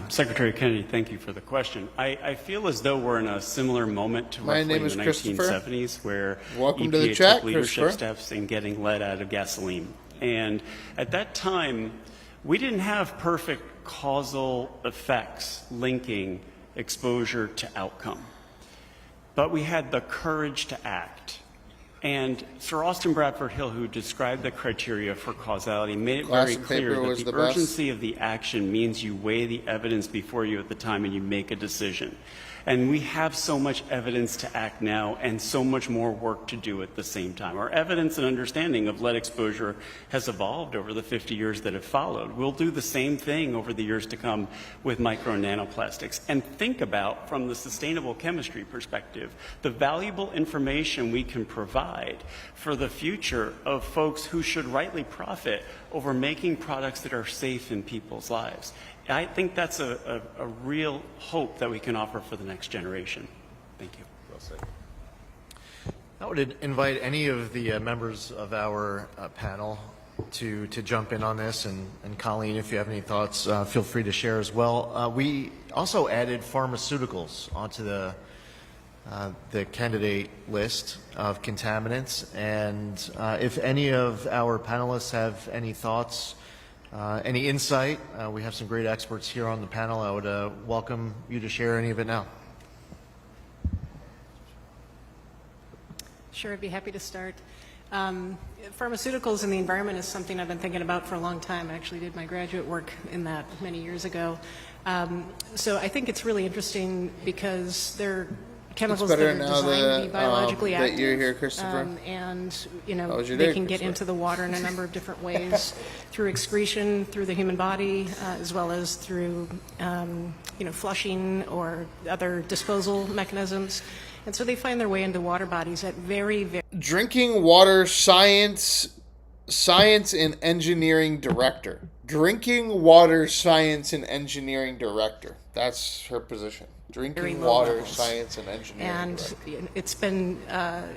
Secretary Kennedy, thank you for the question. I feel as though we're in a similar moment to roughly the 1970s, where EPA took leadership steps in getting lead out of gasoline. And at that time, we didn't have perfect causal effects linking exposure to outcome, but we had the courage to act. And Sir Austin Bradford Hill, who described the criteria for causality, made it very clear that the urgency of the action means you weigh the evidence before you at the time and you make a decision. And we have so much evidence to act now and so much more work to do at the same time. Our evidence and understanding of lead exposure has evolved over the 50 years that have followed. We'll do the same thing over the years to come with micro and nanoplastics. And think about, from the sustainable chemistry perspective, the valuable information we can provide for the future of folks who should rightly profit over making products that are safe in people's lives. I think that's a real hope that we can offer for the next generation. Thank you. Well said. I would invite any of the members of our panel to jump in on this, and Colleen, if you have any thoughts, feel free to share as well. We also added pharmaceuticals onto the candidate list of contaminants, and if any of our panelists have any thoughts, any insight, we have some great experts here on the panel. I would welcome you to share any of it now. Sure, I'd be happy to start. Pharmaceuticals in the environment is something I've been thinking about for a long time. I actually did my graduate work in that many years ago. So I think it's really interesting because they're chemicals that are designed to be biologically active. That you're here, Christopher. And, you know, they can get into the water in a number of different ways, through excretion, through the human body, as well as through, you know, flushing or other disposal mechanisms. And so they find their way into water bodies at very... Drinking water science and engineering director. Drinking water science and engineering director. That's her position. Drinking water science and engineering director. And it's been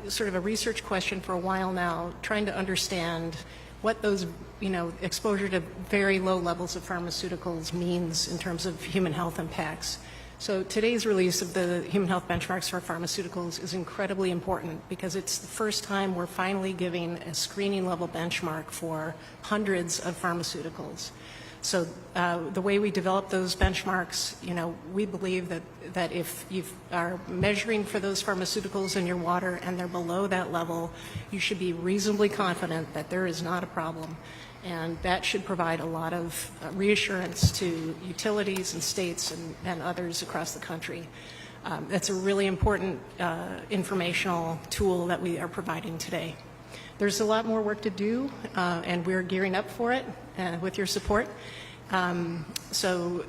sort of a research question for a while now, trying to understand what those, you know, exposure to very low levels of pharmaceuticals means in terms of human health impacts. So today's release of the human health benchmarks for pharmaceuticals is incredibly important because it's the first time we're finally giving a screening level benchmark for hundreds of pharmaceuticals. So the way we develop those benchmarks, you know, we believe that if you are measuring for those pharmaceuticals in your water and they're below that level, you should be reasonably confident that there is not a problem. And that should provide a lot of reassurance to utilities and states and others across the country. That's a really important informational tool that we are providing today. There's a lot more work to do, and we're gearing up for it with your support. So,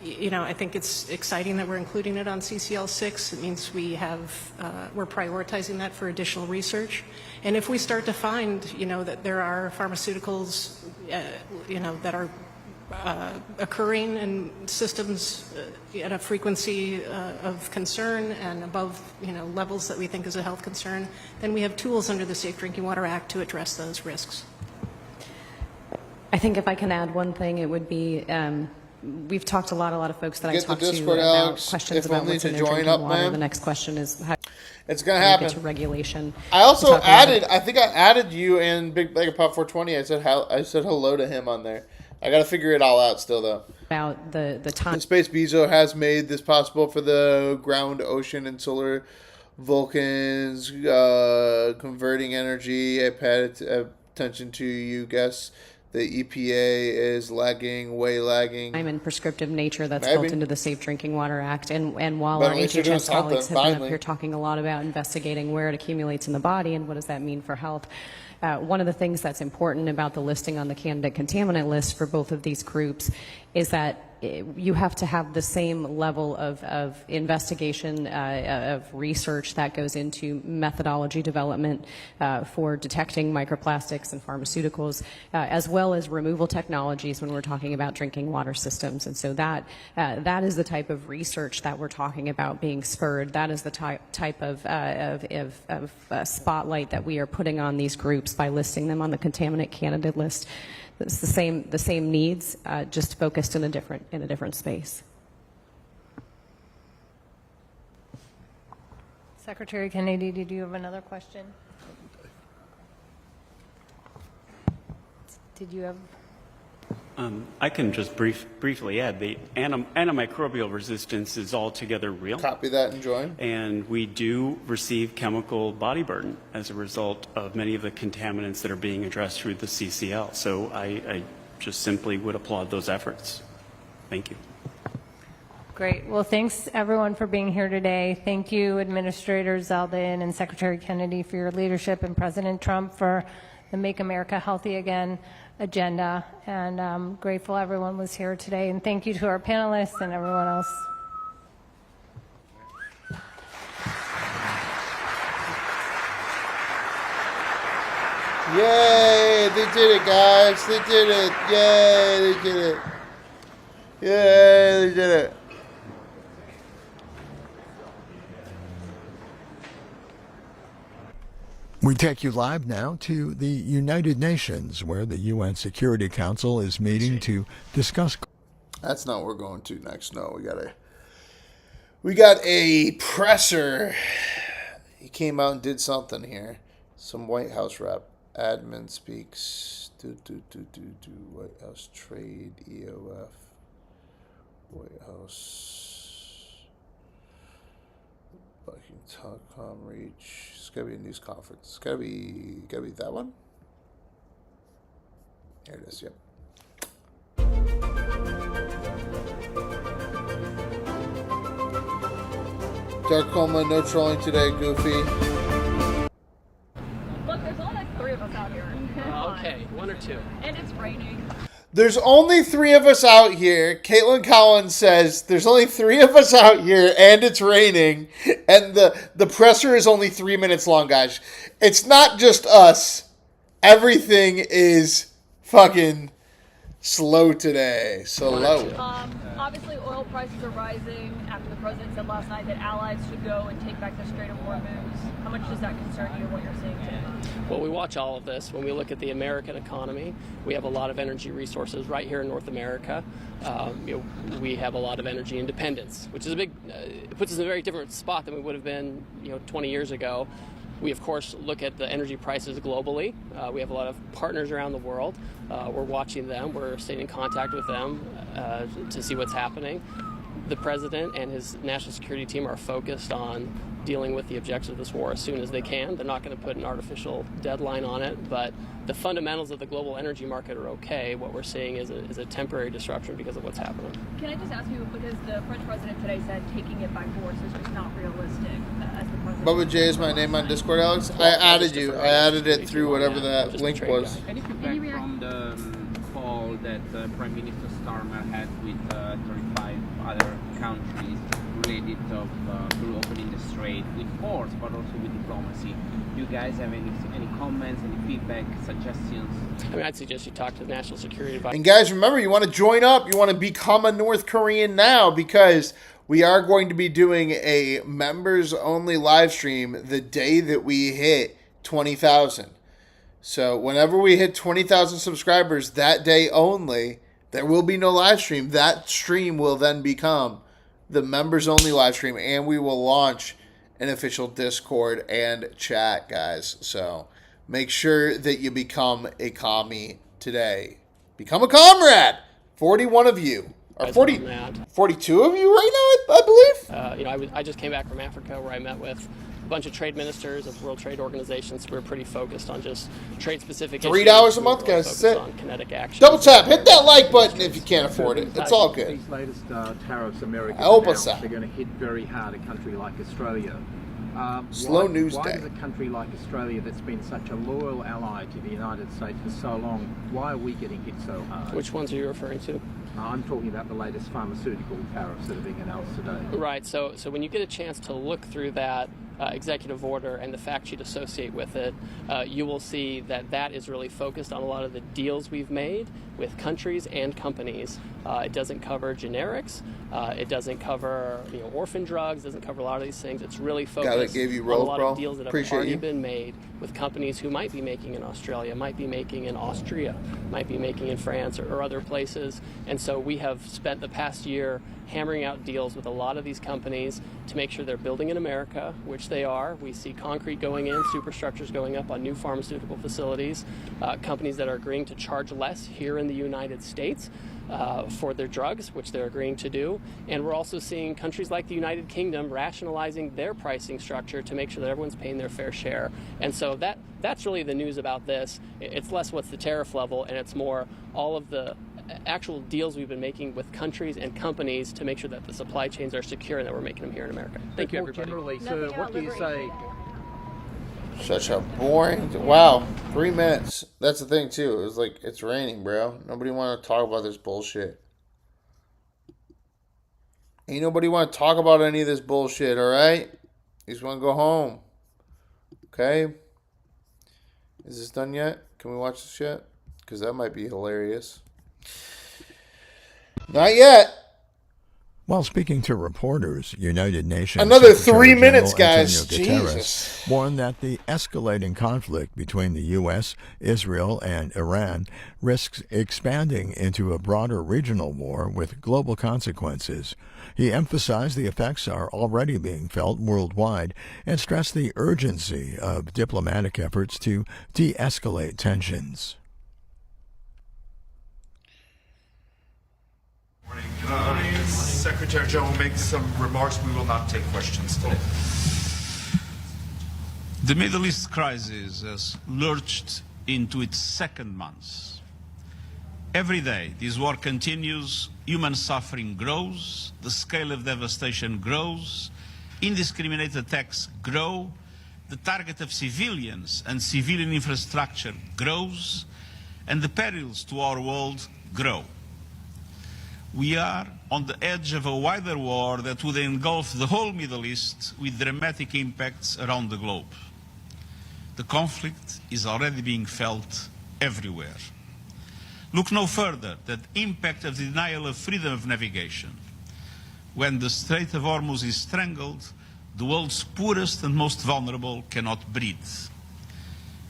you know, I think it's exciting that we're including it on CCL6. It means we're prioritizing that for additional research. And if we start to find, you know, that there are pharmaceuticals, you know, that are occurring in systems at a frequency of concern and above, you know, levels that we think is a health concern, then we have tools under the Safe Drinking Water Act to address those risks. I think if I can add one thing, it would be we've talked a lot of folks that I talked to Discord, about Alex, questions about what's in their drinking water. The next question is how it's going to happen. Get to regulation. I also added, I think I added you and Big Bag of Pop 420. I said hello to him on there. I got to figure it all out still, though. About the time. Space Bezo has made this possible for the ground, ocean, and solar Vulcans, converting energy. I paid attention to you guess. The EPA is lagging, way lagging. And prescriptive nature that's built into the Safe Drinking Water Act. And while our HHS colleagues have been up here talking a lot about investigating where it accumulates in the body and what does that mean for health, one of the things that's important about the listing on the candidate contaminant list for both of these groups is that you have to have the same level of investigation, of research that goes into methodology development for detecting microplastics and pharmaceuticals, as well as removal technologies when we're talking about drinking water systems. And so that is the type of research that we're talking about being spurred. That is the type of spotlight that we are putting on these groups by listing them on the contaminant candidate list. It's the same needs, just focused in a different space. Secretary Kennedy, did you have another question? Did you have? I can just briefly add the antimicrobial resistance is altogether real. Copy that and join. And we do receive chemical body burden as a result of many of the contaminants that are being addressed through the CCL. So I just simply would applaud those efforts. Thank you. Great. Well, thanks everyone for being here today. Thank you, Administrator Zeldin and Secretary Kennedy, for your leadership, and President Trump for the Make America Healthy Again agenda. And I'm grateful everyone was here today. And thank you to our panelists and everyone else. Yay, they did it, guys. They did it. Yay, they did it. Yay, they did it. We take you live now to the United Nations, where the UN Security Council is meeting to discuss. That's not what we're going to next. No, we got a presser. He came out and did something here. Some White House rep. Admin speaks. White House trade, EOF. White House. Bucking Telecom reach. It's gotta be a news conference. It's gotta be that one. There it is. Yep. Dark Coma, no trolling today, Goofy. Look, there's only like 3 of us out here. Okay, 1 or 2. And it's raining. There's only 3 of us out here. Caitlin Collins says there's only 3 of us out here and it's raining. And the presser is only 3 minutes long, guys. It's not just us. Everything is fucking slow today. Slow. Obviously, oil prices are rising after the president said last night that allies should go and take back the Strait of Hormuz. How much does that concern you, what you're seeing today? Well, we watch all of this. When we look at the American economy, we have a lot of energy resources right here in North America. We have a lot of energy independence, which is it puts us in a very different spot than we would have been 20 years ago. We, of course, look at the energy prices globally. We have a lot of partners around the world. We're watching them. We're staying in contact with them to see what's happening. The president and his national security team are focused on dealing with the objectives of this war as soon as they can. They're not going to put an artificial deadline on it, but the fundamentals of the global energy market are okay. What we're seeing is a temporary disruption because of what's happening. Can I just ask you, because the French president today said taking it by force is just not realistic as the president. Bubba J is my name on Discord, Alex. I added you. I added it through whatever that link was. Any feedback from the call that Prime Minister Starmer had with 35 other countries related to opening the strait with force, but also with diplomacy? Do you guys have any comments, any feedback, suggestions? I mean, I'd suggest you talk to the National Security Advisor. And guys, remember, you want to join up. You want to become a North Korean now, because we are going to be doing a members-only live stream the day that we hit 20,000. So whenever we hit 20,000 subscribers that day only, there will be no live stream. That stream will then become the members-only live stream, and we will launch an official Discord and chat, guys. So make sure that you become a commie today. Become a comrade. 41 of you. Or 42 of you right now, I believe? I just came back from Africa, where I met with a bunch of trade ministers of World Trade Organizations. We're pretty focused on just trade-specific issues. $3 a month, guys. That's it. On kinetic action. Double tap. Hit that like button if you can't afford it. It's all good. These latest tariffs America announced, they're going to hit very hard a country like Australia. Slow news why day. Does a country like Australia, that's been such a loyal ally to the United States for so long, why are we getting hit so hard? Which ones are you referring to? I'm talking about the latest pharmaceutical tariffs that are being announced today. Right. So when you get a chance to look through that executive order and the fact sheet associated with it, you will see that is really focused on a lot of the deals we've made with countries and companies. It doesn't cover generics. It doesn't cover orphan drugs. Doesn't cover a lot of these things. It's really focused on a lot of deals that have already been made with companies who might be making in Australia, might be making in Austria, might be making in France or other places. And so we have spent the past year hammering out deals with a lot of these companies to make sure they're building in America, which they are. We see concrete going in, superstructures going up on new pharmaceutical facilities, companies that are agreeing to charge less here in the United States for their drugs, which they're agreeing to do. And we're also seeing countries like the United Kingdom rationalizing their pricing structure to make sure that everyone's paying their fair share. And so that's really the news about this. It's less what's the tariff level, and it's more all of the actual deals we've been making with countries and companies to make sure that the supply chains are secure and that we're making them here in America. Thank you, everybody. Generally, so what do you say? Such a boring. Wow, 3 minutes. That's the thing too. It was like it's raining, bro. Nobody want to talk about this bullshit. Ain't nobody want to talk about any of this bullshit. All right, you just want to go home. Okay. Is this done yet? Can we watch this yet? Because that might be hilarious. Not yet. While speaking to reporters, United Nations another Secretary 3 minutes, General guys. Antonio Guterres Jesus. warned that the escalating conflict between the U.S., Israel, and Iran risks expanding into a broader regional war with global consequences. He emphasized the effects are already being felt worldwide and stressed the urgency of diplomatic efforts to de-escalate tensions. Secretary General will make some remarks. We will not take questions today. The Middle East crisis has lurched into its second month. Every day this war continues, human suffering grows, the scale of devastation grows, indiscriminate attacks grow, the target of civilians and civilian infrastructure grows, and the perils to our world grow. We are on the edge of a wider war that would engulf the whole Middle East with dramatic impacts around the globe. The conflict is already being felt everywhere. Look no further than the impact of the denial of freedom of navigation. When the Strait of Hormuz is strangled, the world's poorest and most vulnerable cannot breathe.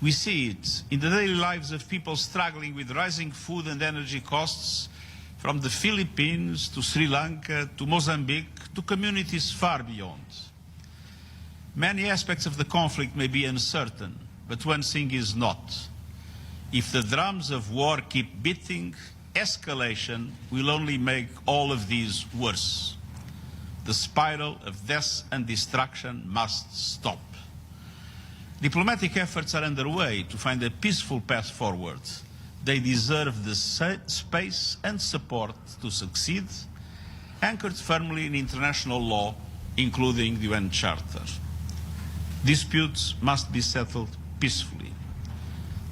We see it in the daily lives of people struggling with rising food and energy costs, from the Philippines to Sri Lanka to Mozambique to communities far beyond. Many aspects of the conflict may be uncertain, but one thing is not. If the drums of war keep beating, escalation will only make all of these worse. The spiral of death and destruction must stop. Diplomatic efforts are underway to find a peaceful path forward. They deserve the space and support to succeed, anchored firmly in international law, including the UN Charter. Disputes must be settled peacefully.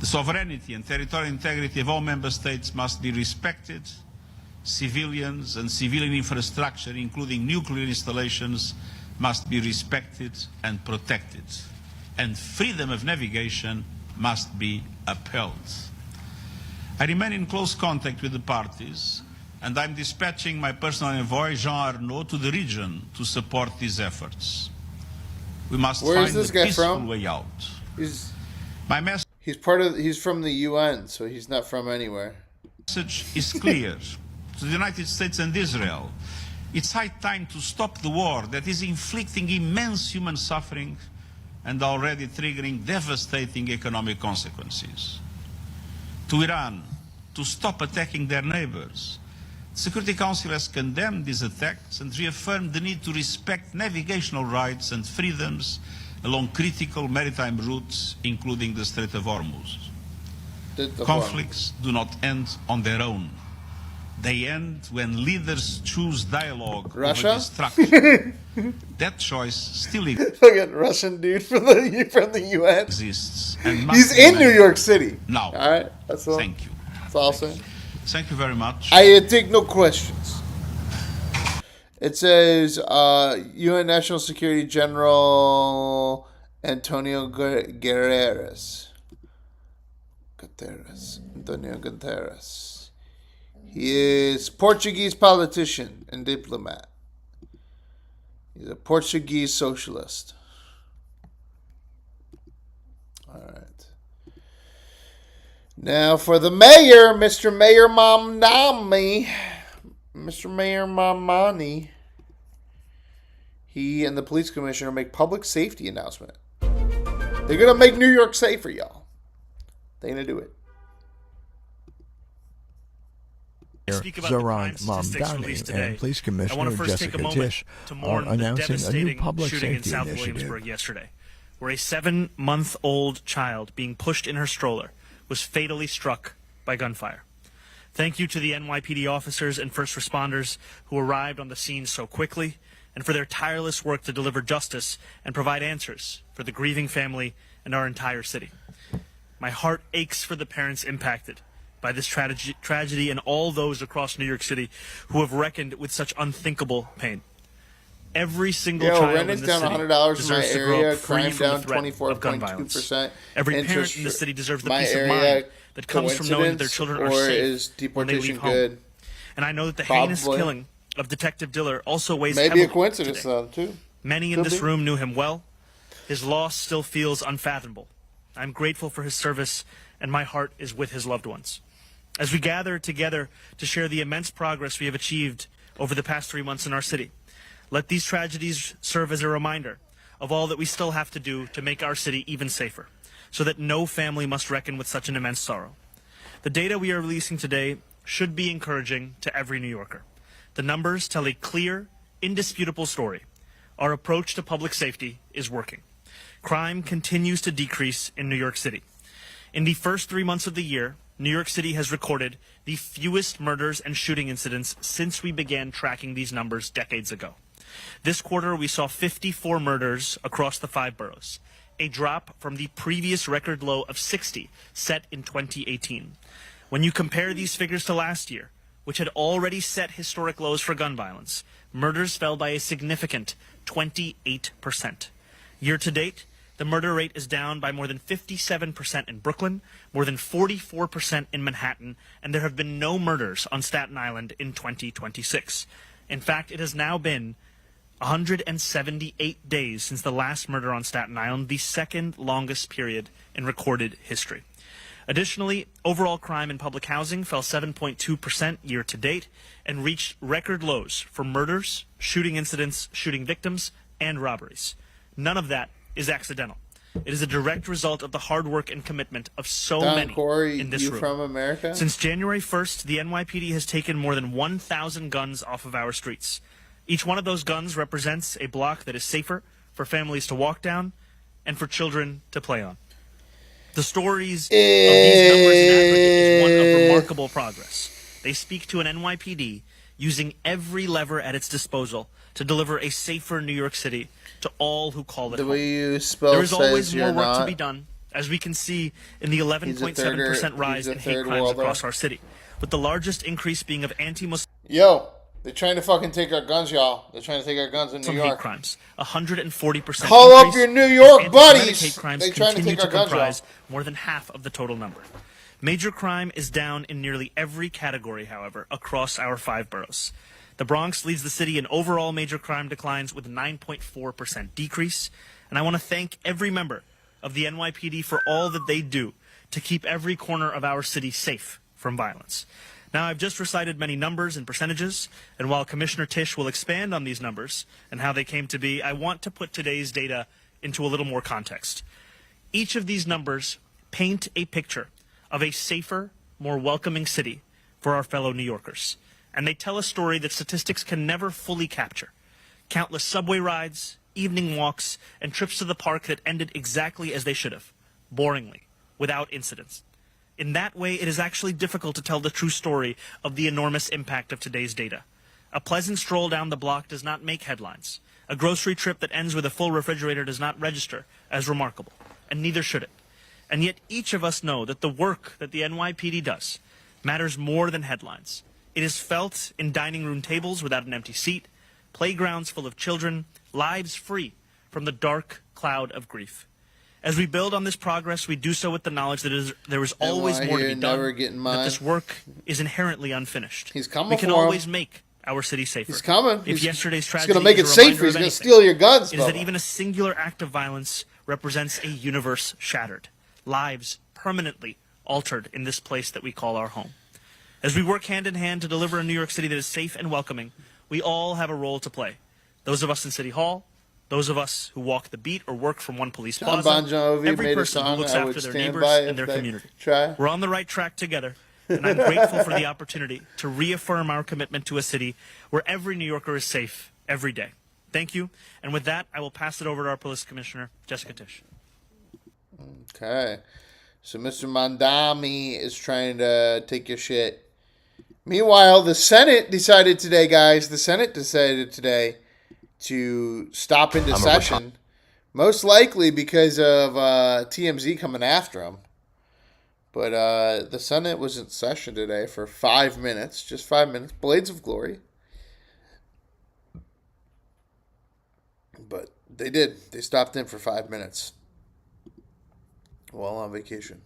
The sovereignty and territorial integrity of all member states must be respected. Civilians and civilian infrastructure, including nuclear installations, must be respected and protected. And freedom of navigation must be upheld. I remain in close contact with the parties, and I'm dispatching my personal envoy, Jean Arnaud, to the region to support these efforts. We must find a peaceful way out. He's from the UN, so he's not from anywhere. Message is clear to the United States and Israel. It's high time to stop the war that is inflicting immense human suffering and already triggering devastating economic consequences. To Iran, to stop attacking their neighbors. The Security Council has condemned these attacks and reaffirmed the need to respect navigational rights and freedoms along critical maritime routes, including the Strait of Hormuz. Conflicts do not end on their own. They end when leaders choose dialogue over destruction. That choice still exists. Look at Russian dude from the UN. Exists. And he's in New York City. Now. All right. That's all. Thank you. That's all I'm saying. Thank you very much. I take no questions. It says UN National Security General Antonio Guterres. Antonio Guterres. He is Portuguese politician and diplomat. He's a Portuguese socialist. All right. Now for the mayor, Mr. Mayor Mamnami. Mr. Mayor Mamani. He and the police commissioner make public safety announcement. They're going to make New York safer, y'all. They're going to do it. Speak about the crime statistics released today. And Police Commissioner I want to first Jessica take a moment Tisch to mourn the devastating shooting in South Williamsburg yesterday, where a 7-month-old child being pushed in her stroller was fatally struck by gunfire. Thank you to the NYPD officers and first responders who arrived on the scene so quickly and for their tireless work to deliver justice and provide answers for the grieving family and our entire city. My heart aches for the parents impacted by this tragedy and all those across New York City who have reckoned with such unthinkable pain. Every single child in this city deserves to grow up free from the threat of gun violence. Every parent in the city deserves the peace of mind that comes from knowing that their children are safe when they leave home. And I know that the heinous killing of Detective Diller also weighs heavily Maybe a coincidence, today. though, too. Many in this room knew him well. His loss still feels unfathomable. I'm grateful for his service, and my heart is with his loved ones. As we gather together to share the immense progress we have achieved over the past 3 months in our city, let these tragedies serve as a reminder of all that we still have to do to make our city even safer, so that no family must reckon with such an immense sorrow. The data we are releasing today should be encouraging to every New Yorker. The numbers tell a clear, indisputable story. Our approach to public safety is working. Crime continues to decrease in New York City. In the first 3 months of the year, New York City has recorded the fewest murders and shooting incidents since we began tracking these numbers decades ago. This quarter, we saw 54 murders across the 5 boroughs, a drop from the previous record low of 60 set in 2018. When you compare these figures to last year, which had already set historic lows for gun violence, murders fell by a significant 28%. Year to date, the murder rate is down by more than 57% in Brooklyn, more than 44% in Manhattan, and there have been no murders on Staten Island in 2026. In fact, it has now been 178 days since the last murder on Staten Island, the second longest period in recorded history. Additionally, overall crime in public housing fell 7.2% year to date and reached record lows for murders, shooting incidents, shooting victims, and robberies. None of that is accidental. It is a direct result of the hard work and commitment of so many Corey, in this you room. from America? Since January 1st, the NYPD has taken more than 1,000 guns off of our streets. Each one of those guns represents a block that is safer for families to walk down and for children to play on. The stories of these numbers in aggregate is one of remarkable progress. They speak to an NYPD using every lever at its disposal to deliver a safer New York City to all who call it home. There is always more work to be done, as we can see in the 11.7% rise in hate crimes across our city, with the largest increase being of anti-Muslim. Yo, they're trying to fucking take our guns, y'all. They're trying to take our guns in New York. Hate crimes, 140%. Call up your New York buddies. Hate crimes They're trying to continue take our to guns, comprise y'all. more than half of the total number. Major crime is down in nearly every category, however, across our 5 boroughs. The Bronx leads the city in overall major crime declines with a 9.4% decrease. And I want to thank every member of the NYPD for all that they do to keep every corner of our city safe from violence. Now, I've just recited many numbers and percentages, and while Commissioner Tisch will expand on these numbers and how they came to be, I want to put today's data into a little more context. Each of these numbers paint a picture of a safer, more welcoming city for our fellow New Yorkers. And they tell a story that statistics can never fully capture. Countless subway rides, evening walks, and trips to the park that ended exactly as they should have, boringly, without incidents. In that way, it is actually difficult to tell the true story of the enormous impact of today's data. A pleasant stroll down the block does not make headlines. A grocery trip that ends with a full refrigerator does not register as remarkable, and neither should it. And yet each of us know that the work that the NYPD does matters more than headlines. It is felt in dining room tables without an empty seat, playgrounds full of children, lives free from the dark cloud of grief. As we build on this progress, we do so with the knowledge that there is always more to be done, that this work is inherently unfinished. He's coming we can for him. always make our city safer. He's coming. If yesterday's tragedy he's going to make it is a safer. reminder He's of going to anything, steal your guns, it is that Bubba. even a singular act of violence represents a universe shattered, lives permanently altered in this place that we call our home. As we work hand in hand to deliver a New York City that is safe and welcoming, we all have a role to play. Those of us in City Hall, those of us who walk the beat or work from one police John plaza, Bon Jovi every made a person who song looks I after would their stand neighbors by and if their they community. try. We're on the right track together, and I'm grateful for the opportunity to reaffirm our commitment to a city where every New Yorker is safe every day. Thank you. And with that, I will pass it over to our Police Commissioner, Jessica Tisch. Okay. So Mr. Mondami is trying to take your shit. Meanwhile, the Senate decided today, guys, to stop into session. Most likely because of TMZ coming after them. But the Senate was in session today for 5 minutes. Just 5 minutes. Blades of glory. But they did. They stopped in for 5 minutes while on vacation.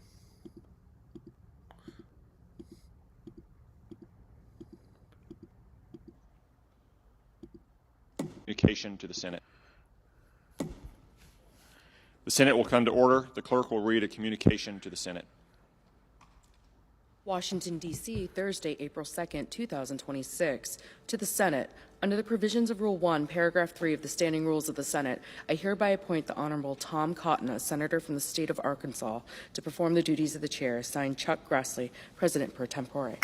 Communication to the Senate. The Senate will come to order. The clerk will read a communication to the Senate. Washington, D.C., Thursday, April 2nd, 2026. To the Senate, under the provisions of Rule 1, Paragraph 3 of the Standing Rules of the Senate, I hereby appoint the Honorable Tom Cotton, a senator from the state of Arkansas, to perform the duties of the chair. Signed, Chuck Grassley, President per tempore.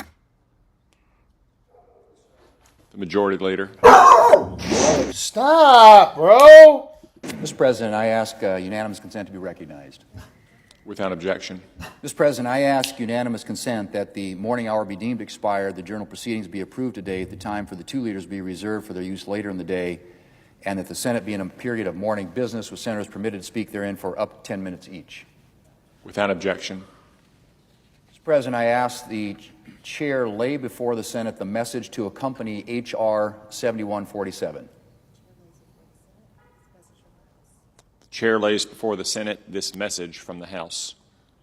The Majority Leader. Stop, bro! Mr. President, I ask unanimous consent to be recognized. Without objection. Mr. President, I ask unanimous consent that the morning hour be deemed expired, the journal proceedings be approved today at the time for the two leaders be reserved for their use later in the day, and that the Senate be in a period of morning business with senators permitted to speak therein for up to 10 minutes each. Without objection. Mr. President, I ask the chair lay before the Senate the message to accompany H.R. 7147. Chair lays before the Senate this message from the House.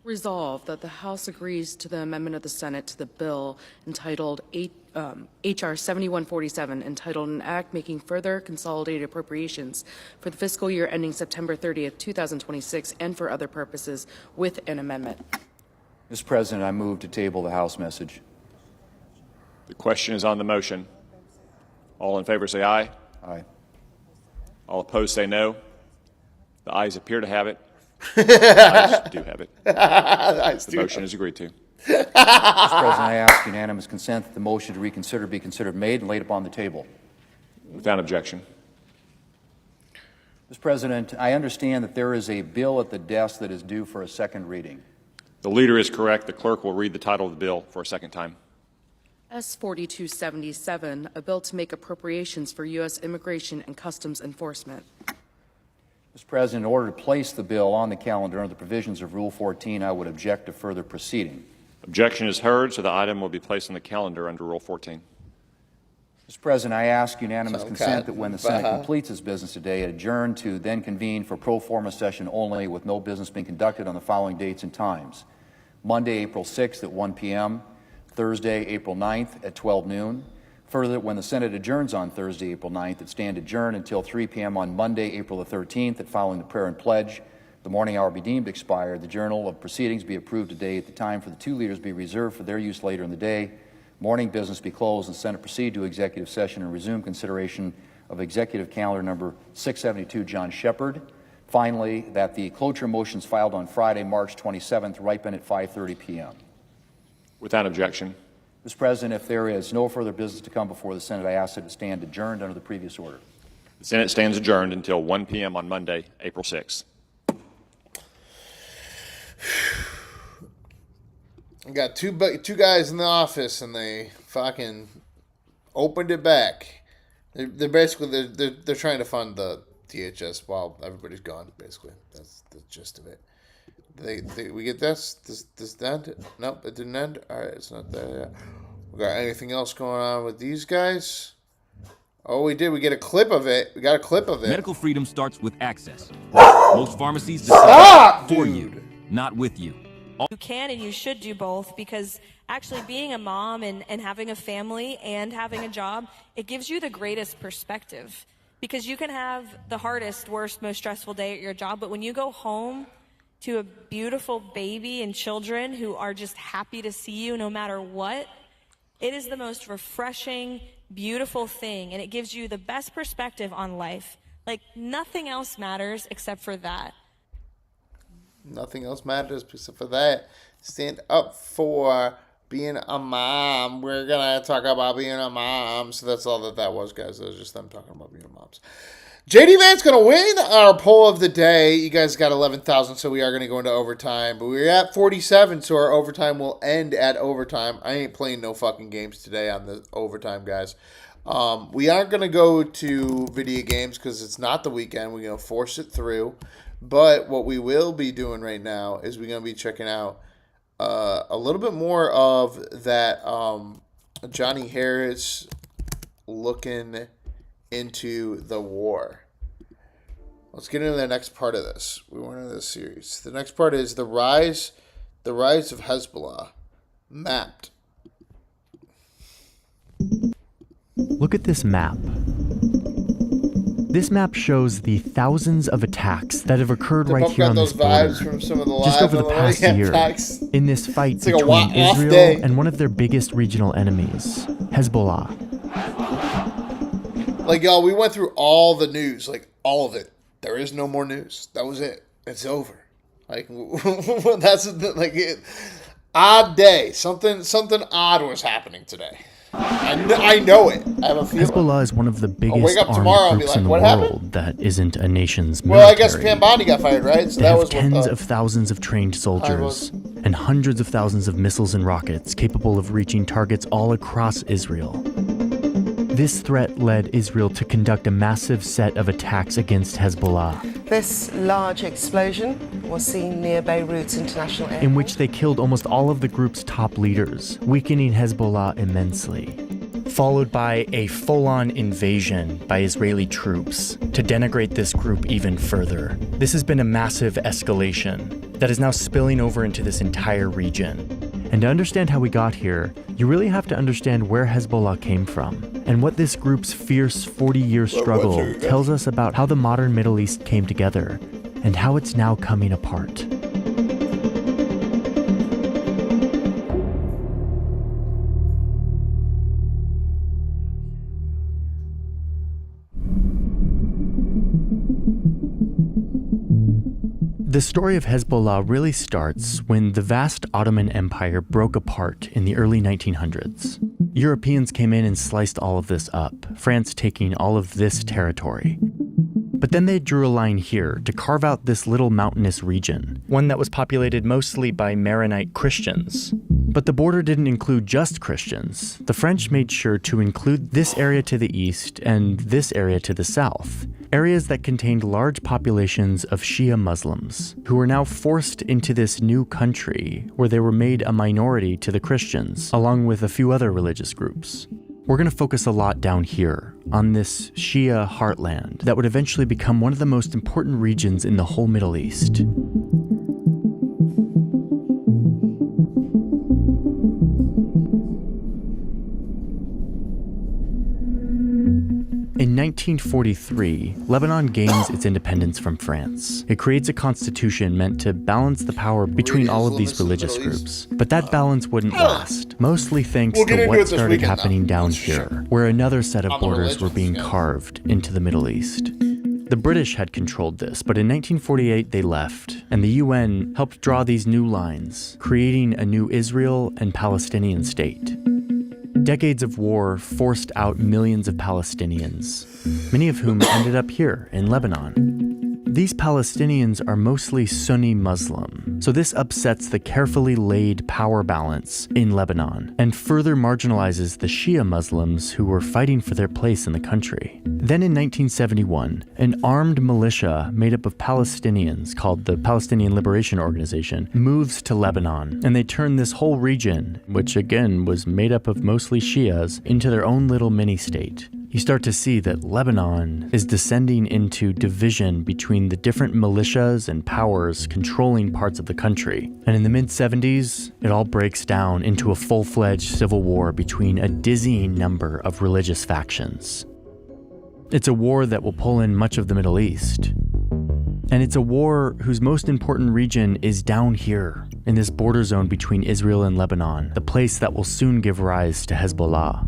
Resolved that the House agrees to the amendment of the Senate to the bill entitled H.R. 7147, entitled An Act Making Further Consolidated Appropriations for the fiscal year ending September 30th, 2026, and for other purposes, with an amendment. Mr. President, I move to table the House message. The question is on the motion. All in favor say aye. Aye. All opposed say no. The ayes appear to have it. The ayes do have it. The motion is agreed to. Mr. President, I ask unanimous consent that the motion to reconsider be considered made and laid upon the table. Without objection. Mr. President, I understand that there is a bill at the desk that is due for a second reading. The leader is correct. The clerk will read the title of the bill for a second time. S. 4277, a bill to make appropriations for U.S. Immigration and Customs Enforcement. Mr. President, in order to place the bill on the calendar under the provisions of Rule 14, I would object to further proceeding. Objection is heard, so the item will be placed on the calendar under Rule 14. Mr. President, I ask unanimous consent that when the Senate completes its business today, it adjourn to then convene for pro forma session only, with no business being conducted on the following dates and times: Monday, April 6th at 1 p.m., Thursday, April 9th at 12 noon. Further, when the Senate adjourns on Thursday, April 9th, it stand adjourned until 3 p.m. on Monday, April the 13th, at following the prayer and pledge. The morning hour be deemed expired. The journal of proceedings be approved today at the time for the two leaders be reserved for their use later in the day. Morning business be closed and Senate proceed to executive session and resume consideration of executive calendar number 672, John Shepard. Finally, that the cloture motions filed on Friday, March 27th, ripen at 5:30 p.m. Without objection. Mr. President, if there is no further business to come before the Senate, I ask that it stand adjourned under the previous order. The Senate stands adjourned until 1 p.m. on Monday, April 6th. I got two guys in the office, and they fucking opened it back. They're basically they're trying to fund the DHS while everybody's gone. Basically, that's the gist of it. We get this end? Nope, it didn't end. All right, it's not there yet. We got anything else going on with these guys? Oh, we did. We get a clip of it. We got a clip of it. Medical freedom starts with access. Most pharmacies decide for you, not with you. You can and you should do both, because actually being a mom and having a family and having a job, it gives you the greatest perspective, because you can have the hardest, worst, most stressful day at your job, but when you go home to a beautiful baby and children who are just happy to see you no matter what, it is the most refreshing, beautiful thing, and it gives you the best perspective on life. Like, nothing else matters except for that. Nothing else matters except for that. Stand up for being a mom. We're going to talk about being a mom. So that's all that was, guys. That was just them talking about being moms. JD Vance going to win our poll of the day. You guys got 11,000, so we are going to go into overtime. But we're at 47, so our overtime will end at overtime. I ain't playing no fucking games today on the overtime, guys. We aren't going to go to video games because it's not the weekend. We're going to force it through. But what we will be doing right now is we're going to be checking out a little bit more of that Johnny Harris looking into the war. Let's get into the next part of this. We went into this series. The next part is the rise of Hezbollah mapped. Look at this map. This map shows the thousands of attacks that have occurred right here on this border. From some of the just over the past year, in this fight between Israel and one of their biggest regional enemies, Hezbollah. Like, y'all, we went through all the news, like, all of it. There is no more news. That was it. It's over. Like, that's, like, odd day. Something odd was happening today. I know it. I have a feeling. Hezbollah is one of the biggest armed groups in the world that isn't a nation's military. Well, I guess Pam Bondi got fired, right? So they have tens of thousands of trained soldiers and hundreds of thousands of missiles and rockets capable of reaching targets all across Israel. This threat led Israel to conduct a massive set of attacks against Hezbollah. This large explosion was seen near Beirut International Airport, in which they killed almost all of the group's top leaders, weakening Hezbollah immensely. Followed by a full-on invasion by Israeli troops to denigrate this group even further. This has been a massive escalation that is now spilling over into this entire region. And to understand how we got here, you really have to understand where Hezbollah came from and what this group's fierce 40-year struggle tells us about how the modern Middle East came together and how it's now coming apart. The story of Hezbollah really starts when the vast Ottoman Empire broke apart in the early 1900s. Europeans came in and sliced all of this up, France taking all of this territory. But then they drew a line here to carve out this little mountainous region, one that was populated mostly by Maronite Christians. But the border didn't include just Christians. The French made sure to include this area to the east and this area to the south, areas that contained large populations of Shia Muslims, who were now forced into this new country where they were made a minority to the Christians, along with a few other religious groups. We're going to focus a lot down here, on this Shia heartland that would eventually become one of the most important regions in the whole Middle East. In 1943, Lebanon gains its independence from France. It creates a constitution meant to balance the power between all of these religious groups. But that balance wouldn't last, mostly thanks to what started happening down here, where another set of borders were being carved into the Middle East. The British had controlled this, but in 1948 they left, and the UN helped draw these new lines, creating a new Israel and Palestinian state. Decades of war forced out millions of Palestinians, many of whom ended up here in Lebanon. These Palestinians are mostly Sunni Muslim, so this upsets the carefully laid power balance in Lebanon and further marginalizes the Shia Muslims who were fighting for their place in the country. Then in 1971, an armed militia made up of Palestinians called the Palestinian Liberation Organization moves to Lebanon, and they turn this whole region, which again was made up of mostly Shias, into their own little mini-state. You start to see that Lebanon is descending into division between the different militias and powers controlling parts of the country. And in the mid-70s, it all breaks down into a full-fledged civil war between a dizzying number of religious factions. It's a war that will pull in much of the Middle East. And it's a war whose most important region is down here, in this border zone between Israel and Lebanon, the place that will soon give rise to Hezbollah.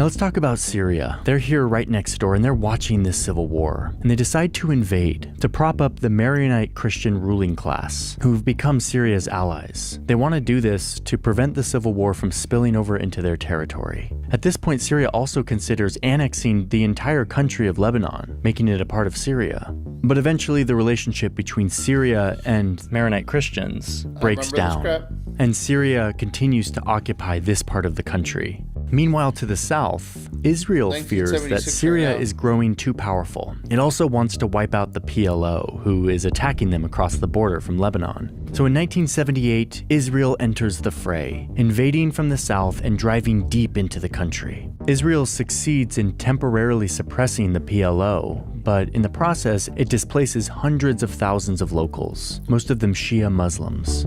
Now let's talk about Syria. They're here right next door and they're watching this civil war. And they decide to invade, to prop up the Maronite Christian ruling class, who've become Syria's allies. They want to do this to prevent the civil war from spilling over into their territory. At this point, Syria also considers annexing the entire country of Lebanon, making it a part of Syria. But eventually the relationship between Syria and Maronite Christians breaks down, and Syria continues to occupy this part of the country. Meanwhile, to the south, Israel fears that Syria is growing too powerful. It also wants to wipe out the PLO, who is attacking them across the border from Lebanon. So in 1978, Israel enters the fray, invading from the south and driving deep into the country. Israel succeeds in temporarily suppressing the PLO, but in the process, it displaces hundreds of thousands of locals, most of them Shia Muslims.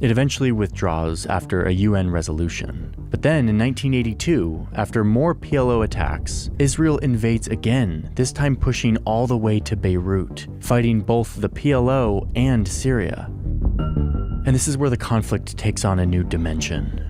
It eventually withdraws after a UN resolution. But then in 1982, after more PLO attacks, Israel invades again, this time pushing all the way to Beirut, fighting both the PLO and Syria. And this is where the conflict takes on a new dimension.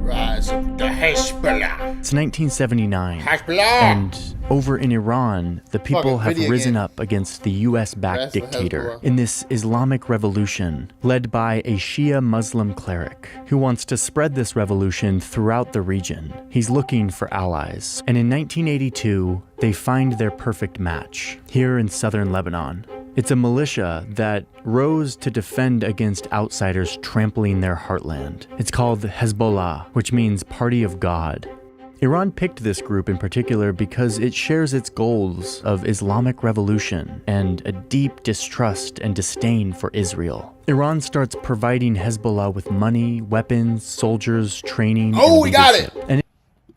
Rise of the Hezbollah. It's 1979, Hezbollah! and over in Iran, the people have risen up against the US-backed dictator in this Islamic revolution led by a Shia Muslim cleric who wants to spread this revolution throughout the region. He's looking for allies, and in 1982, they find their perfect match here in southern Lebanon. It's a militia that rose to defend against outsiders trampling their heartland. It's called Hezbollah, which means Party of God. Iran picked this group in particular because it shares its goals of Islamic revolution and a deep distrust and disdain for Israel. Iran starts providing Hezbollah with money, weapons, soldiers, training, and we got it! And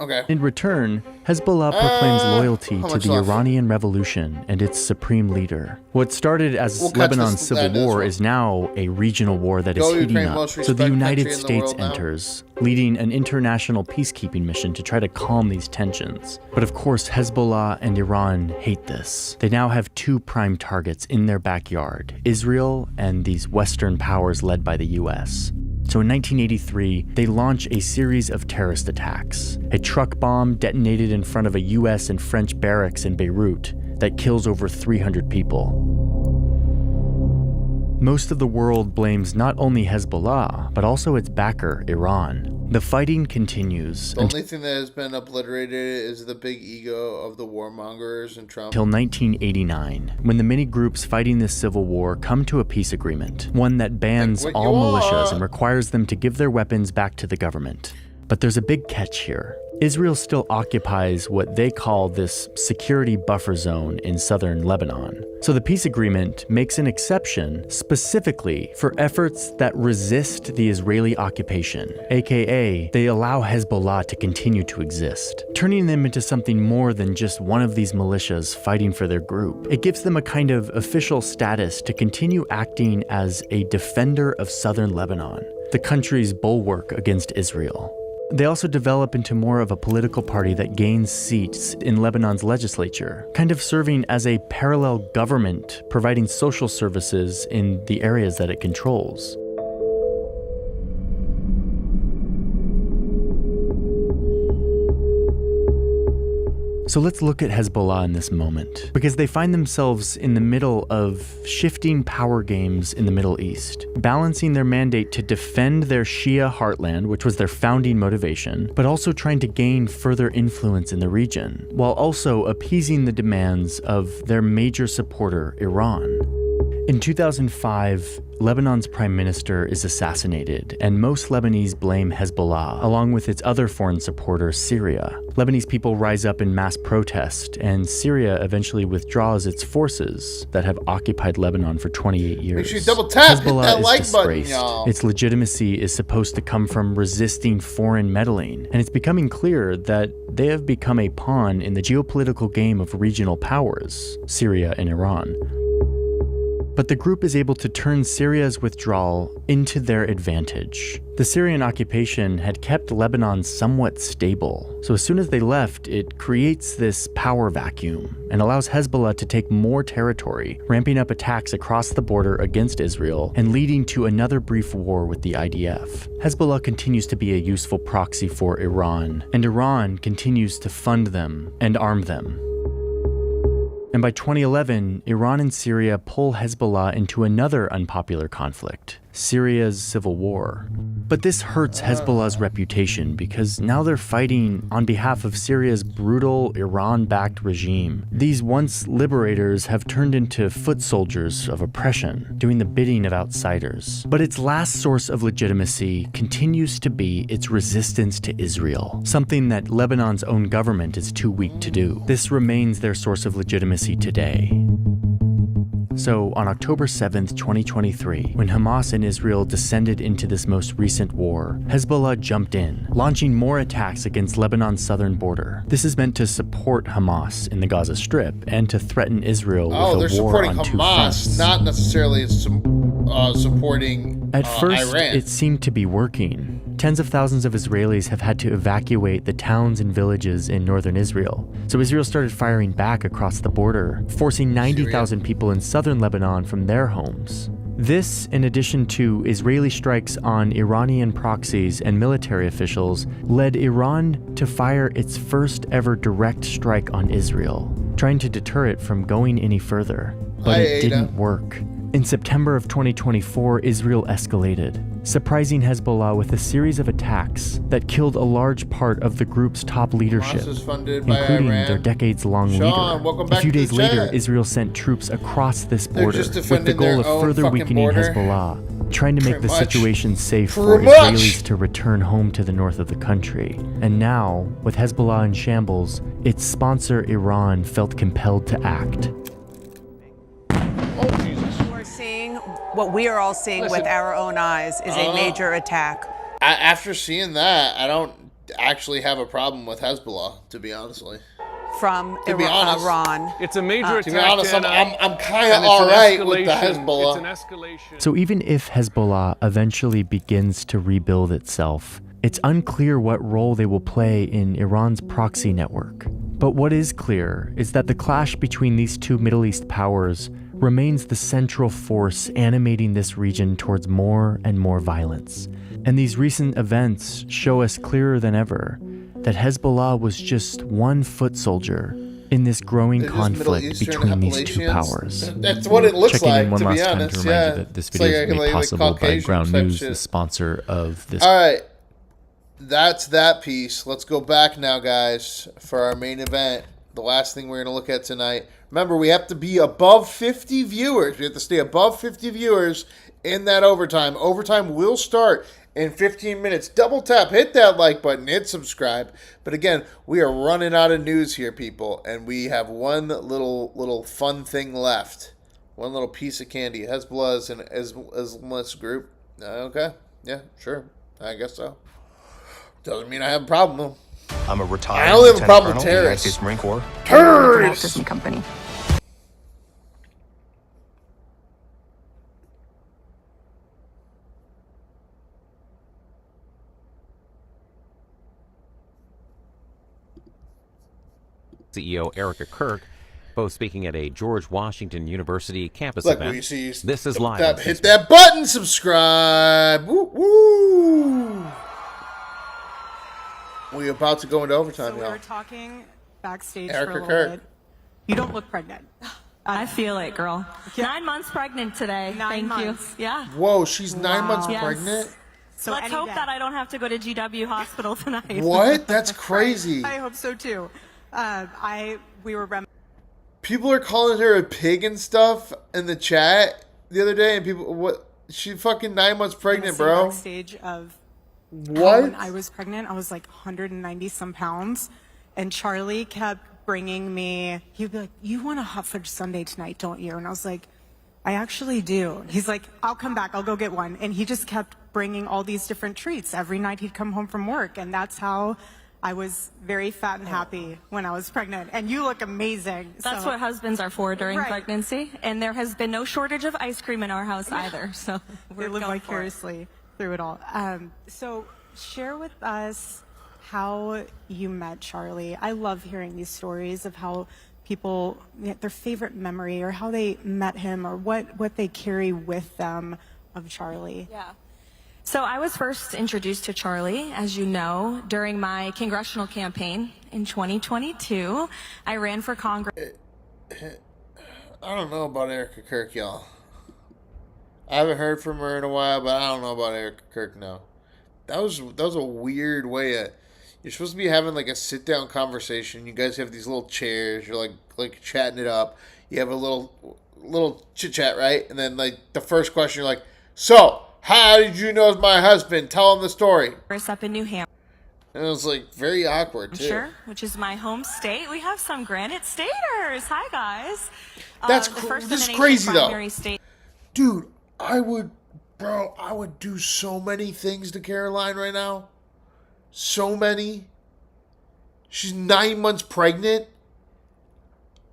okay. In return, Hezbollah proclaims loyalty to the Iranian Revolution and its supreme leader. What started as Lebanon's civil war is now a regional war that is heating up. So the United States enters, leading an international peacekeeping mission to try to calm these tensions. But of course, Hezbollah and Iran hate this. They now have two prime targets in their backyard, Israel and these Western powers led by the US. So in 1983, they launch a series of terrorist attacks. A truck bomb detonated in front of a US and French barracks in Beirut that kills over 300 people. Most of the world blames not only Hezbollah, but also its backer, Iran. The fighting continues The only thing that has been obliterated is the big ego of the warmongers and Trump. Until 1989, when the many groups fighting this civil war come to a peace agreement, one that bans all militias and requires them to give their weapons back to the government. But there's a big catch here. Israel still occupies what they call this security buffer zone in southern Lebanon. So the peace agreement makes an exception specifically for efforts that resist the Israeli occupation, aka they allow Hezbollah to continue to exist, turning them into something more than just one of these militias fighting for their group. It gives them a kind of official status to continue acting as a defender of southern Lebanon, the country's bulwark against Israel. They also develop into more of a political party that gains seats in Lebanon's legislature, kind of serving as a parallel government, providing social services in the areas that it controls. So let's look at Hezbollah in this moment, because they find themselves in the middle of shifting power games in the Middle East, balancing their mandate to defend their Shia heartland, which was their founding motivation, but also trying to gain further influence in the region, while also appeasing the demands of their major supporter, Iran. In 2005, Lebanon's prime minister is assassinated, and most Lebanese blame Hezbollah, along with its other foreign supporter, Syria. Lebanese people rise up in mass protest, and Syria eventually withdraws its forces that have occupied Lebanon for 28 years. Make sure you double tap, Hezbollah hit that is like button, disgraced. y'all. Its legitimacy is supposed to come from resisting foreign meddling, and it's becoming clear that they have become a pawn in the geopolitical game of regional powers, Syria and Iran. but the group is able to turn Syria's withdrawal into their advantage. The Syrian occupation had kept Lebanon somewhat stable, so as soon as they left, it creates this power vacuum and allows Hezbollah to take more territory, ramping up attacks across the border against Israel and leading to another brief war with the IDF. Hezbollah continues to be a useful proxy for Iran, and Iran continues to fund them and arm them. And by 2011, Iran and Syria pull Hezbollah into another unpopular conflict, Syria's civil war. But this hurts Hezbollah's reputation because now they're fighting on behalf of Syria's brutal Iran-backed regime. These once liberators have turned into foot soldiers of oppression, doing the bidding of outsiders. But its last source of legitimacy continues to be its resistance to Israel, something that Lebanon's own government is too weak to do. This remains their source of legitimacy today. So, on October 7th, 2023, when Hamas and Israel descended into this most recent war, Hezbollah jumped in, launching more attacks against Lebanon's southern border. This is meant to support Hamas in the Gaza Strip and to threaten Israel with a war on two fronts. Not necessarily supporting At first, Iran. it seemed to be working. Tens of thousands of Israelis have had to evacuate the towns and villages in northern Israel. So Israel started firing back across the border, forcing 90,000 people in southern Lebanon from their homes. This, in addition to Israeli strikes on Iranian proxies and military officials, led Iran to fire its first ever direct strike on Israel, trying to deter it from going any further. But it didn't work. In September of 2024, Israel escalated, surprising Hezbollah with a series of attacks that killed a large part of the group's top leadership, including their decades-long leader. A few days later, Israel sent troops across this border with the goal of further weakening Hezbollah, trying to make the situation safe for Israelis to return home to the north of the country. And now, with Hezbollah in shambles, its sponsor Iran felt compelled to act. What we are all seeing with our own eyes is a major attack. After seeing that, I don't actually have a problem with Hezbollah, to be honest. From Iran. It's a major attack. To be honest, I'm kind of all right with the Hezbollah. It's an escalation. So even if Hezbollah eventually begins to rebuild itself, it's unclear what role they will play in Iran's proxy network. But what is clear is that the clash between these two Middle East powers remains the central force animating this region towards more and more violence. And these recent events show us clearer than ever that Hezbollah was just one foot soldier in this growing conflict between these two powers. That's what it looks Checking like, in one to be last honest. time to remind you that this video is made possible by Ground News, the sponsor of this. All right, that's that piece. Let's go back now, guys, for our main event. The last thing we're going to look at tonight. Remember, we have to be above 50 viewers. We have to stay above 50 viewers in that overtime. Overtime will start in 15 minutes. Double tap, hit that like button, hit subscribe. But again, we are running out of news here, people, and we have one little fun thing left. One little piece of candy. Hezbollah is an Islamist group. Okay, yeah, sure. I guess so. Doesn't mean I have a problem, though. I'm a retired I only have a problem with Colonel in the United terrorists. States Marine Corps. Terrorists! Company. CEO Erica Kirk, both speaking at a George Washington University campus Look, event. we see This is live. hit that button, subscribe. Woo, woo. We're about to go into overtime, So we y'all. were talking backstage Erica for a little Kirk. bit. You don't look pregnant. I feel it, girl. 9 months pregnant today. Nine Thank months. you. Yeah. Whoa, she's 9 months Yes. pregnant? So let's any hope day. that I don't have to go to GW Hospital tonight. What? That's crazy. I hope so too. We were People are calling her a pig and stuff in the chat the other day, and people, what? She fucking 9 months pregnant, bro. backstage of What? when I was pregnant. I was like 190 some pounds, and Charlie kept bringing me. He'd be like, "You want a hot fudge sundae tonight, don't you?" And I was like, "I actually do." He's like, "I'll come back. I'll go get one." And he just kept bringing all these different treats every night. He'd come home from work, and that's how I was very fat and happy when I was pregnant, and you look amazing. That's so. what husbands are for during Right. pregnancy. And there has been no shortage of ice cream in our house either. So They we're live going for it. vicariously through it all. So share with us how you met Charlie. I love hearing these stories of how people, their favorite memory or how they met him or what they carry with them of Charlie. Yeah. So I was first introduced to Charlie, as you know, during my congressional campaign in 2022. I ran for Congress. I don't know about Erica Kirk, y'all. I haven't heard from her in a while, but I don't know about Erica Kirk now. That was a weird way. You're supposed to be having like a sit down conversation. You guys have these little chairs. You're like chatting it up. You have a little chit chat, right? And then like the first question, you're like, "So, how did you know my husband? Tell him the story." Up in New Hampshire. And it was like very awkward too. Sure, which is my home state. We have some Granite Staters. Hi, guys. That's the first in this the is nation crazy though, primary state. dude. I would do so many things to Caroline right now. So many. She's 9 months pregnant.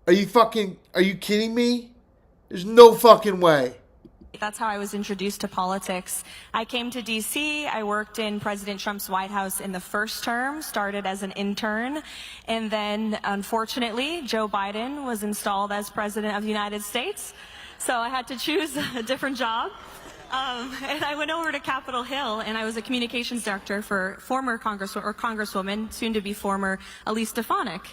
Are you kidding me? There's no fucking way. That's how I was introduced to politics. I came to D.C. I worked in President Trump's White House in the first term, started as an intern, and then, unfortunately, Joe Biden was installed as President of the United States, so I had to choose a different job. And I went over to Capitol Hill, and I was a communications director for former Congresswoman, soon to be former Elise Stefanik.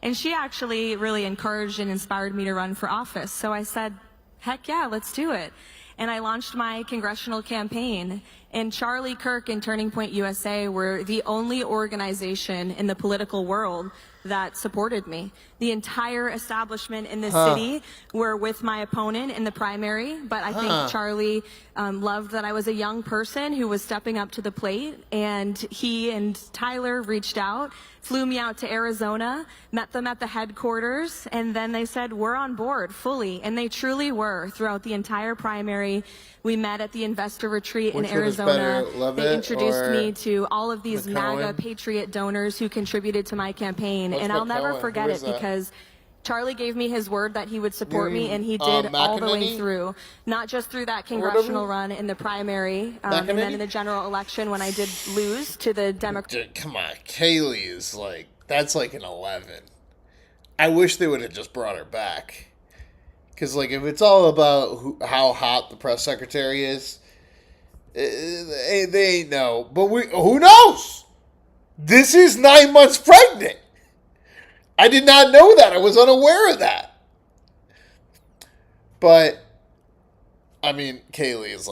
And she actually really encouraged and inspired me to run for office. So I said, heck yeah, let's do it. And I launched my congressional campaign. And Charlie Kirk and Turning Point USA were the only organization in the political world that supported me. The entire establishment in this city were with my opponent in the primary, but I think Charlie loved that I was a young person who was stepping up to the plate, and he and Tyler reached out, flew me out to Arizona, met them at the headquarters, and then they said, we're on board fully, and they truly were throughout the entire primary. We met at the investor retreat in Arizona. They introduced me to all of these MAGA Patriot donors who contributed to my campaign. And I'll never forget it because Charlie gave me his word that he would support me, and he did all the way through. Not just through that congressional run in the primary, and then in the general election when I did lose to the Democrat. Come on, Kaylee is that's like an 11. I wish they would have just brought her back. Because, if it's all about how hot the press secretary is, they ain't know. But who knows? This is 9 months pregnant. I did not know that. I was unaware of that. But, Kaylee is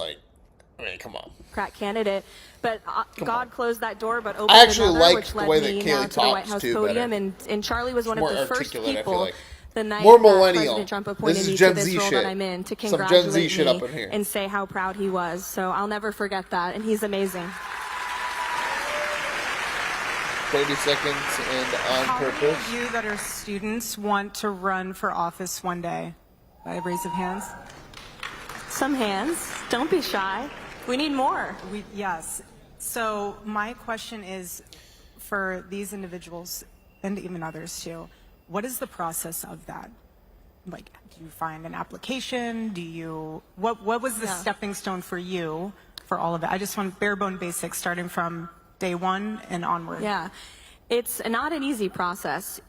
come on. Candidate. But God closed that door, but opened I actually another, like which the led way me that now Kaylee to the White talks, House too, podium. better. And Charlie was one of More the first articulate, I feel people. like. The night More that millennial. President Trump appointed This is me Gen to this Z role shit. that I'm in to Some Gen congratulate Z shit me up in here. and say how proud he was. So I'll never forget that, and he's amazing. 30 seconds and on How purpose. many of you that are students want to run for office one day? By a raise of hands. Some hands. Don't be shy. We need more. Yes. So my question is, for these individuals and even others too, what is the process of that? Do you find an application? What was the stepping stone for you for all of it? I just want bare bone basics starting from day one and onward. Yeah. It's not an easy process.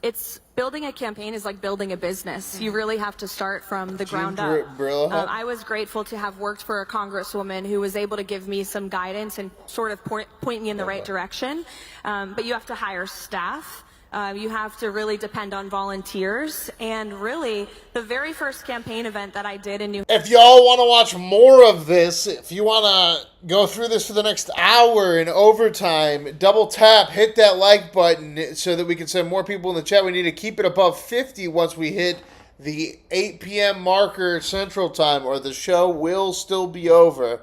Building a campaign is like building a business. You really have to start from the ground up. I was grateful to have worked for a congresswoman who was able to give me some guidance and sort of point me in the right direction. But you have to hire staff. You have to really depend on volunteers. And really, the very first campaign event that I did in New If y'all want to watch more of this, if you want to go through this for the next hour in overtime, double tap, hit that like button so that we can send more people in the chat. We need to keep it above 50 once we hit the 8 p.m. marker Central Time, or the show will still be over.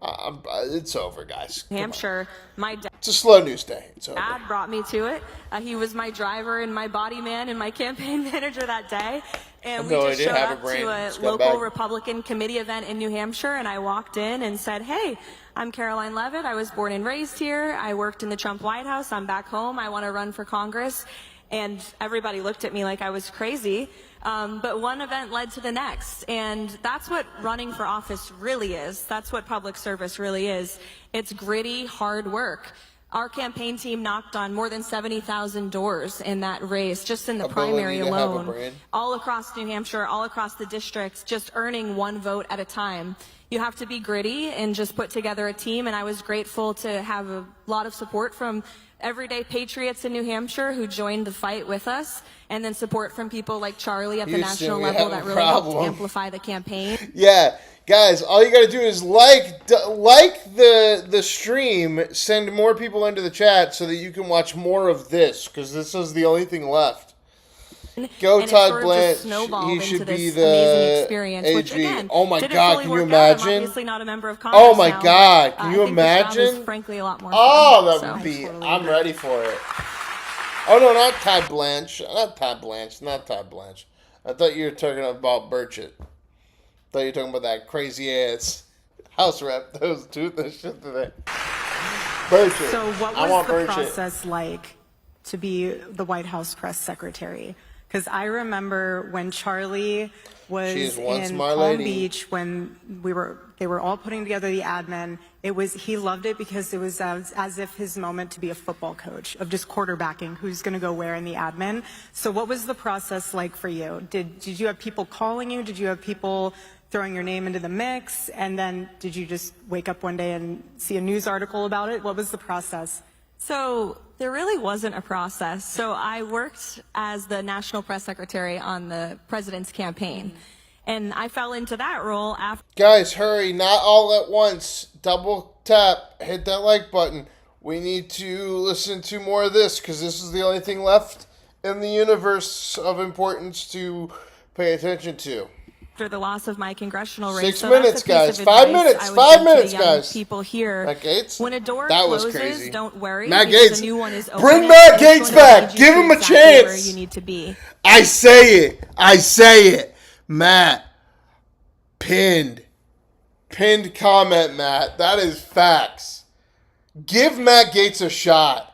It's over, guys. New Hampshire. My dad. It's a slow news day. It's over. Dad brought me to it. He was my driver and my body man and my campaign manager that day. And we just showed up to a local Republican committee event in New Hampshire, and I walked in and said, hey, I'm Caroline Levitt. I was born and raised here. I worked in the Trump White House. I'm back home. I want to run for Congress. And everybody looked at me like I was crazy. But one event led to the next. And that's what running for office really is. That's what public service really is. It's gritty, hard work. Our campaign team knocked on more than 70,000 doors in that race, just in the primary alone, all across New Hampshire, all across the districts, just earning one vote at a time. You have to be gritty and just put together a team, and I was grateful to have a lot of support from everyday patriots in New Hampshire who joined the fight with us, and then support from people like Charlie at the national level that really helped amplify the campaign. Yeah. Guys, all you got to do is like the stream, send more people into the chat so that you can watch more of this, because this is the only thing left. Go Todd Blanche. He should be the AG. Which, again, oh my God, can you imagine? I'm obviously not a member of Congress oh my now, God, but, can you imagine? Frankly, a lot more oh, fun, that would be. I'm ready for it. Oh no, not Todd Blanche. Not Todd Blanche. Not Todd Blanche. I thought you were talking about Burchett. I thought you were talking about that crazy ass House rep that was doing this shit today. Burchett. So what was the process like to be the White House press secretary? Because I remember when Charlie was in Palm Beach, when they were all putting together the admin. He loved it because it was as if his moment to be a football coach, of just quarterbacking who's going to go where in the admin. So what was the process like for you? Did you have people calling you? Did you have people throwing your name into the mix? And then did you just wake up one day and see a news article about it? What was the process? So there really wasn't a process. So I worked as the national press secretary on the president's campaign. And I fell into that role after. Guys, hurry, not all at once. Double tap, hit that like button. We need to listen to more of this, because this is the only thing left in the universe of importance to pay attention to. After the loss of my congressional race. 6 minutes, guys. 5 minutes. 5 minutes, guys. People here. Matt Gaetz? When a door that was closes, crazy. don't worry. Matt Gaetz. Gaetz. A new one is Bring Matt Gaetz back. Give him a chance. Where you need to be. I say it. I say it. Matt. Pinned comment, Matt. That is facts. Give Matt Gaetz a shot.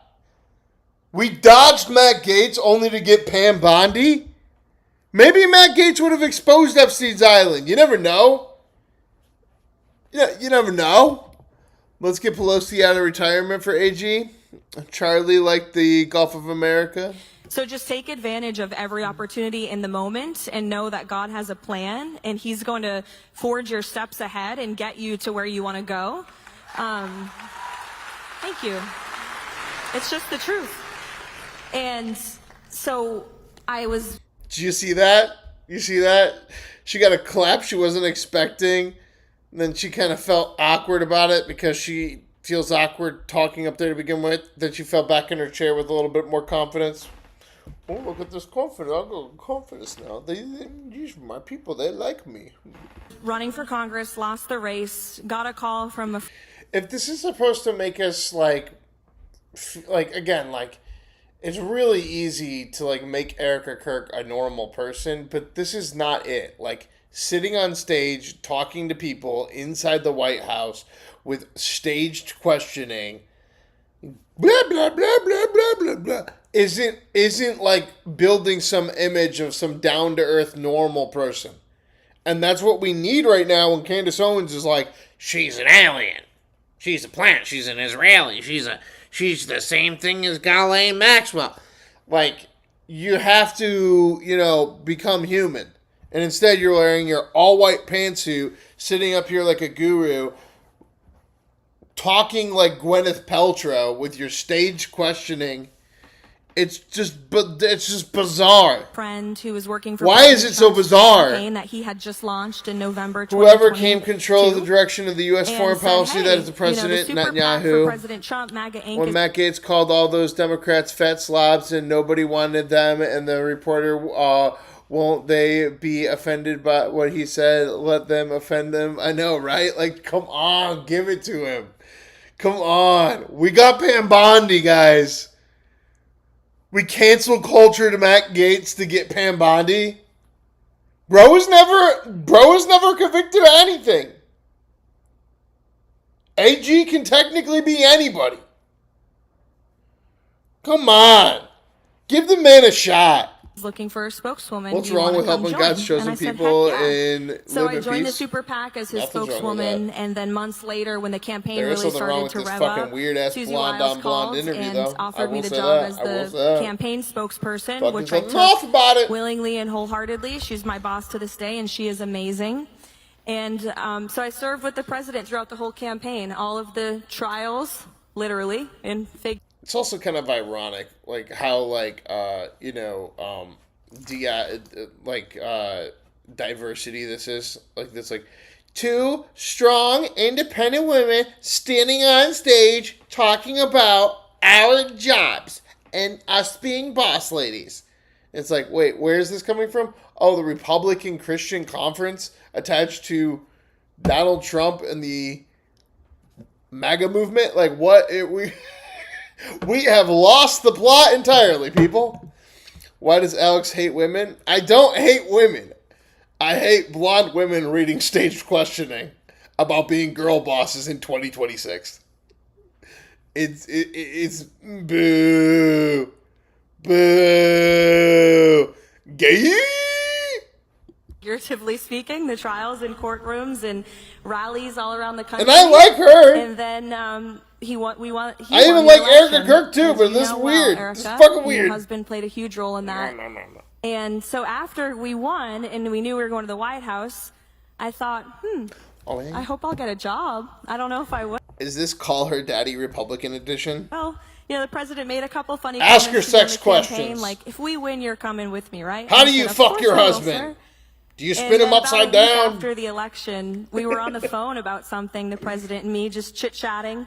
We dodged Matt Gaetz only to get Pam Bondi. Maybe Matt Gaetz would have exposed Epstein's Island. You never know. Yeah, you never know. Let's get Pelosi out of retirement for AG. Charlie liked the Gulf of America. So just take advantage of every opportunity in the moment and know that God has a plan and he's going to forge your steps ahead and get you to where you want to go. Thank you. It's just the truth. And so I was... Did you see that? You see that? She got a clap she wasn't expecting. And then she kind of felt awkward about it because she feels awkward talking up there to begin with. Then she fell back in her chair with a little bit more confidence. Oh, look at this confidence. I'll go with confidence now. These are my people. They like me. Running for Congress, lost the race, got a call from a... If this is supposed to make us, again, it's really easy to, make Erica Kirk a normal person, but this is not it. Sitting on stage, talking to people inside the White House with staged questioning, blah, blah, blah, blah, blah, blah, blah, isn't building some image of some down-to-earth normal person. And that's what we need right now when Candace Owens is like, she's an alien. She's a plant. She's an Israeli. She's the same thing as Ghislaine Maxwell. You have to, become human. And instead you're wearing your all-white pantsuit, sitting up here like a guru, talking like Gwyneth Paltrow with your stage questioning. It's just bizarre. Friend who was working for... Why is it so bizarre? That he had just launched in November 2022. Whoever came control of the direction of the U.S. foreign policy, that is the president, Netanyahu. President Trump, MAGA Inc. When Matt Gaetz called all those Democrats fat slobs and nobody wanted them, and the reporter Won't they be offended by what he said? Let them offend them. I know, right? Like, come on, give it to him. Come on. We got Pam Bondi, guys. We canceled culture to Matt Gaetz to get Pam Bondi. Bro was never convicted of anything. AG can technically be anybody. Come on. Give the man a shot. Looking for a spokeswoman. What's Do you wrong wanna with come helping join? God's chosen And I said, people "Heck yeah." in So live I in joined the peace? super PAC as his Nothing's wrong with spokeswoman, that. and then months later, when the campaign There is really something wrong started with to this rev fucking up, weird-ass Susie blonde Wiles on blonde called interview, and though. I offered me will the say job that. as I will the say that. campaign spokesperson, Talking which I something off took about it. willingly and wholeheartedly. She's my boss to this day, and she is amazing. And so I served with the president throughout the whole campaign, all of the trials, literally, in fig. It's also kind of ironic, like how diversity this is. Like this, like two strong, independent women standing on stage talking about our jobs and us being boss ladies. It's like, wait, where is this coming from? Oh, the Republican Christian Conference attached to Donald Trump and the MAGA movement. Like, what? We have lost the plot entirely, people. Why does Alex hate women? I don't hate women. I hate blonde women reading staged questioning about being girl bosses in 2026. It's boo. Boo. Gay. Figuratively speaking, the trials in courtrooms and rallies all around the country. And I like her. And then I even like Erica Kirk too, but this is weird. Erica, this is fucking weird. Your husband played a huge role in that. No. And so after we won and we knew we were going to the White House, I thought, I hope I'll get a job. I don't know if I would. Is this Call Her Daddy Republican edition? Well, the president made a couple funny Ask comments her to me in sex the campaign, questions. Like, if we win, you're coming with me, right? How And do I you said, "Of fuck course your I will, husband? sir." Do you And spin him about upside a week down? After the election, we were on the phone about something, the president and me just chit-chatting.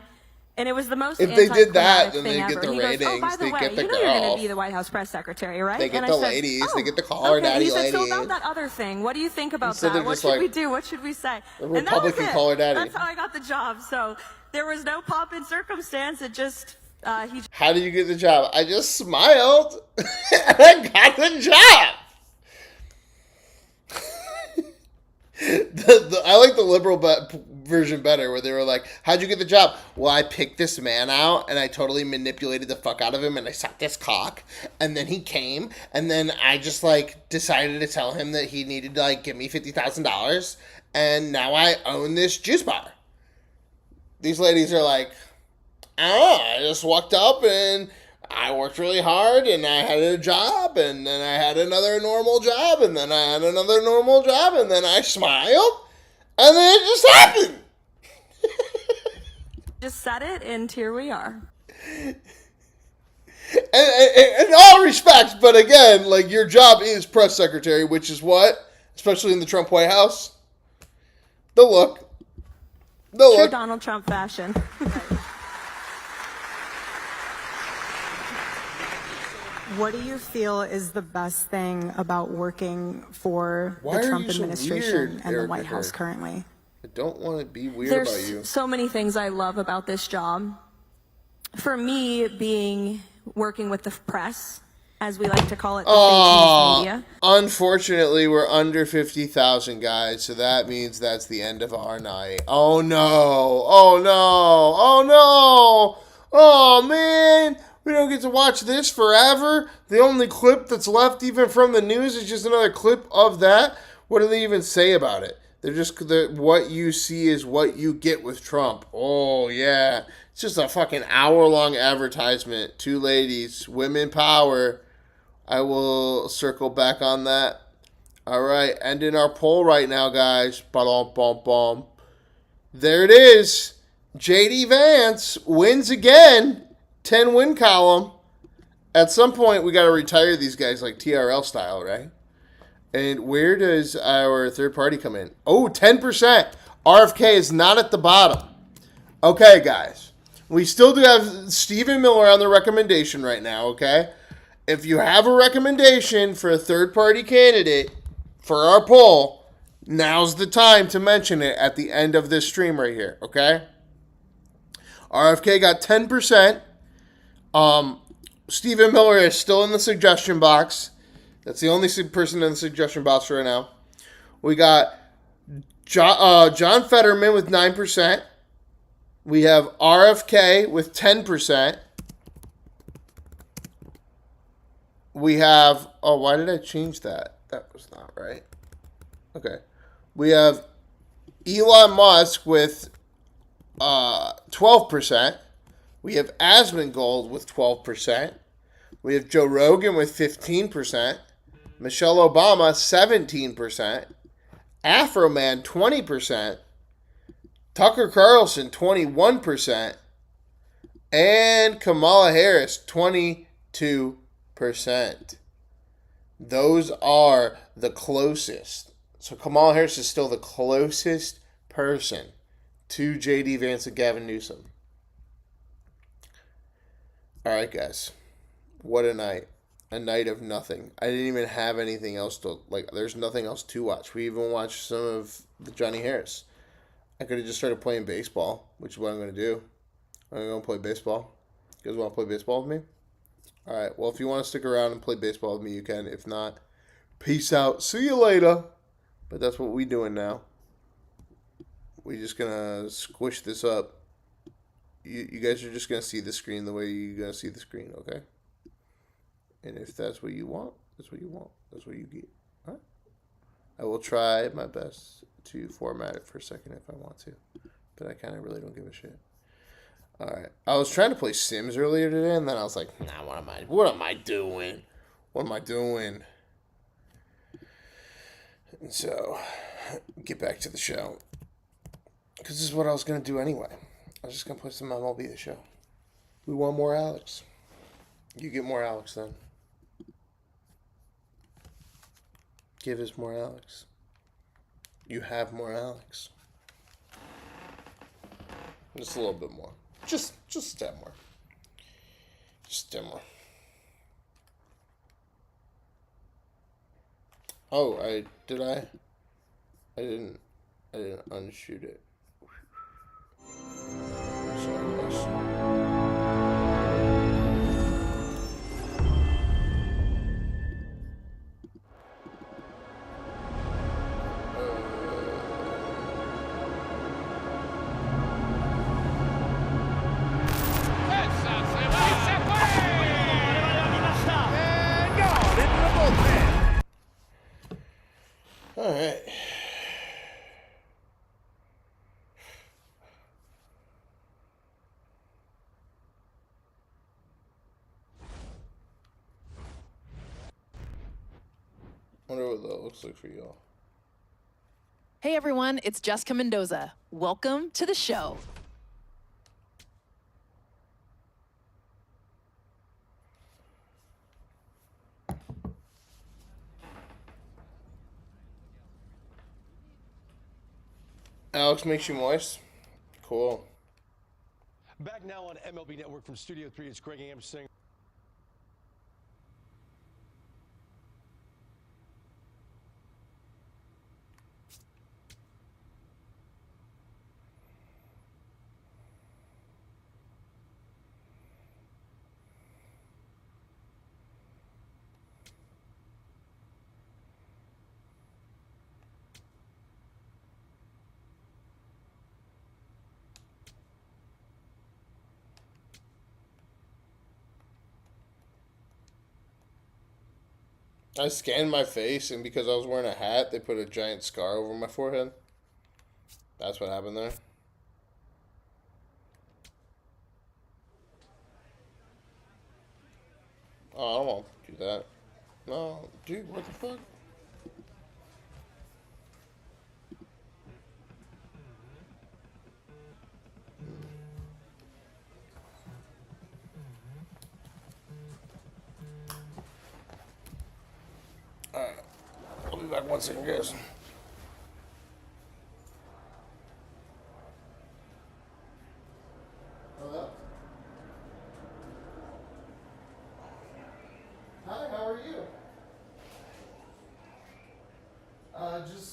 And it was the most If they did that, anticlimactic then thing they'd ever. get the He goes, ratings, by the they'd way, get the you know you're going girl. to be the White House press secretary, right? They get and the I said, ladies, they get the Call Her okay. Daddy He said, so ladies. about that other thing, what do you think about Instead that? of What just should like, we do? What should we say? the And that was Republican it. Call Her Daddy. That's how I got the job. So there was no pomp and circumstance. It just, he How did you get the job? I just smiled and I got the job. I like the liberal version better, where they were like, how'd you get the job? Well, I picked this man out and I totally manipulated the fuck out of him and I sucked his cock, and then he came, and then I just decided to tell him that he needed to give me $50,000, and now I own this juice bar. These ladies are like, I just walked up and I worked really hard and I had a job, and then I had another normal job, and then I had another normal job, and then I smiled, and then it just happened. just said it, and here we are. In all respects, but again, your job is press secretary, which is what, especially in the Trump White House, the look. True Donald Trump fashion. What do you feel is the best thing about working for Why the are Trump you so administration weird, and the Erica White House Kirk? currently? I don't want to be weird There's about you. so many things I love about this job. For me, working with the press, as we like to call it, the fake news media. Unfortunately, we're under 50,000 guys, so that means that's the end of our night. Oh no! Oh no! Oh no! Oh man! We don't get to watch this forever. The only clip that's left even from the news is just another clip of that. What do they even say about it? They're just, what you see is what you get with Trump. Oh, yeah. It's just a fucking hour-long advertisement. Two ladies, women power. I will circle back on that. All right, ending our poll right now, guys. Ba-dum-bum-bum. There it is. J.D. Vance wins again. 10-win column. At some point, we got to retire these guys like TRL style, right? And where does our third party come in? Oh, 10%. RFK is not at the bottom. Okay, guys. We still do have Stephen Miller on the recommendation right now, okay? if you have a recommendation for a third-party candidate for our poll, now's the time to mention it at the end of this stream right here, okay? RFK got 10%. Stephen Miller is still in the suggestion box. That's the only person in the suggestion box right now. We got John Fetterman with 9%. We have RFK with 10%. We have... Oh, why did I change that? That was not right. Okay. We have Elon Musk with 12%. We have Asmongold with 12%. We have Joe Rogan with 15%. Michelle Obama, 17%. Afroman, 20%. Tucker Carlson, 21%. And Kamala Harris, 22%. Those are the closest. So Kamala Harris is still the closest person to J.D. Vance and Gavin Newsom. All right, guys. What a night. A night of nothing. I didn't even have anything else to... Like, there's nothing else to watch. We even watched some of the Johnny Harris. I could have just started playing baseball, which is what I'm going to do. I'm going to play baseball. You guys want to play baseball with me? All right. Well, if you want to stick around and play baseball with me, you can. If not, peace out. See you later. But that's what we doing now. We're just going to squish this up. You guys are just going to see the screen the way you're going to see the screen, okay? And if that's what you want, that's what you want. That's what you get. All right? I will try my best to format it for a second if I want to. But I kind of really don't give a shit. All right. I was trying to play Sims earlier today, and then I was like, nah, what am I doing? What am I doing? And so, get back to the show. Because this is what I was going to do anyway. I was just going to play some MLB The Show. We want more Alex. You get more Alex then. Give us more Alex. You have more Alex. Just a little bit more. Just a step more. Just a step more. Oh, I didn't unshoot it. Sorry, guys. All right. Wonder what that looks like for y'all. Hey everyone, it's Jessica Mendoza. Welcome to the show. Alex makes you moist. Cool. Back now on MLB Network from Studio 3, it's Greg Amsing. I scanned my face, and because I was wearing a hat, they put a giant scar over my forehead. That's what happened there. Oh, I don't want to do that. No, dude, what the fuck? Alright. I'll be back 1 second, guys.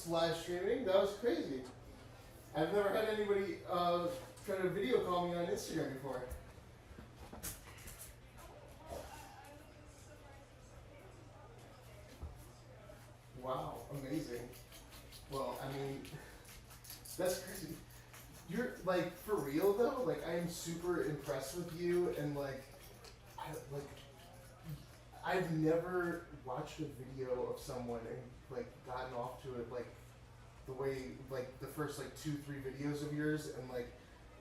was live streaming. That was crazy. I've never had anybody try to video call me on Instagram before. Wow, amazing. Well, I mean, that's crazy. You're, like, for real, though? Like, I am super impressed with you, and, like, I've never watched a video of someone and, like, gotten off to it, like, the way, like, the first, like, 2-3 videos of yours, and, like,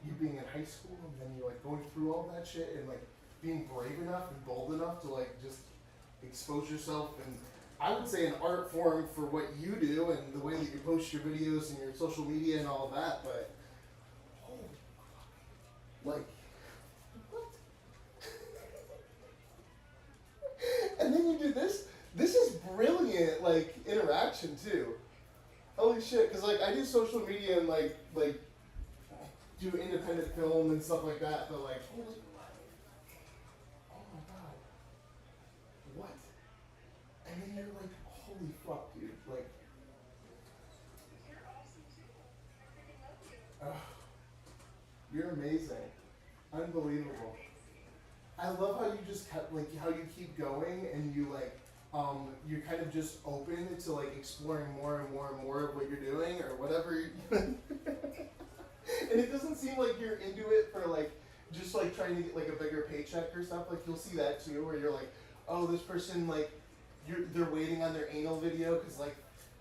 you being in high school, and then you're, like, going through all that shit, and, like, being brave enough and bold enough to, like, just expose yourself, and I would say an art form for what you do, and the way that you post your videos and your social media and all that, but, holy fuck, like, what? And then you do this? This is brilliant, like, interaction, too. Holy shit, because, like, I do social media and, like, do independent film and stuff like that, but, like, holy, oh my god. What? And then you're like, holy fuck, dude, like, you're amazing. Unbelievable. I love how you just kept, like, how you keep going and you, like, you're kind of just open to, like, exploring more and more and more of what you're doing or whatever. And it doesn't seem like you're into it for, like, just, like, trying to get, like, a bigger paycheck or stuff. Like, you'll see that, too, where you're like, oh, this person, like, they're waiting on their anal video because, like,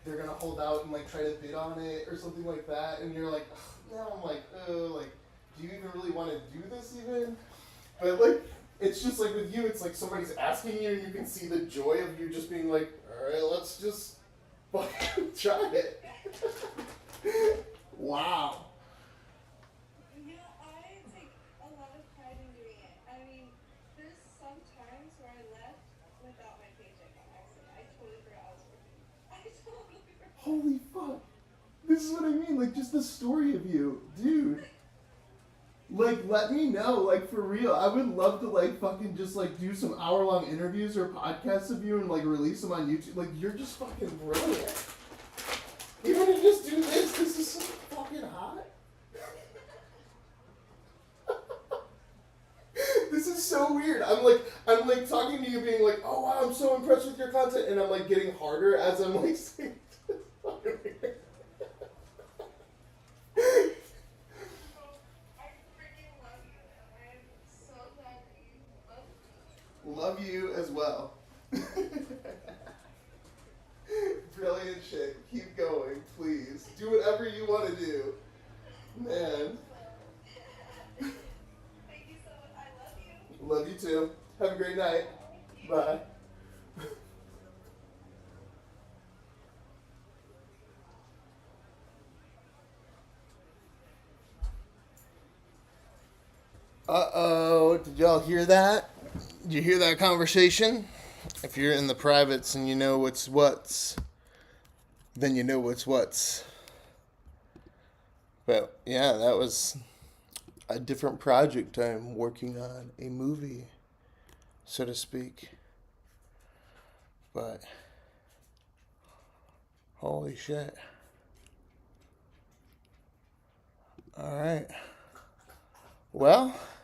they're going to hold out and, like, try to bid on it or something like that. And you're like, now I'm like, like, do you even really want to do this even? But, like, it's just like with you, it's like somebody's asking you and you can see the joy of you just being like, all right, let's just fucking try it. Wow. You know, I take a lot of pride in doing it. I mean, there's some times where I left without my paycheck on accident. I totally forgot I was working. I totally forgot. Holy fuck. This is what I mean, like, just the story of you. Dude. Like, let me know, like, for real. I would love to, like, fucking just, like, do some hour-long interviews or podcasts of you and, like, release them on YouTube. Like, you're just fucking brilliant. Even to just do this is so fucking hot. This is so weird. I'm like talking to you being like, oh, wow, I'm so impressed with your content. And I'm, like, getting harder as I'm, like, saying this. Fucking weird. Love you as well. Brilliant shit. Keep going, please. Do whatever you want to do. Man. Thank you so much. I love you. Love you too. Have a great night. Bye. Uh-oh. Did y'all hear that? Did you hear that conversation? If you're in the privates and you know what's, then you know what's. But yeah, that was a different project I'm working on, a movie, so to speak. But holy shit. All right. Well,